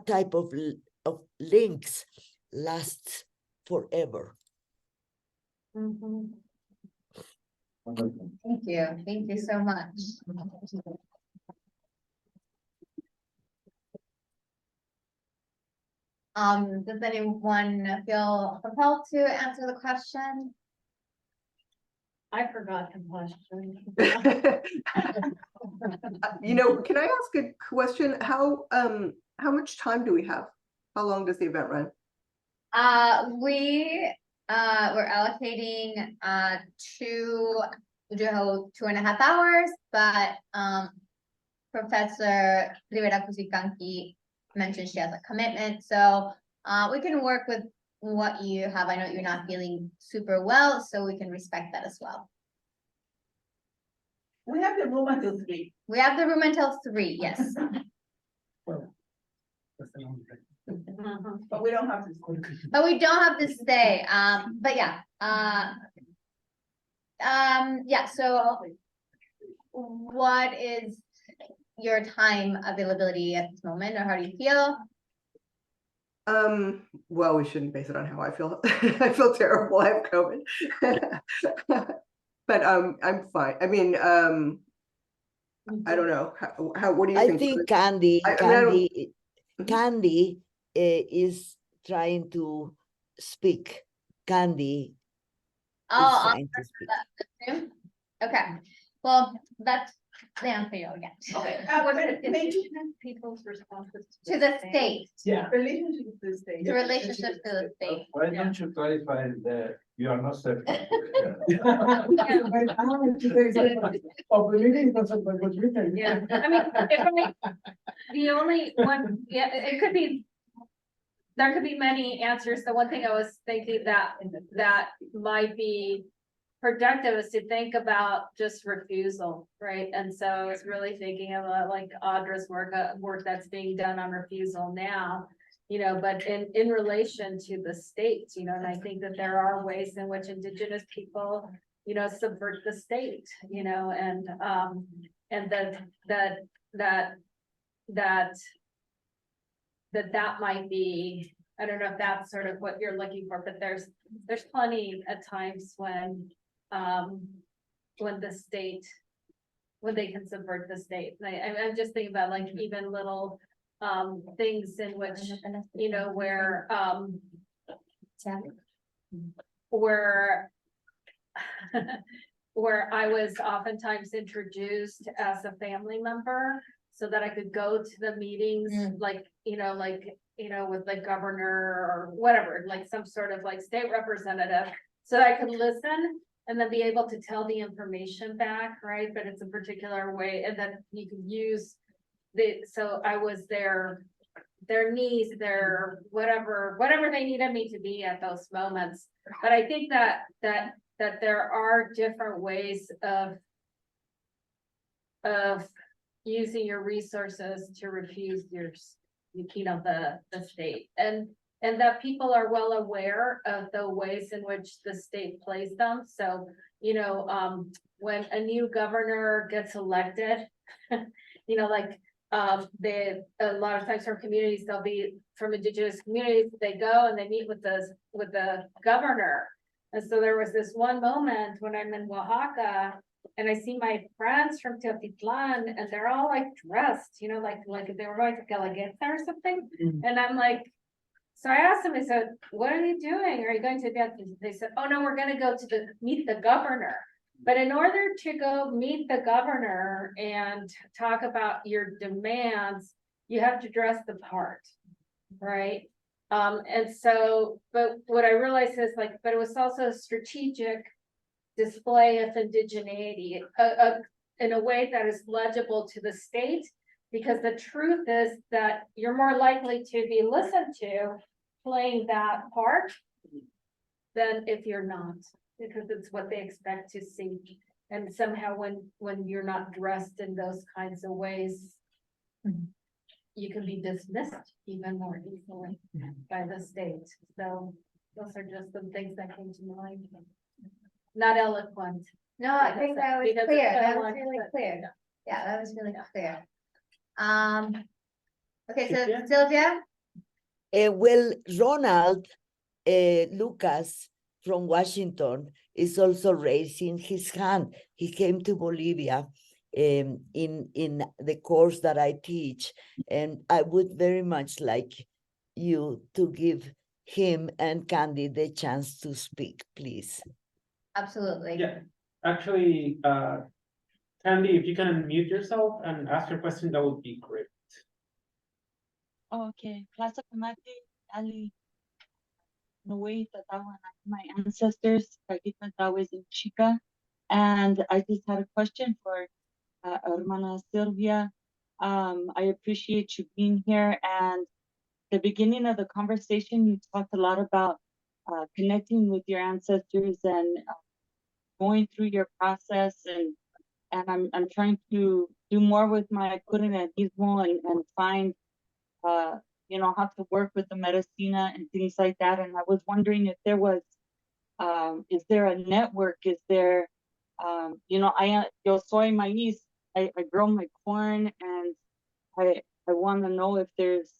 type of links lasts forever. Thank you so much. Does anyone feel compelled to answer the question? I forgot the question. You know, can I ask a question? How much time do we have? How long does the event run? We're allocating 2.5 hours, but Professor Rivera Kusikanki mentioned she has a commitment, so we can work with what you have. I know you're not feeling super well, so we can respect that as well. We have the room until 3. We have the room until 3, yes. But we don't have to. But we don't have to stay. But yeah. Yeah, so what is your time availability at this moment, or how do you feel? Well, we shouldn't base it on how I feel. I feel terrible. I have COVID. But I'm fine. I mean, I don't know. How what do you think? I think Candy is trying to speak. Candy is trying to speak. Okay, well, that's the answer you'll get. Okay. People's responses To the state, Yeah. Relationship to the state. the relationship to the state. Why don't you clarify that you are not certified? Yeah, I mean, the only one, yeah, it could be. There could be many answers. The one thing I was thinking that might be productive is to think about just refusal, right? And so I was really thinking about like Audra's work that's being done on refusal now, you know, but in relation to the state, you know, and I think that there are ways in which Indigenous people, subvert the state, and that might be, I don't know if that's sort of what you're looking for, but there's plenty of times when the state, when they can subvert the state. I'm just thinking about like even little things in which, where where I was oftentimes introduced as a family member so that I could go to the meetings, with the governor or whatever, like some sort of like state representative, so that I could listen and then be able to tell the information back, right? But it's a particular way, and then you can use so I was their niece, their whatever they needed me to be at those moments. But I think that there are different ways of using your resources to refuse the state, and that people are well aware of the ways in which the state plays them. So, when a new governor gets elected, a lot of times from communities, they'll be from indigenous communities, they go and they meet with the governor. And so there was this one moment when I'm in Oaxaca and I see my friends from Teotitlán and they're all like dressed, like they were going to Guelaguetza or something. And I'm like, so I asked them, I said, what are you doing? Are you going to get, they said, oh no, we're going to go to meet the governor. But in order to go meet the governor and talk about your demands, you have to dress the part, right? And so, but what I realized is but it was also a strategic display of indigeneity in a way that is legible to the state, because the truth is that you're more likely to be listened to playing that part than if you're not, because it's what they expect to see. And somehow when you're not dressed in those kinds of ways, you can be dismissed even more easily by the state. So those are just some things that came to mind. Not eloquent. No, I think that was Because clear. it's That so was long, really but- clear. Yeah, that was really clear. Okay, so Sylvia? Sylvia? Well, Ronald Lucas from Washington is also raising his hand. He came to Bolivia in the course that I teach, and I would very much like you to give him and Candy the chance to speak, please. Absolutely. Yeah, actually, Candy, if you can unmute yourself and ask your question, that would be great. Okay, Plaza Kamati, Ali, Noe, Tatawa, my ancestors, Kagita Tawes in Chica. And I just had a question for Hermana Sylvia. I appreciate you being here. And the beginning of the conversation, you talked a lot about connecting with your ancestors and going through your process. And I'm trying to do more with my curanderismo and find how to work with the medicina and things like that. And I was wondering if there was, is there a network? Is there, yo soy maíz, I grow my corn, and I want to know if there's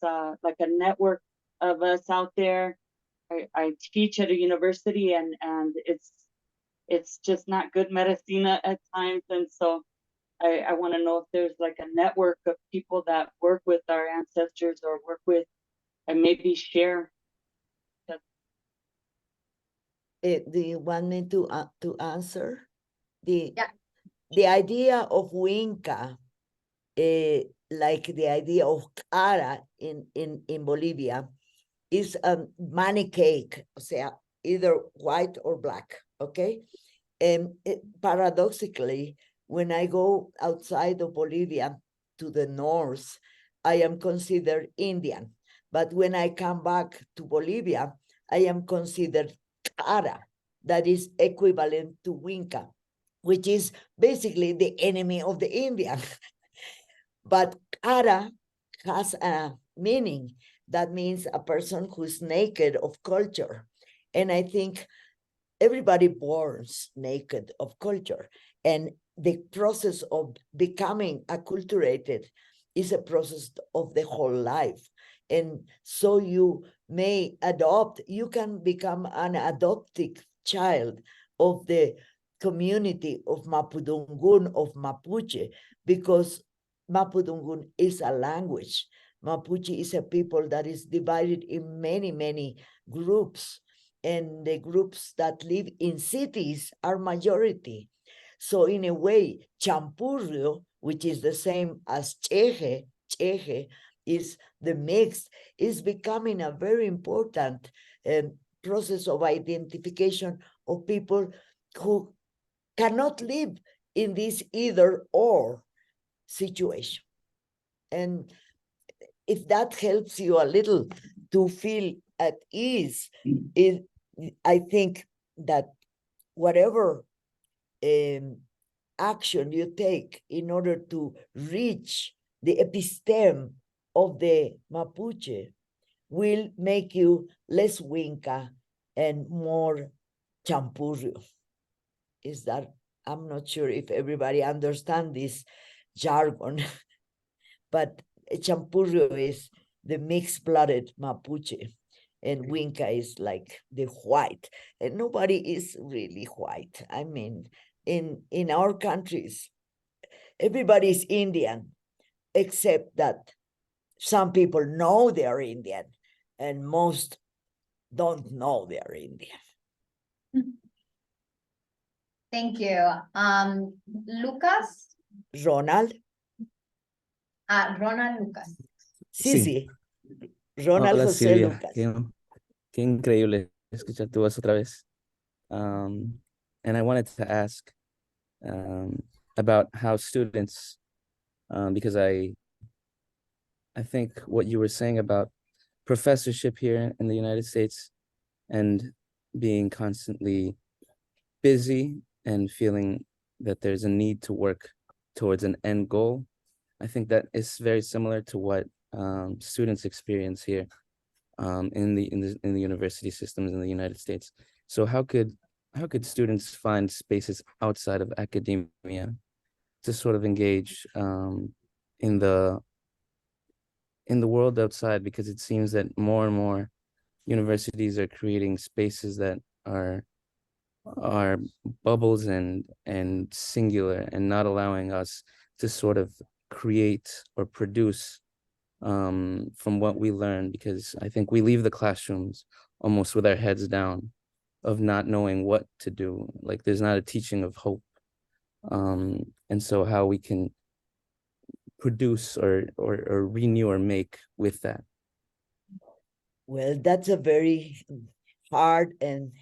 like a network of us out there. I teach at a university and it's just not good medicina at times. And so I want to know if there's like a network of people that work with our ancestors or work with and maybe share. Do you want me to answer? Yeah. The idea of Winca, like the idea of cara in Bolivia, is a money cake, o sea, either white or black, okay? And paradoxically, when I go outside of Bolivia to the north, I am considered Indian. But when I come back to Bolivia, I am considered cara, that is equivalent to Winca, which is basically the enemy of the Indian. But cara has a meaning. That means a person who's naked of culture. And I think everybody borns naked of culture, and the process of becoming acculturated is a process of the whole life. And so you may adopt, you can become an adoptive child of the community of Mapudungun, of Mapuche, because Mapudungun is a language. Mapuche is a people that is divided in many, many groups, and the groups that live in cities are majority. So in a way, champurrio, which is the same as cheje is the mix, is becoming a very important process of identification of people who cannot live in this either or situation. And if that helps you a little to feel at ease, I think that whatever action you take in order to reach the episteme of the Mapuche will make you less Winca and more Champurrio. Is that, I'm not sure if everybody understands this jargon, but Champurrio is the mixed-blooded Mapuche, and Winca is like the white, and nobody is really white. I mean, in our countries, everybody is Indian, except that some people know they are Indian, and most don't know they are Indian. Thank you. Lucas, Ronald, Ronald Lucas. sí. Ronald Hola, José Silvia. Lucas. Qué increíble escuchar tu voz otra vez. And I wanted to ask about how students, because I think what you were saying about professorship here in the United States and being constantly busy and feeling that there's a need to work towards an end goal, I think that is very similar to what students experience here in the university systems in the United States. So how could students find spaces outside of academia to sort of engage in the world outside? Because it seems that more and more universities are creating spaces that are bubbles and singular, and not allowing us to sort of create or produce from what we learn, because I think we leave the classrooms almost with our heads down, of not knowing what to do. Like there's not a teaching of hope. And so how we can produce or renew or make with that. Well, that's a very hard and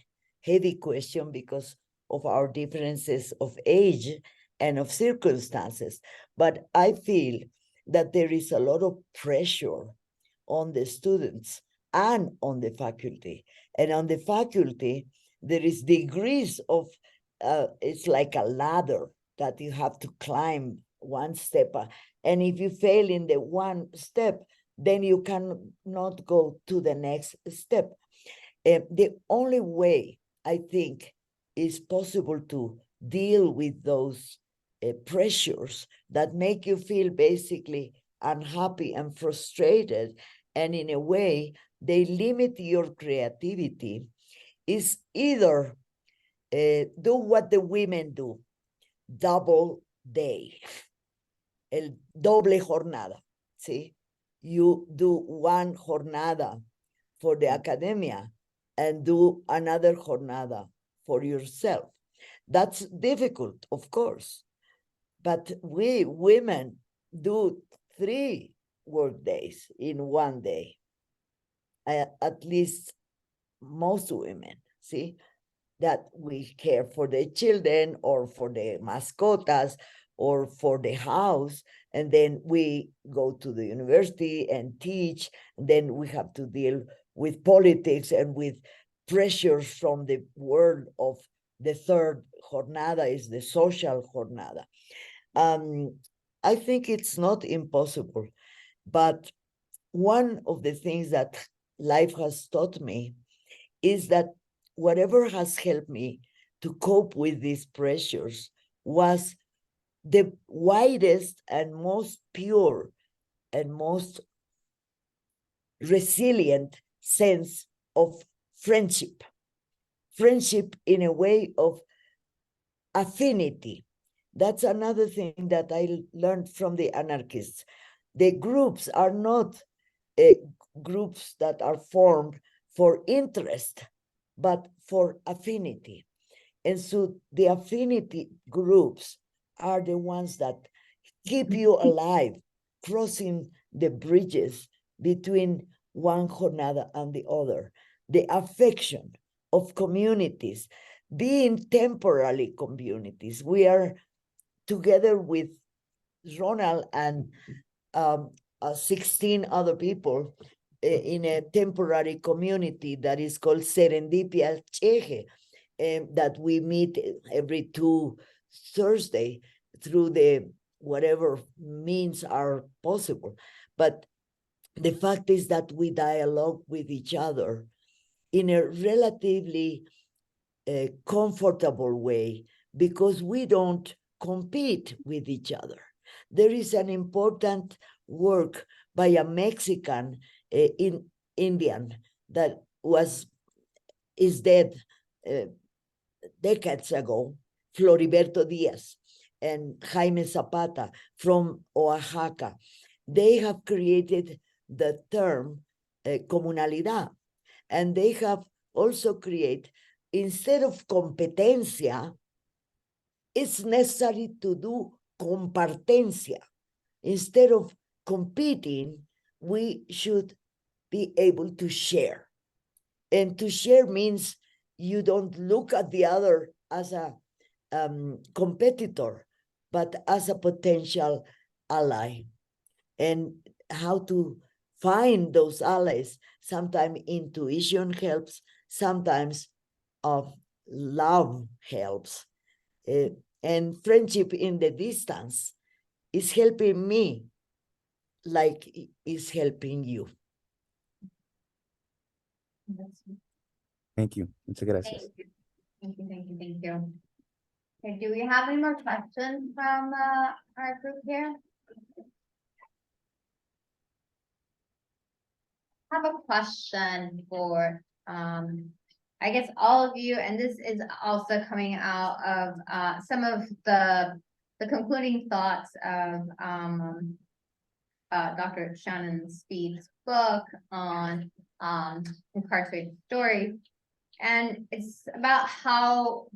heavy question because of our differences of age and of circumstances. But I feel that there is a lot of pressure on the students and on the faculty. And on the faculty, there is degrees of, it's like a ladder that you have to climb one step. And if you fail in the one step, then you cannot go to the next step. The only way I think is possible to deal with those pressures that make you feel basically unhappy and frustrated, and in a way they limit your creativity, is either do what the women do, double day, el doble jornada, see? You do one jornada for the academia and do another jornada for yourself. That's difficult, of course, but we women do 3 work days in one day, at least most women, see, that we care for the children or for the mascotas or for the house, and then we go to the university and teach, and then we have to deal with politics and with pressures from the world of the third jornada, is the social jornada. I think it's not impossible, but one of the things that life has taught me is that whatever has helped me to cope with these pressures was the widest and most pure and most resilient sense of friendship. Friendship in a way of affinity. That's another thing that I learned from the anarchists. The groups are not groups that are formed for interest, but for affinity. And so the affinity groups are the ones that keep you alive, crossing the bridges between one jornada and the other. The affection of communities, being temporary communities. We are together with Ronald and 16 other people in a temporary community that is called Serendipia Cheje, that we meet every 2 Thursday through the whatever means are possible. But the fact is that we dialogue with each other in a relatively comfortable way because we don't compete with each other. There is an important work by a Mexican Indian that is dead decades ago, Floriberto Diaz and Jaime Zapata from Oaxaca. They have created the term comunalidad, and they have also created, instead of competencia, it's necessary to do compartencia. Instead of competing, we should be able to share. And to share means you don't look at the other as a competitor, but as a potential ally. And how to find those allies. Sometimes intuition helps, sometimes love helps. And friendship in the distance is helping me like it's helping you. Thank you. Muchas gracias. Thank you. Okay, do we have any more questions from our group here? I have a question for I guess all of you, and this is also coming out of some of the concluding thoughts of Dr. Shannon Speed's book on incarcerated stories. And it's about how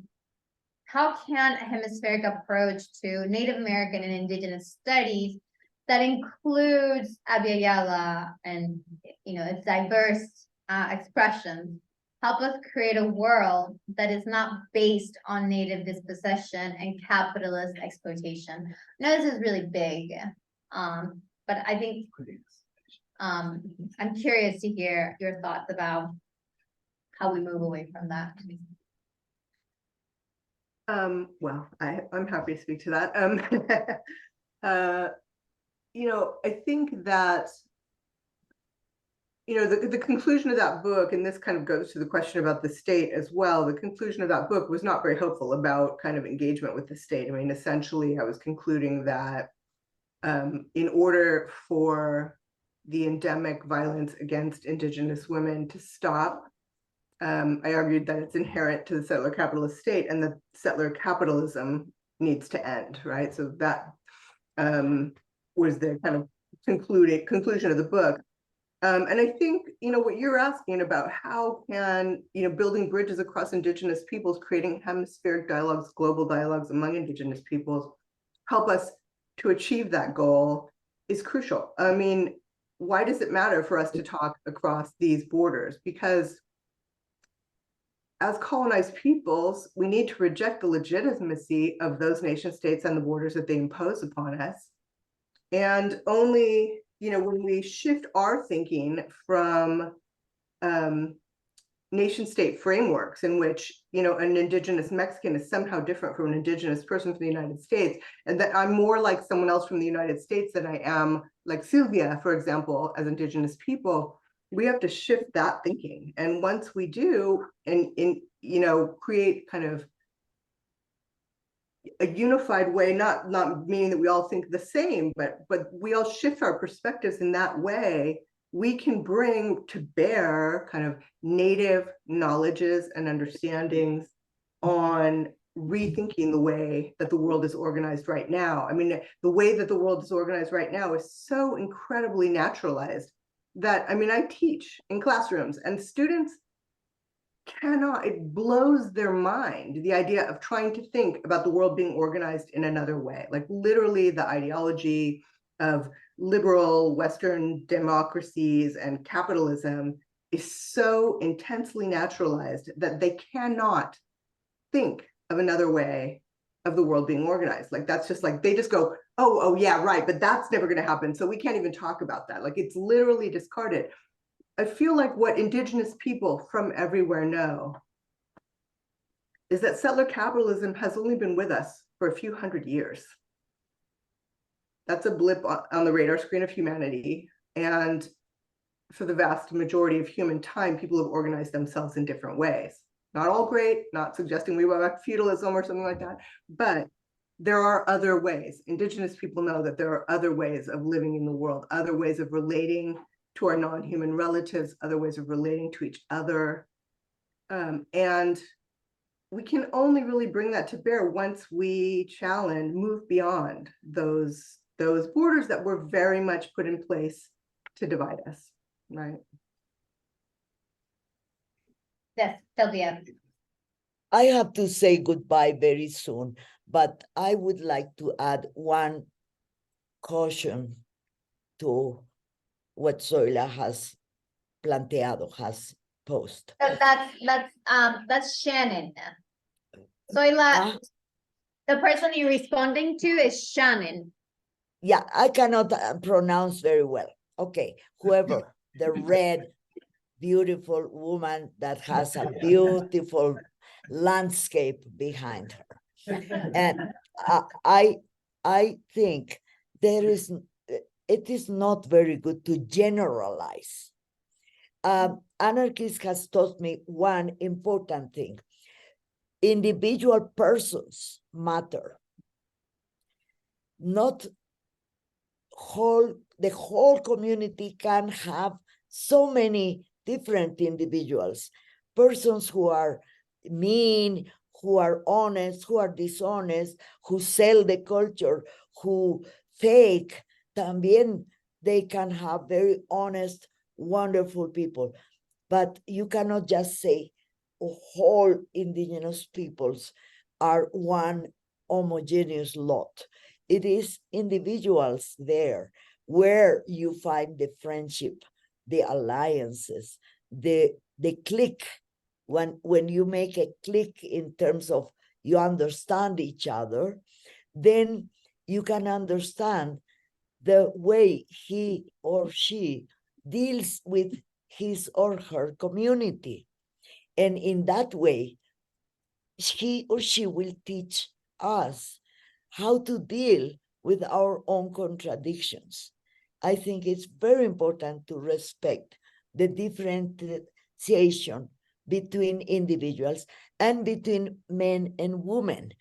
can a hemispheric approach to Native American and Indigenous studies that includes Abya Yala and its diverse expressions help us create a world that is not based on Native dispossession and capitalist exploitation. I know this is really big, but I think I'm curious to hear your thoughts about how we move away from that. Well, I'm happy to speak to that. I think that, the conclusion of that book, and this kind of goes to the question about the state as well, the conclusion of that book was not very hopeful about kind of engagement with the state. I mean, essentially, I was concluding that in order for the endemic violence against Indigenous women to stop, I argued that it's inherent to the settler capitalist state and that settler capitalism needs to end, right? So that was the kind of conclusion of the book. And I think, what you're asking about, how can, building bridges across Indigenous peoples, creating hemispheric dialogues, global dialogues among Indigenous peoples, help us to achieve that goal is crucial. I mean, why does it matter for us to talk across these borders? Because as colonized peoples, we need to reject the legitimacy of those nation states and the borders that they impose upon us. And only, when we shift our thinking from nation state frameworks in which, an Indigenous Mexican is somehow different from an Indigenous person from the United States, and that I'm more like someone else from the United States than I am like Sylvia, for example, as Indigenous people, we have to shift that thinking. And once we do, and create kind of a unified way, not meaning that we all think the same, but we all shift our perspectives in that way, we can bring to bear kind of native knowledges and understandings on rethinking the way that the world is organized right now. I mean, the way that the world is organized right now is so incredibly naturalized that, I mean, I teach in classrooms and students cannot, it blows their mind, the idea of trying to think about the world being organized in another way. Like literally the ideology of liberal Western democracies and capitalism is so intensely naturalized that they cannot think of another way of the world being organized. Like that's just like, they just go, oh yeah, right, but that's never going to happen. So we can't even talk about that. Like it's literally discarded. I feel like what indigenous people from everywhere know is that settler capitalism has only been with us for a few hundred years. That's a blip on the radar screen of humanity. And for the vast majority of human time, people have organized themselves in different ways. Not all great, not suggesting we went back to feudalism or something like that, but there are other ways. Indigenous people know that there are other ways of living in the world, other ways of relating to our non-human relatives, other ways of relating to each other. And we can only really bring that to bear once we challenge, move beyond those borders that were very much put in place to divide us, right? Yes, Sylvia. I have to say goodbye very soon, but I would like to add one caution to what Zoila has posed. That's Shannon. Zoila, the person you're responding to is Shannon. Yeah, I cannot pronounce very well. Okay, whoever, the red, beautiful woman that has a beautiful landscape behind her. And I think it is not very good to generalize. Anarchist has taught me one important thing. Individual persons matter. Not the whole community can have so many different individuals, persons who are mean, who are honest, who are dishonest, who sell the culture, who fake. También they can have very honest, wonderful people. But you cannot just say whole indigenous peoples are one homogeneous lot. It is individuals there where you find the friendship, the alliances, the click. When you make a click in terms of you understand each other, then you can understand the way he or she deals with his or her community. And in that way, he or she will teach us how to deal with our own contradictions. I think it's very important to respect the differentiation between individuals and between men and women.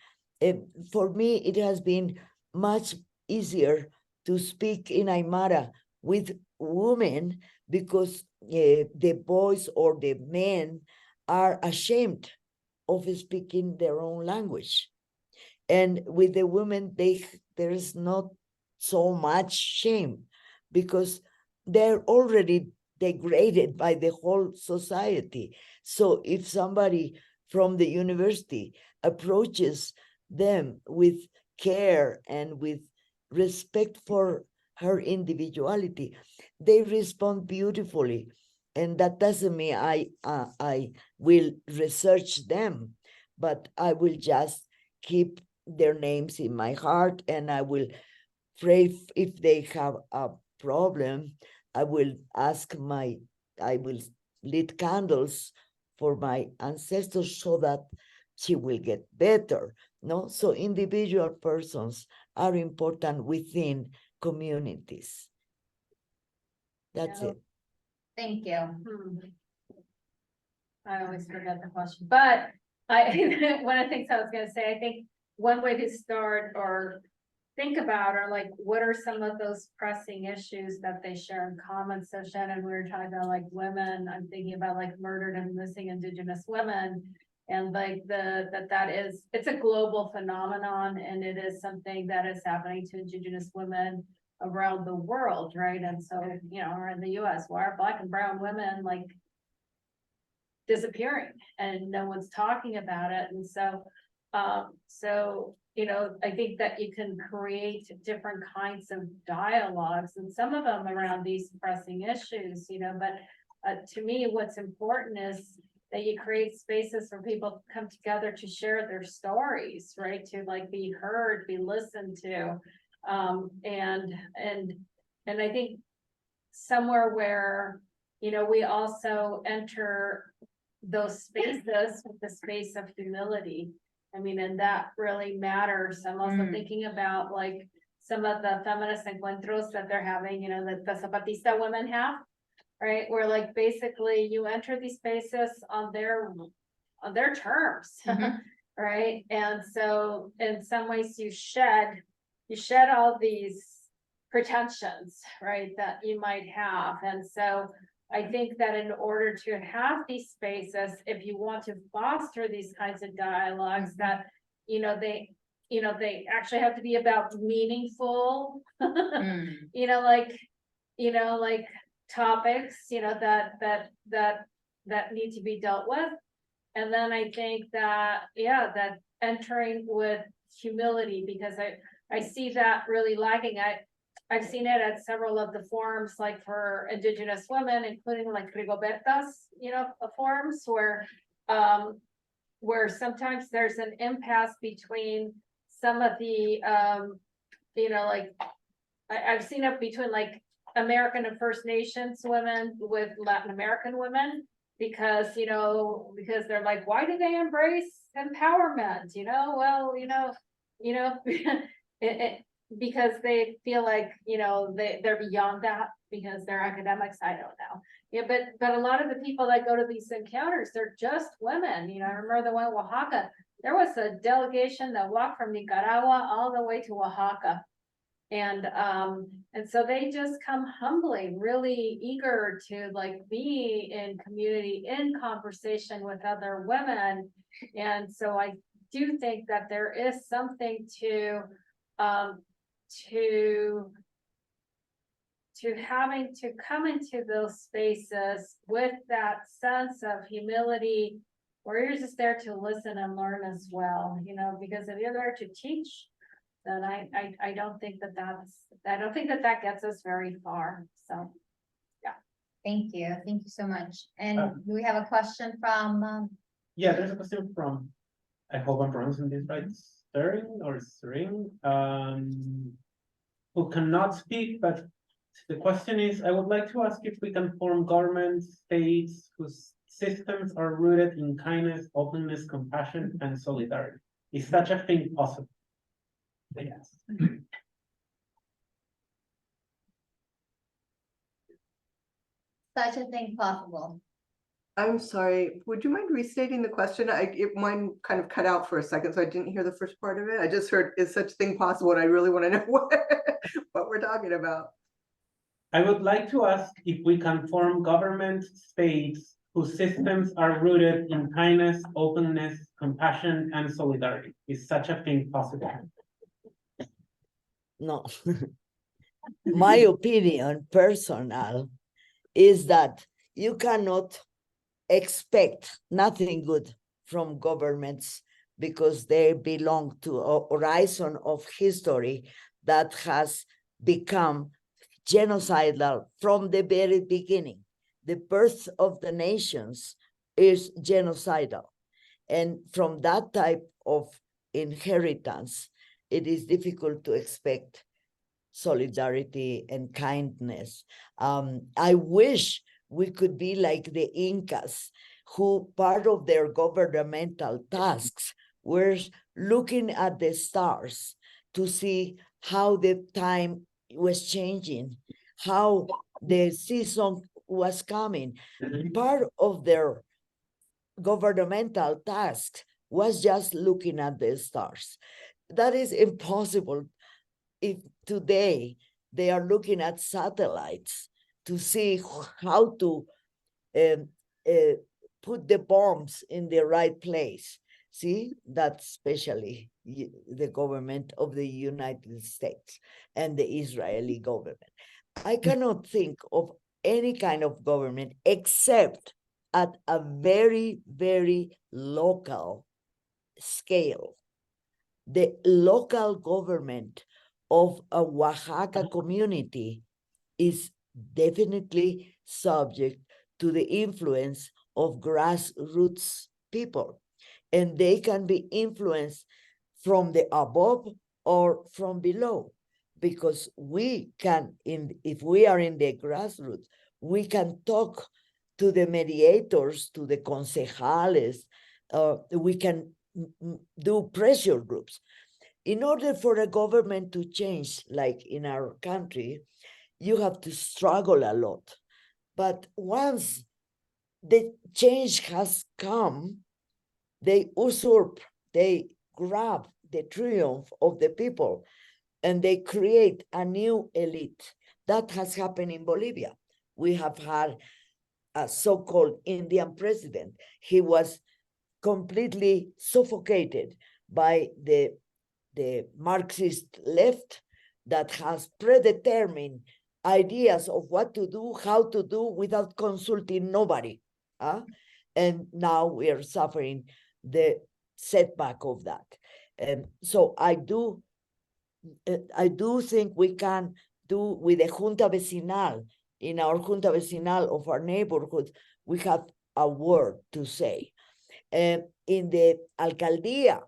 For me, it has been much easier to speak in Aymara with women because the boys or the men are ashamed of speaking their own language. And with the women, there is not so much shame because they're already degraded by the whole society. So if somebody from the university approaches them with care and with respect for her individuality, they respond beautifully. And that doesn't mean I will research them, but I will just keep their names in my heart, and I will pray if they have a problem. I will lit candles for my ancestors so that she will get better. No, so individual persons are important within communities. That's it. Thank you. I always forget the question, but one of the things I was gonna say, I think one way to start or think about are like, what are some of those pressing issues that they share in common? So Shannon, we were talking about like women, I'm thinking about like murdered and missing Indigenous women. And like it's a global phenomenon, and it is something that is happening to Indigenous women around the world, right? And so, you know, or in the US, why are Black and brown women like disappearing and no one's talking about it? And so, you know, I think that you can create different kinds of dialogues, and some of them around these pressing issues, you know, but to me, what's important is that you create spaces for people to come together to share their stories, right? To like be heard, be listened to. And I think somewhere where, you know, we also enter those spaces with the space of humility. I mean, and that really matters. I'm also thinking about like some of the feminist encuentros that they're having, you know, that the Zapatista women have, right? Where like basically you enter these spaces on their terms, right? And so in some ways you shed all these pretensions, right, that you might have. And so I think that in order to have these spaces, if you want to foster these kinds of dialogues, that, you know, they actually have to be about meaningful, you know, like topics, you know, that need to be dealt with. And then I think that, yeah, that entering with humility, because I see that really lagging. I've seen it at several of the forums, like for Indigenous women, including like Rigoberta's, you know, forums where sometimes there's an impasse between some of the, you know, like I've seen it between like American and First Nations women with Latin American women, because, you know, because they're like, why do they embrace empowerment? You know, well, you know, because they feel like, you know, they're beyond that because they're academics. I don't know. Yeah, but a lot of the people that go to these encounters, they're just women. You know, I remember the one in Oaxaca, there was a delegation that walked from Nicaragua all the way to Oaxaca. And so they just come humbly, really eager to like be in community, in conversation with other women. And so I do think that there is something to having to come into those spaces with that sense of humility, where you're just there to listen and learn as well, you know, because if you're there to teach, then I don't think that gets us very far. So, yeah. Thank you so much. And do we have a question from? Yeah, there's a question from, I hope I'm pronouncing this right, String, who cannot speak, but the question is, I would like to ask if we can form government states whose systems are rooted in kindness, openness, compassion, and solidarity. Is such a thing possible? Yes. Such a thing possible. I'm sorry, would you mind restating the question? Mine kind of cut out for a second, so I didn't hear the first part of it. I just heard, is such thing possible? And I really want to know what we're talking about. I would like to ask if we can form government states whose systems are rooted in kindness, openness, compassion, and solidarity. Is such a thing possible? No. My opinion, personal, is that you cannot expect nothing good from governments because they belong to a horizon of history that has become genocidal from the very beginning. The birth of the nations is genocidal. And from that type of inheritance, it is difficult to expect solidarity and kindness. I wish we could be like the Incas, who part of their governmental tasks were looking at the stars to see how the time was changing, how the season was coming. Part of their governmental task was just looking at the stars. That is impossible if today they are looking at satellites to see how to put the bombs in the right place. See, that's especially the government of the United States and the Israeli government. I cannot think of any kind of government except at a very, very local scale. The local government of a Oaxaca community is definitely subject to the influence of grassroots people, and they can be influenced from the above or from below, because we can, if we are in the grassroots, we can talk to the mediators, to the concejales, we can do pressure groups. In order for a government to change, like in our country, you have to struggle a lot. But once the change has come, they usurp, they grab the triumph of the people, and they create a new elite. That has happened in Bolivia. We have had a so-called Indian president. He was completely suffocated by the Marxist left that has predetermined ideas of what to do, how to do, without consulting nobody. And now we are suffering the setback of that. And so I do think we can do with the Junta Vecinal. In our Junta Vecinal of our neighborhoods, we have a word to say. In the alcaldía,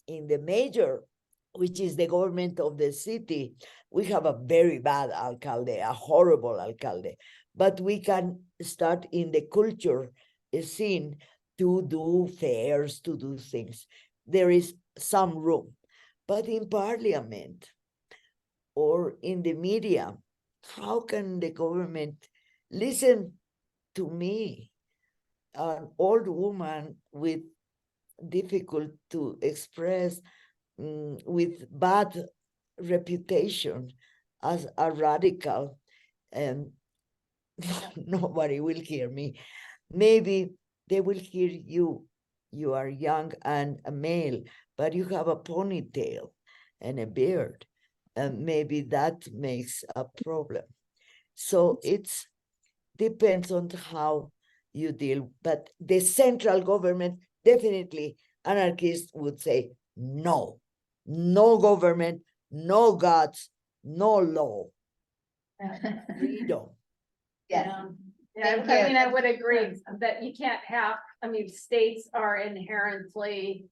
in the major, which is the government of the city, we have a very bad alcalde, a horrible alcalde. But we can start in the culture scene to do fairs, to do things. There is some room. But in parliament or in the media, how can the government listen to me, an old woman with difficult to express, with bad reputation as a radical, and nobody will hear me. Maybe they will hear you. You are young and a male, but you have a ponytail and a beard, and maybe that makes a problem. So it's depends on how you deal, but the central government, definitely anarchists would say no. No government, no gods, no law. Freedom. Yes. Yeah, Thank I you. mean, I would agree that you can't have, I mean, states are inherently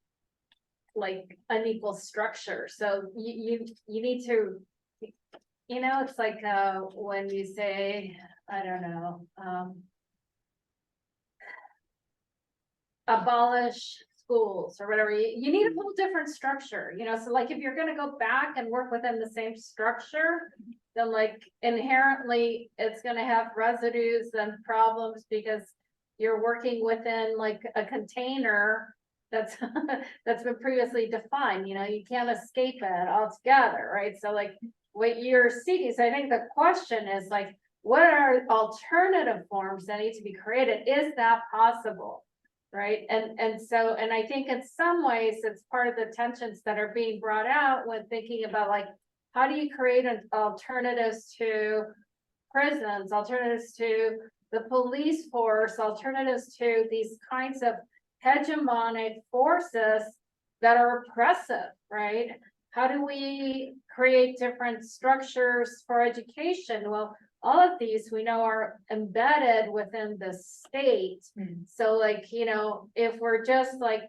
like unequal structure, so you need to, you know, it's like when you say, I don't know, abolish schools or whatever, you need a whole different structure, you know, so like if you're gonna go back and work within the same structure, then like inherently it's gonna have residues and problems because you're working within like a container that's that's been previously defined, you know, you can't escape it altogether, right? So like what you're seeking, so I think the question is like, what are alternative forms that need to be created? Is that possible? Right, and so, and I think in some ways it's part of the tensions that are being brought out when thinking about like, how do you create alternatives to prisons, alternatives to the police force, alternatives to these kinds of hegemonic forces that are oppressive, right? How do we create different structures for education? Well, all of these we know are embedded within the state. So like, you know, if we're just like,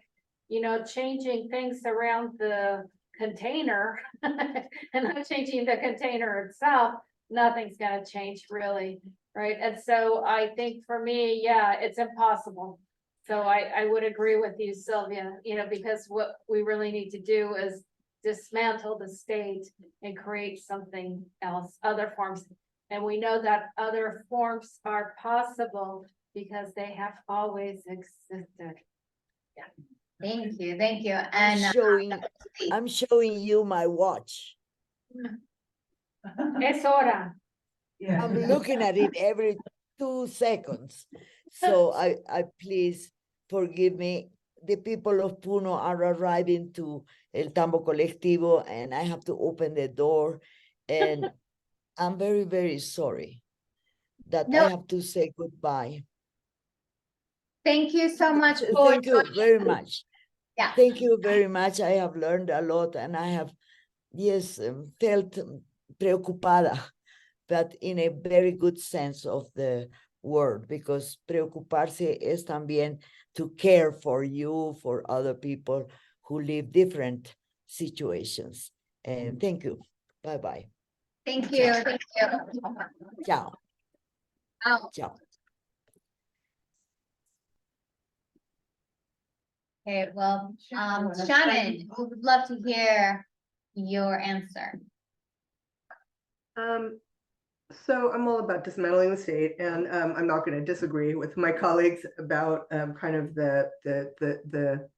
you know, changing things around the container and not changing the container itself, nothing's gonna change really, right? And so I think for me, yeah, it's impossible. So I would agree with you, Sylvia, you know, because what we really need to do is dismantle the state and create something else, other forms. And we know that other forms are possible because they have always existed. Thank you, thank you. I'm And showing you my watch. Es hora. I'm looking at it every 2 seconds. So I please forgive me. The people of Puno are arriving to El Tambo Colectivo and I have to open the door. And I'm very, very sorry that I No. have to say goodbye. thank you so much for Thank you very much. Yeah. Thank you very much. I have learned a lot and I have, yes, felt preocupada, but in a very good sense of the word, because preocuparse es también to care for you, for other people who live different situations. And thank you. Bye-bye. Thank you, thank you. Ciao. Oh, Ciao. okay, well, Shannon, we would love to hear your answer. So I'm all about dismantling the state, and I'm not going to disagree with my colleagues about kind of the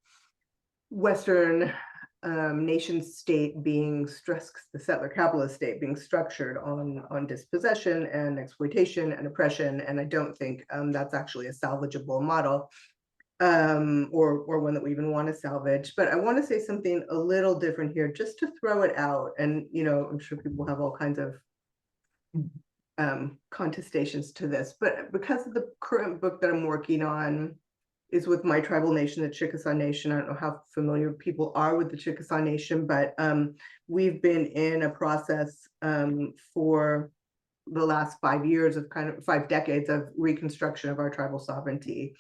Western nation state being the settler capitalist state being structured on dispossession and exploitation and oppression, and I don't think that's actually a salvageable model, or one that we even want to salvage. But I want to say something a little different here, just to throw it out, and I'm sure people have all kinds of contestations to this, but because of the current book that I'm working on is with my tribal nation, the Chickasaw Nation. I don't know how familiar people are with the Chickasaw Nation, but we've been in a process for the last 5 years of 5 decades of reconstruction of our tribal sovereignty.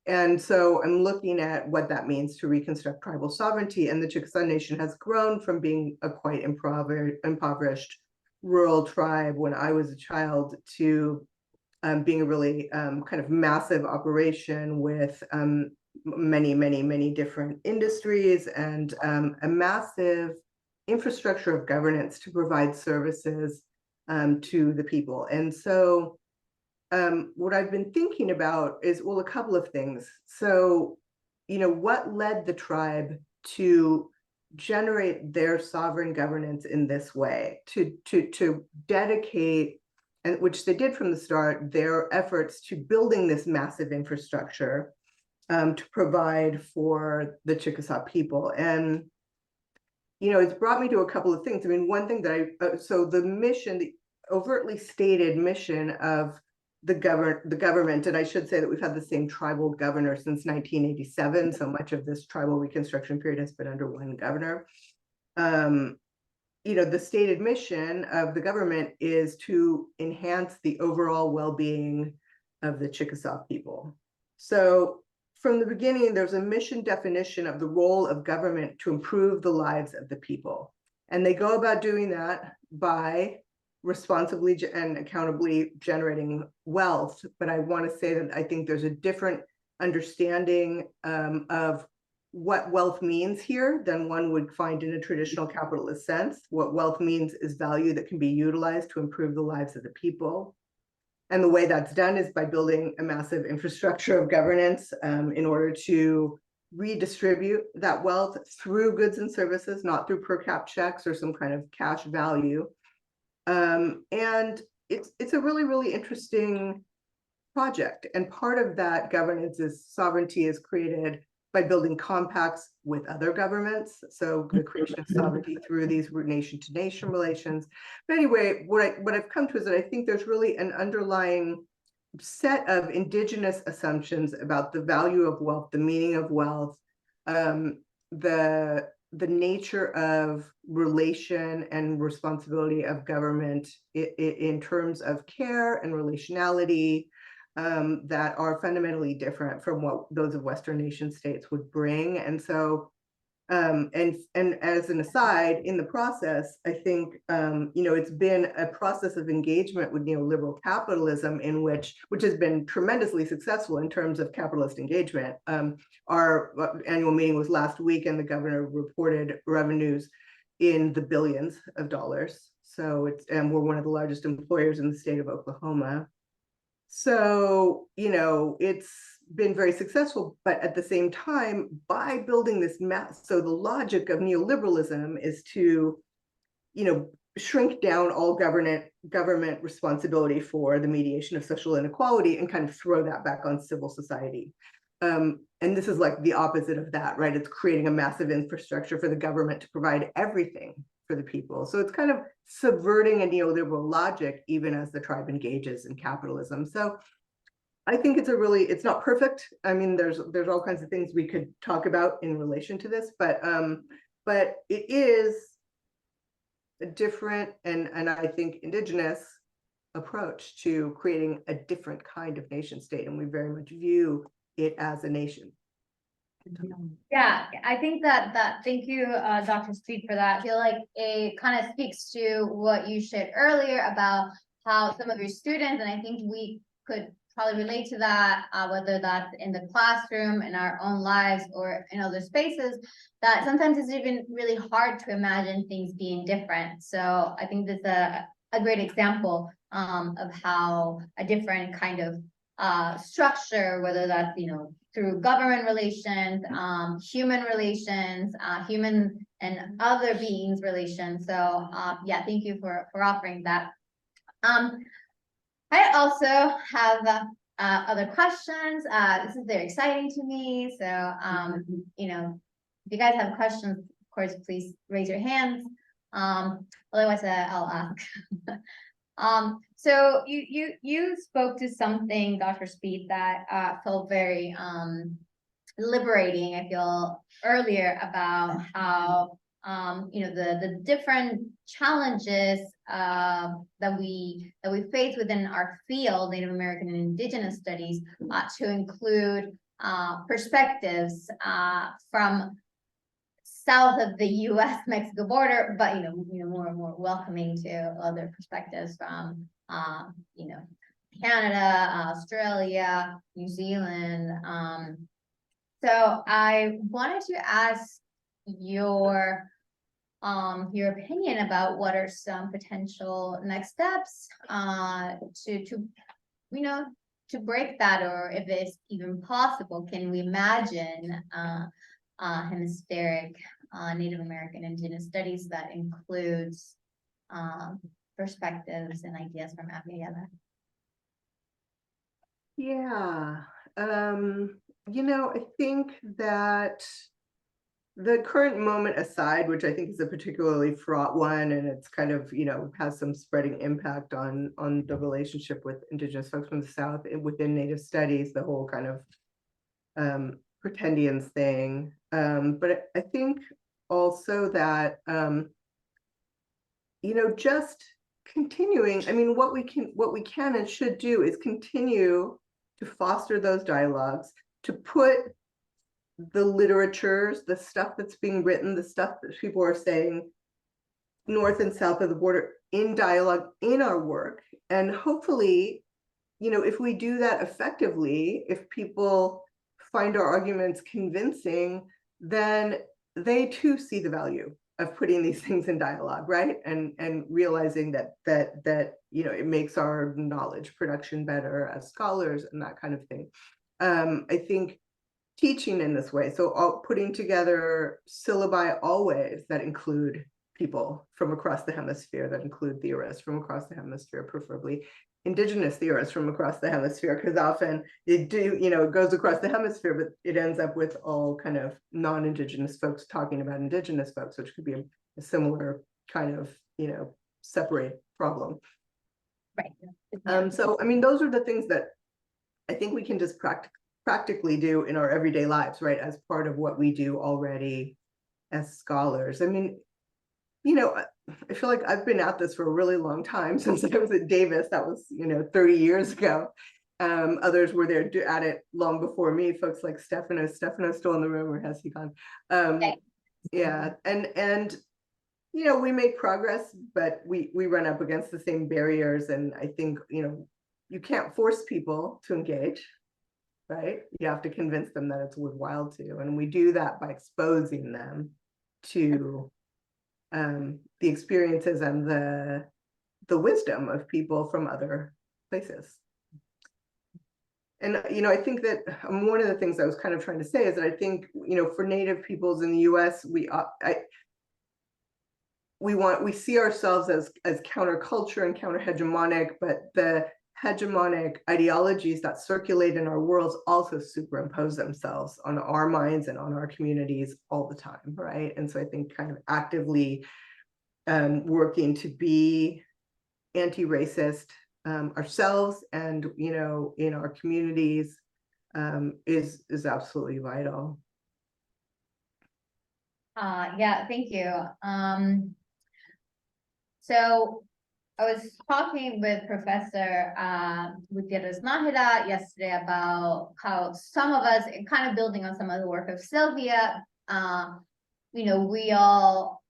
And so I'm looking at what that means to reconstruct tribal sovereignty. And the Chickasaw Nation has grown from being a quite impoverished rural tribe when I was a child to being a really kind of massive operation with many different industries and a massive infrastructure of governance to provide services to the people. And so what I've been thinking about is, well, a couple of things. So, what led the tribe to generate their sovereign governance in this way, to dedicate, and which they did from the start, their efforts to building this massive infrastructure to provide for the Chickasaw people. And it's brought me to a couple of things. I mean, one thing that so the mission, the overtly stated mission of the government, and I should say that we've had the same tribal governor since 1987, so much of this tribal reconstruction period has been under one governor. The stated mission of the government is to enhance the overall well-being of the Chickasaw people. So from the beginning, there's a mission definition of the role of government to improve the lives of the people. And they go about doing that by responsibly and accountably generating wealth. But I want to say that I think there's a different understanding of what wealth means here than one would find in a traditional capitalist sense. What wealth means is value that can be utilized to improve the lives of the people. And the way that's done is by building a massive infrastructure of governance in order to redistribute that wealth through goods and services, not through per cap checks or some kind of cash value. And it's a really interesting project. And part of that governance is sovereignty is created by building compacts with other governments. So the creation of sovereignty through these nation to nation relations. But anyway, what I've come to is that I think there's really an underlying set of indigenous assumptions about the value of wealth, the meaning of wealth, the nature of relation and responsibility of government in terms of care and relationality that are fundamentally different from what those of Western nation states would bring. And so, and as an aside, in the process, I think, it's been a process of engagement with neoliberal capitalism in which has been tremendously successful in terms of capitalist engagement. Our annual meeting was last week and the governor reported revenues in the billions of dollars. So and we're one of the largest employers in the state of Oklahoma. So, it's been very successful, but at the same time, by building this so the logic of neoliberalism is to, shrink down all government responsibility for the mediation of social inequality and kind of throw that back on civil society. And this is like the opposite of that, right? It's creating a massive infrastructure for the government to provide everything for the people. So it's kind of subverting a neoliberal logic, even as the tribe engages in capitalism. So I think it's not perfect. I mean, there's all kinds of things we could talk about in relation to this, but it is a different and I think indigenous approach to creating a different kind of nation state. And we very much view it as a nation. Yeah, I think that thank you, Dr. Speed, for that. I feel like it kind of speaks to what you shared earlier about how some of your students, and I think we could probably relate to that, whether that's in the classroom, in our own lives, or in other spaces, that sometimes it's even really hard to imagine things being different. So I think this is a great example of how a different kind of structure, whether that's, through government relations, human relations, human and other beings relations. So yeah, thank you for offering that. I also have other questions. This is very exciting to me. So if you guys have questions, of course, please raise your hands. Otherwise, I'll ask. So you spoke to something, Dr. Speed, that felt very liberating, I feel, earlier about how the different challenges that we face within our field, Native American and Indigenous studies, to include perspectives from south of the U.S.-Mexico border, but more and more welcoming to other perspectives from Canada, Australia, New Zealand. So I wanted to ask your opinion about what are some potential next steps to break that, or if it's even possible. Can we imagine hemispheric Native American Indigenous studies that includes perspectives and ideas from Abya, Yala? Yeah, I think that the current moment aside, which I think is a particularly fraught one, and it's kind of, has some spreading impact on the relationship with Indigenous folks from the South within Native studies, the whole kind of pretendians thing. But I think also that, just continuing, I mean, what we can and should do is continue to foster those dialogues, to put the literatures, the stuff that's being written, the stuff that people are saying north and south of the border in dialogue in our work. And hopefully, if we do that effectively, if people find our arguments convincing, then they too see the value of putting these things in dialogue, right? And realizing that it makes our knowledge production better as scholars and that kind of thing. I think teaching in this way, so putting together syllabi always that include people from across the hemisphere, that include theorists from across the hemisphere, preferably Indigenous theorists from across the hemisphere, because often it goes across the hemisphere, but it ends up with all kind of non-Indigenous folks talking about Indigenous folks, which could be a similar kind of, separate problem. Right. So, I mean, those are the things that I think we can just practically do in our everyday lives, right? As part of what we do already as scholars. I mean, I feel like I've been at this for a really long time, since I was at Davis. That was, 30 years ago. Others were there at it long before me, folks like Stefano's still in the room, or has he gone? Yeah, and we make progress, but we run up against the same barriers. And I think, you can't force people to engage, right? You have to convince them that it's worthwhile to. And we do that by exposing them to the experiences and the wisdom of people from other places. And, I think that one of the things I was kind of trying to say is that I think, for Native peoples in the US, we see ourselves as counterculture and counter-hegemonic, but the hegemonic ideologies that circulate in our worlds also superimpose themselves on our minds and on our communities all the time, right? And so I think kind of actively working to be anti-racist ourselves and, in our communities is absolutely vital. Yeah, thank you. So I was talking with Professor Gutierrez Nájera yesterday about how some of us, and kind of building on some of the work of Sylvia, we all,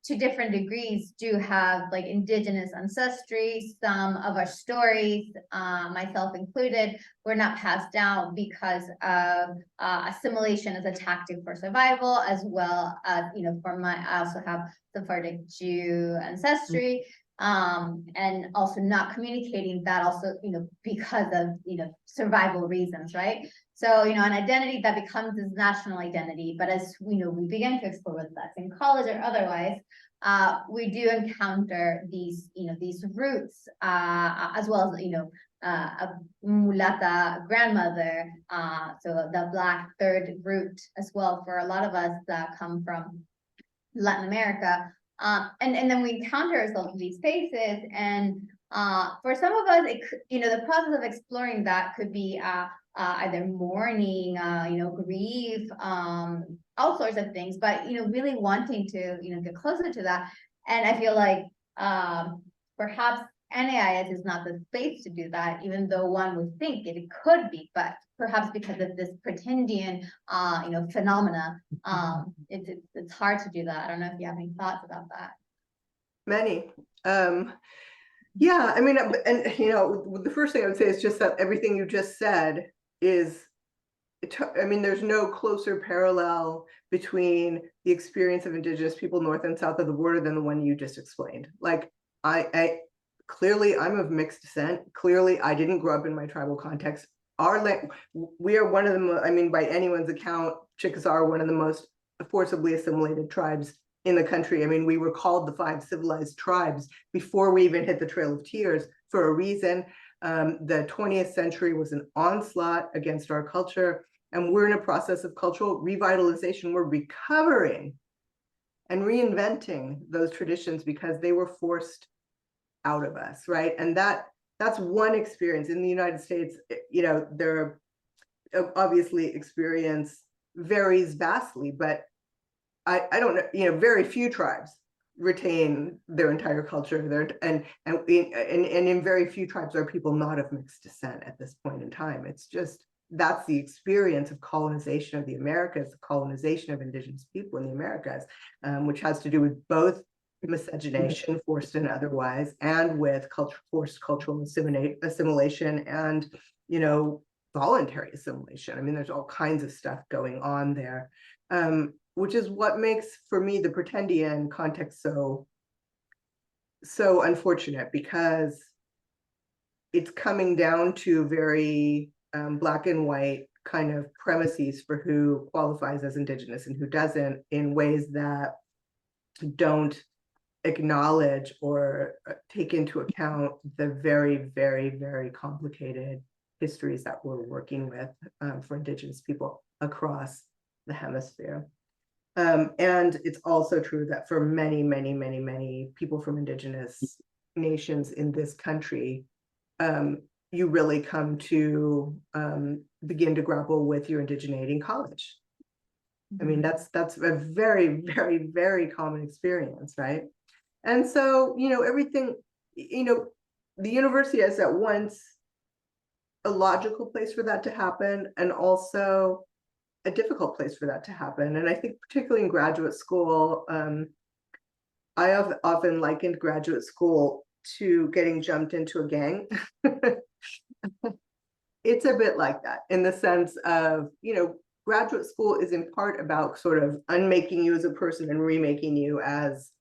to different degrees, do have like indigenous ancestry. Some of our stories, myself included, were not passed down because of assimilation as a tactic for survival, as well as, I also have Sephardic Jew ancestry, and also not communicating that also, because of, survival reasons, right? So, an identity that becomes this national identity, but as we begin to explore whether that's in college or otherwise, we do encounter these, these roots, as well as, a mulata grandmother, so the Black third root as well for a lot of us that come from Latin America. And then we encounter ourselves in these spaces, and for some of us, it could, the process of exploring that could be either mourning, grief, all sorts of things, but really wanting to get closer to that. And I feel like perhaps NAIS is not the space to do that, even though one would think it could be, but perhaps because of this pretendian phenomena, it's hard to do that. I don't know if you have any thoughts about that. Many. Yeah, I mean, and the first thing I would say is just that everything you just said is, I mean, there's no closer parallel between the experience of indigenous people north and south of the border than the one you just explained. Like, I clearly I'm of mixed descent. Clearly, I didn't grow up in my tribal context. We are one of the, I mean, by anyone's account, Chickasaw are one of the most forcibly assimilated tribes in the country. I mean, we were called the 5 civilized tribes before we even hit the Trail of Tears for a reason. The 20th century was an onslaught against our culture, and we're in a process of cultural revitalization. We're recovering and reinventing those traditions because they were forced out of us, right? And that's one experience. In the United States, there obviously experience varies vastly, but I don't know, very few tribes retain their entire culture, and in very few tribes are people not of mixed descent at this point in time. It's just, that's the experience of colonization of the Americas, the colonization of indigenous people in the Americas, which has to do with both miscegenation, forced and otherwise, and with forced cultural assimilation and, voluntary assimilation. I mean, there's all kinds of stuff going on there, which is what makes, for me, the pretendian context so unfortunate, because it's coming down to very black and white kind of premises for who qualifies as indigenous and who doesn't, in ways that don't acknowledge or take into account the very, very, very complicated histories that we're working with for indigenous people across the hemisphere. And it's also true that for many, many, many, many people from indigenous nations in this country, you really come to begin to grapple with your indigeneity in college. I mean, that's a very, very, very common experience, right? And so, everything, the university is at once a logical place for that to happen, and also a difficult place for that to happen. And I think particularly in graduate school, I have often likened graduate school to getting jumped into a gang. It's a bit like that, in the sense of, graduate school is in part about sort of unmaking you as a person and remaking you as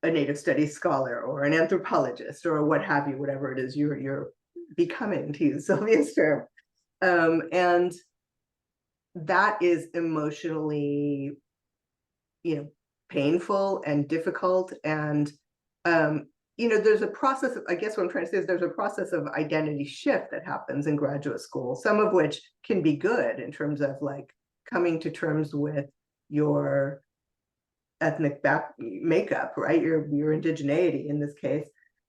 a Native Studies scholar or an anthropologist or what have you, whatever it is you're becoming, to use Sylvia's term. And that is emotionally, painful and difficult. And, there's a process of, I guess what I'm trying to say is there's a process of identity shift that happens in graduate school, some of which can be good in terms of like coming to terms with your ethnic makeup, right? Your indigeneity in this case.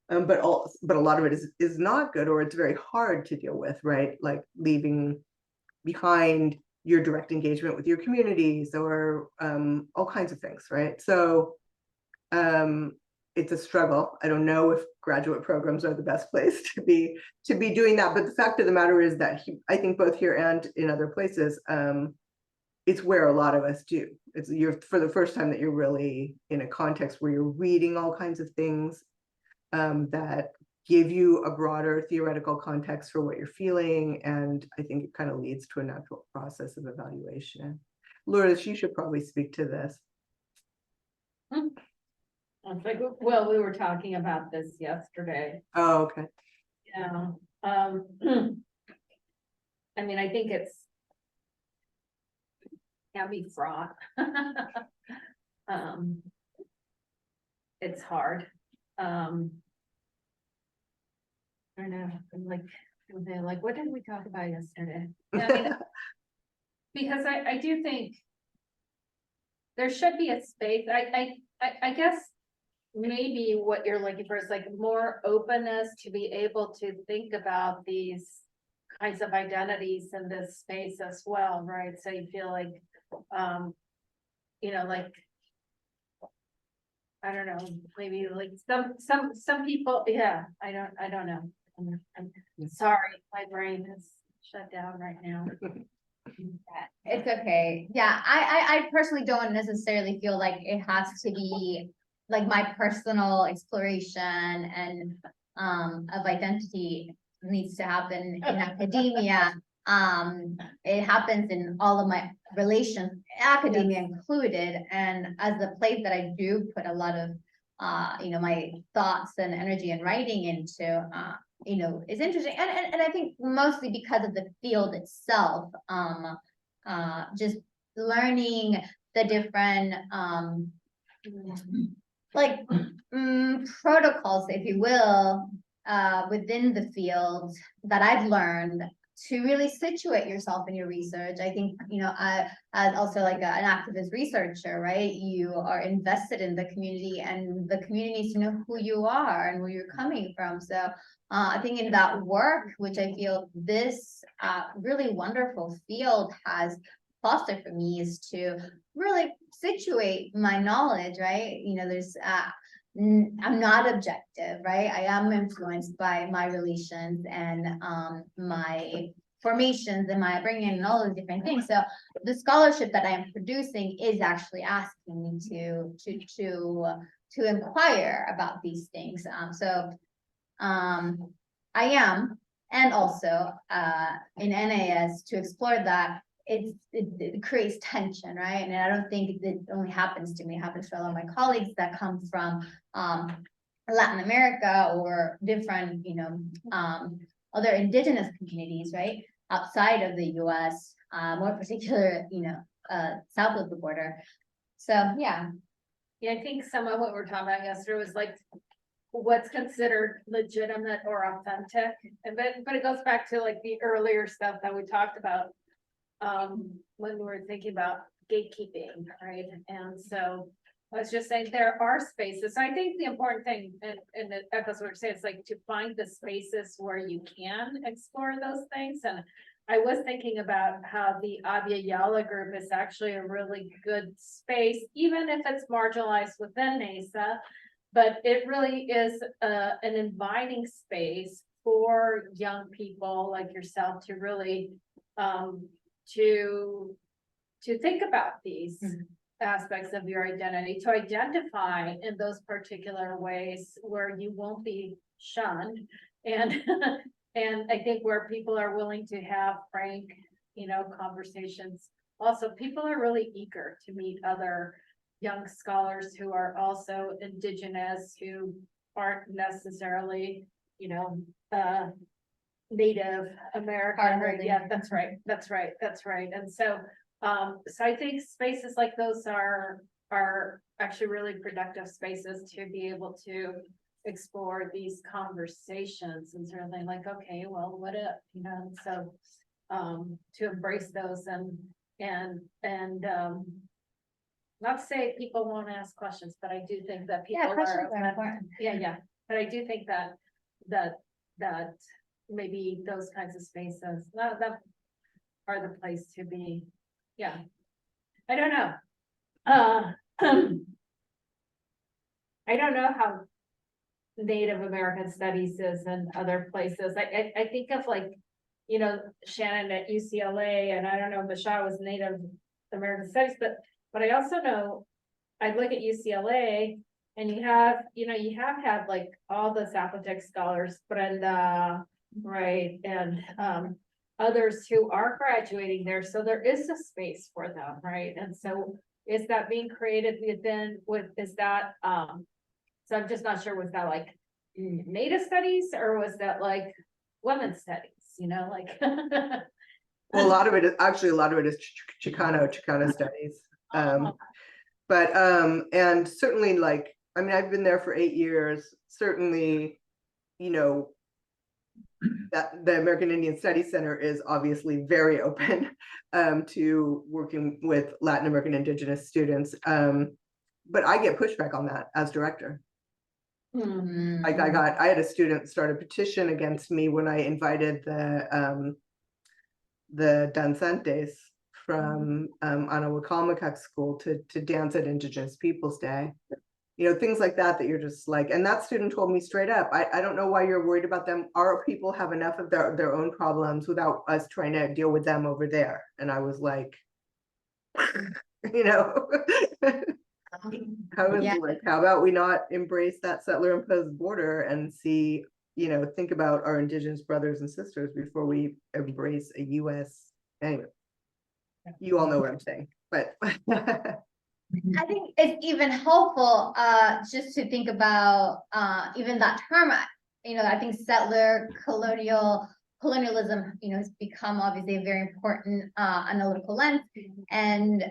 But a lot of it is not good, or it's very hard to deal with, right? Like leaving behind your direct engagement with your communities or all kinds of things, right? So it's a struggle. I don't know if graduate programs are the best place to be doing that, but the fact of the matter is that I think both here and in other places, it's where a lot of us do. You're for the first time that you're really in a context where you're reading all kinds of things that give you a broader theoretical context for what you're feeling. And I think it kind of leads to a natural process of evaluation. Lourdes, you should probably speak to this. Well, we were talking about this yesterday. Oh, okay. Yeah. I mean, I think can be fraught. It's hard. I don't know, like, what did we talk about yesterday? Yeah, I mean, because I do think there should be a space. I guess maybe what you're looking for is like more openness to be able to think about these kinds of identities in this space as well, right? So you feel like, like, I don't know, maybe like some people, yeah, I don't know. I'm sorry, my brain is shut down right now. It's okay. Yeah, I personally don't necessarily feel like it has to be like my personal exploration and of identity needs to happen in academia. It happens in all of my relations, academia included, and as a place that I do put a lot of my thoughts and energy and writing into, is interesting. And I think mostly because of the field itself, just learning the different protocols, if you will, within the field that I've learned to really situate yourself in your research. I think, as also like an activist researcher, right? You are invested in the community and the community needs to know who you are and where you're coming from. So I think in that work, which I feel this really wonderful field has fostered for me, is to really situate my knowledge, right? There's I'm not objective, right? I am influenced by my relations and my formations and my upbringing and all those different things. So the scholarship that I am producing is actually asking me to inquire about these things. I am, and also in NAS to explore that. It creates tension, right? And I don't think it only happens to me, it happens to a lot of my colleagues that come from Latin America or different, other indigenous communities, right? Outside of the US, more particular, south of the border. So, yeah. Yeah, I think some of what we were talking about yesterday was like what's considered legitimate or authentic. But it goes back to like the earlier stuff that we talked about when we were thinking about gatekeeping, right? And so I was just saying there are spaces. So I think the important thing, and that echoes what we're saying, is like to find the spaces where you can explore those things. And I was thinking about how the Abya Yala group is actually a really good space, even if it's marginalized within NASA, but it really is an inviting space for young people like yourself to really to think about these aspects of your identity, to identify in those particular ways where you won't be shunned, and and I think where people are willing to have frank, conversations also people are really eager to meet other young scholars who are also indigenous, who aren't necessarily, you know, Native American, or yeah, that's right, that's right, that's right. And so, so I think spaces like those are actually really productive spaces to be able to explore these conversations and sort of like, okay, well, what if, you know, so to embrace those and not to say people won't ask questions, but I do think that people questions are important. yeah, but I do think that maybe those kinds of spaces that are the place to be. Yeah, I don't know. I don't know how Native American studies is in other places. I think of, like, you know, Shannon at UCLA, and I don't know if Bashar was Native American studies, but I also know, I look at UCLA and you have had like all the Zapotec scholars, Brenda, right, and others who are graduating there. So there is a space for them, right? And so is that being created within is that so I'm just not sure, was that like Native studies or was that like women's studies, you know, like Well, a lot of it is Chicano studies. But and certainly, like, I mean, I've been there for 8 years. Certainly, you know, that the American Indian Studies Center is obviously very open to working with Latin American Indigenous students. But I get pushback on that as director. Mm-hmm. I had a student start a petition against me when I invited the danzantes from Anahuac school to dance at Indigenous Peoples Day. You know, things like that you're just like, and that student told me straight up, I don't know why you're worried about them. Our people have enough of their own problems without us trying to deal with them over there. And I was like, you know, I was like, how about we not embrace that settler imposed border and see, you know, think about our Indigenous brothers and sisters before we embrace a US. Anyway, you all know what I'm saying, but I think it's even helpful just to think about even that term. You know, I think settler colonialism, you know, has become obviously a very important analytical lens, and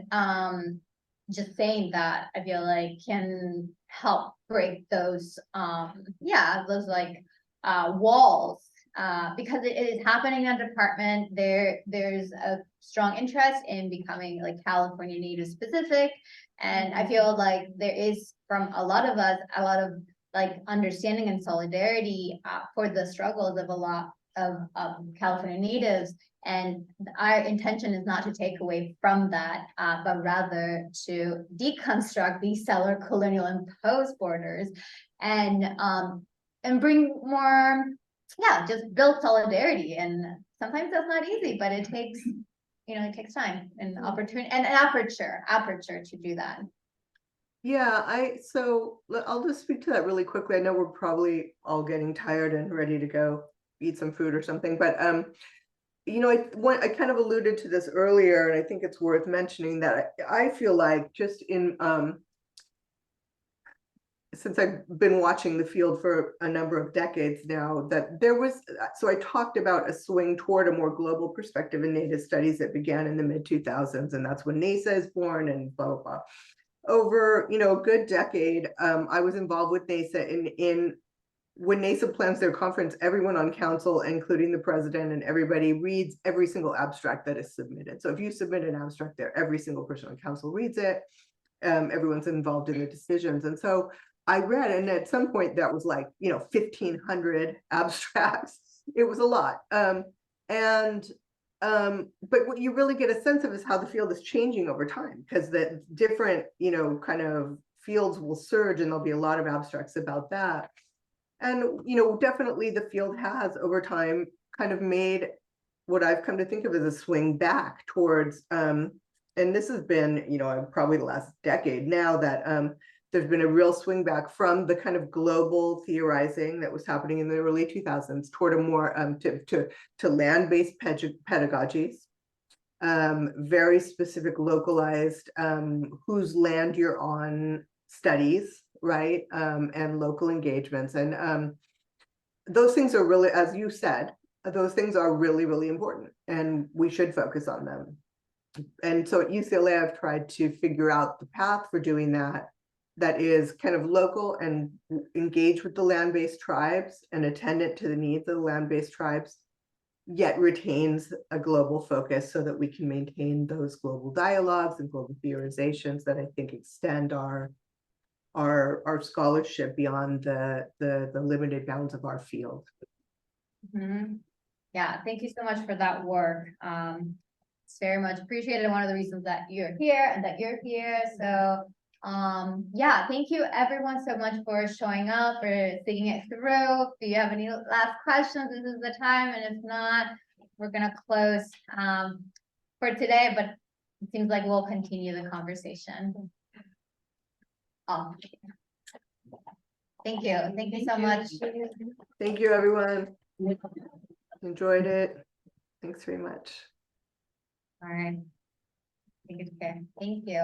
just saying that, I feel like can help break those those like walls, because it is happening in a department. There's a strong interest in becoming like California Native specific, and I feel like there is, from a lot of us, a lot of like understanding and solidarity for the struggles of a lot of California Natives. And our intention is not to take away from that, but rather to deconstruct these settler colonial imposed borders and bring more, just build solidarity. And sometimes that's not easy, but it takes, you know, it takes time and opportunity and an aperture to do that. Yeah, so I'll just speak to that really quickly. I know we're probably all getting tired and ready to go eat some food or something, but you know, I kind of alluded to this earlier, and I think it's worth mentioning that I feel like just in since I've been watching the field for a number of decades now, that there was, so I talked about a swing toward a more global perspective in Native studies that began in the mid-2000s, and that's when NASA is born and blah, blah, blah. Over, you know, a good decade, I was involved with NASA in when NASA plans their conference, everyone on council, including the president and everybody, reads every single abstract that is submitted. So if you submit an abstract there, every single person on council reads it. Everyone's involved in the decisions. And so I read, and at some point that was like, you know, 1,500 abstracts. It was a lot. But what you really get a sense of is how the field is changing over time, because the different, you know, kind of fields will surge, and there'll be a lot of abstracts about that. And, you know, definitely the field has over time kind of made what I've come to think of as a swing back towards, and this has been, you know, probably the last decade now, that there's been a real swing back from the kind of global theorizing that was happening in the early 2000s toward a more to land-based pedagogies. very specific localized, whose land you're on studies, right? And local engagements. And those things are really, as you said, those things are really, really important, and we should focus on them. And so at UCLA, I've tried to figure out the path for doing that, that is kind of local and engage with the land-based tribes and attendant to the needs of the land-based tribes, yet retains a global focus so that we can maintain those global dialogues and global theorizations that I think extend our scholarship beyond the limited bounds of our field. Mhm. Yeah, thank you so much for that work. It's very much appreciated. One of the reasons that you're here and that you're here. So, yeah, thank you everyone so much for showing up, for thinking it through. If you have any last questions, this is the time. And if not, we're gonna close for today, but it seems like we'll continue the conversation. Oh. Thank you. Thank you so much. Thank you, everyone. Enjoyed it. Thanks very much. All right. Take good care. Thank you.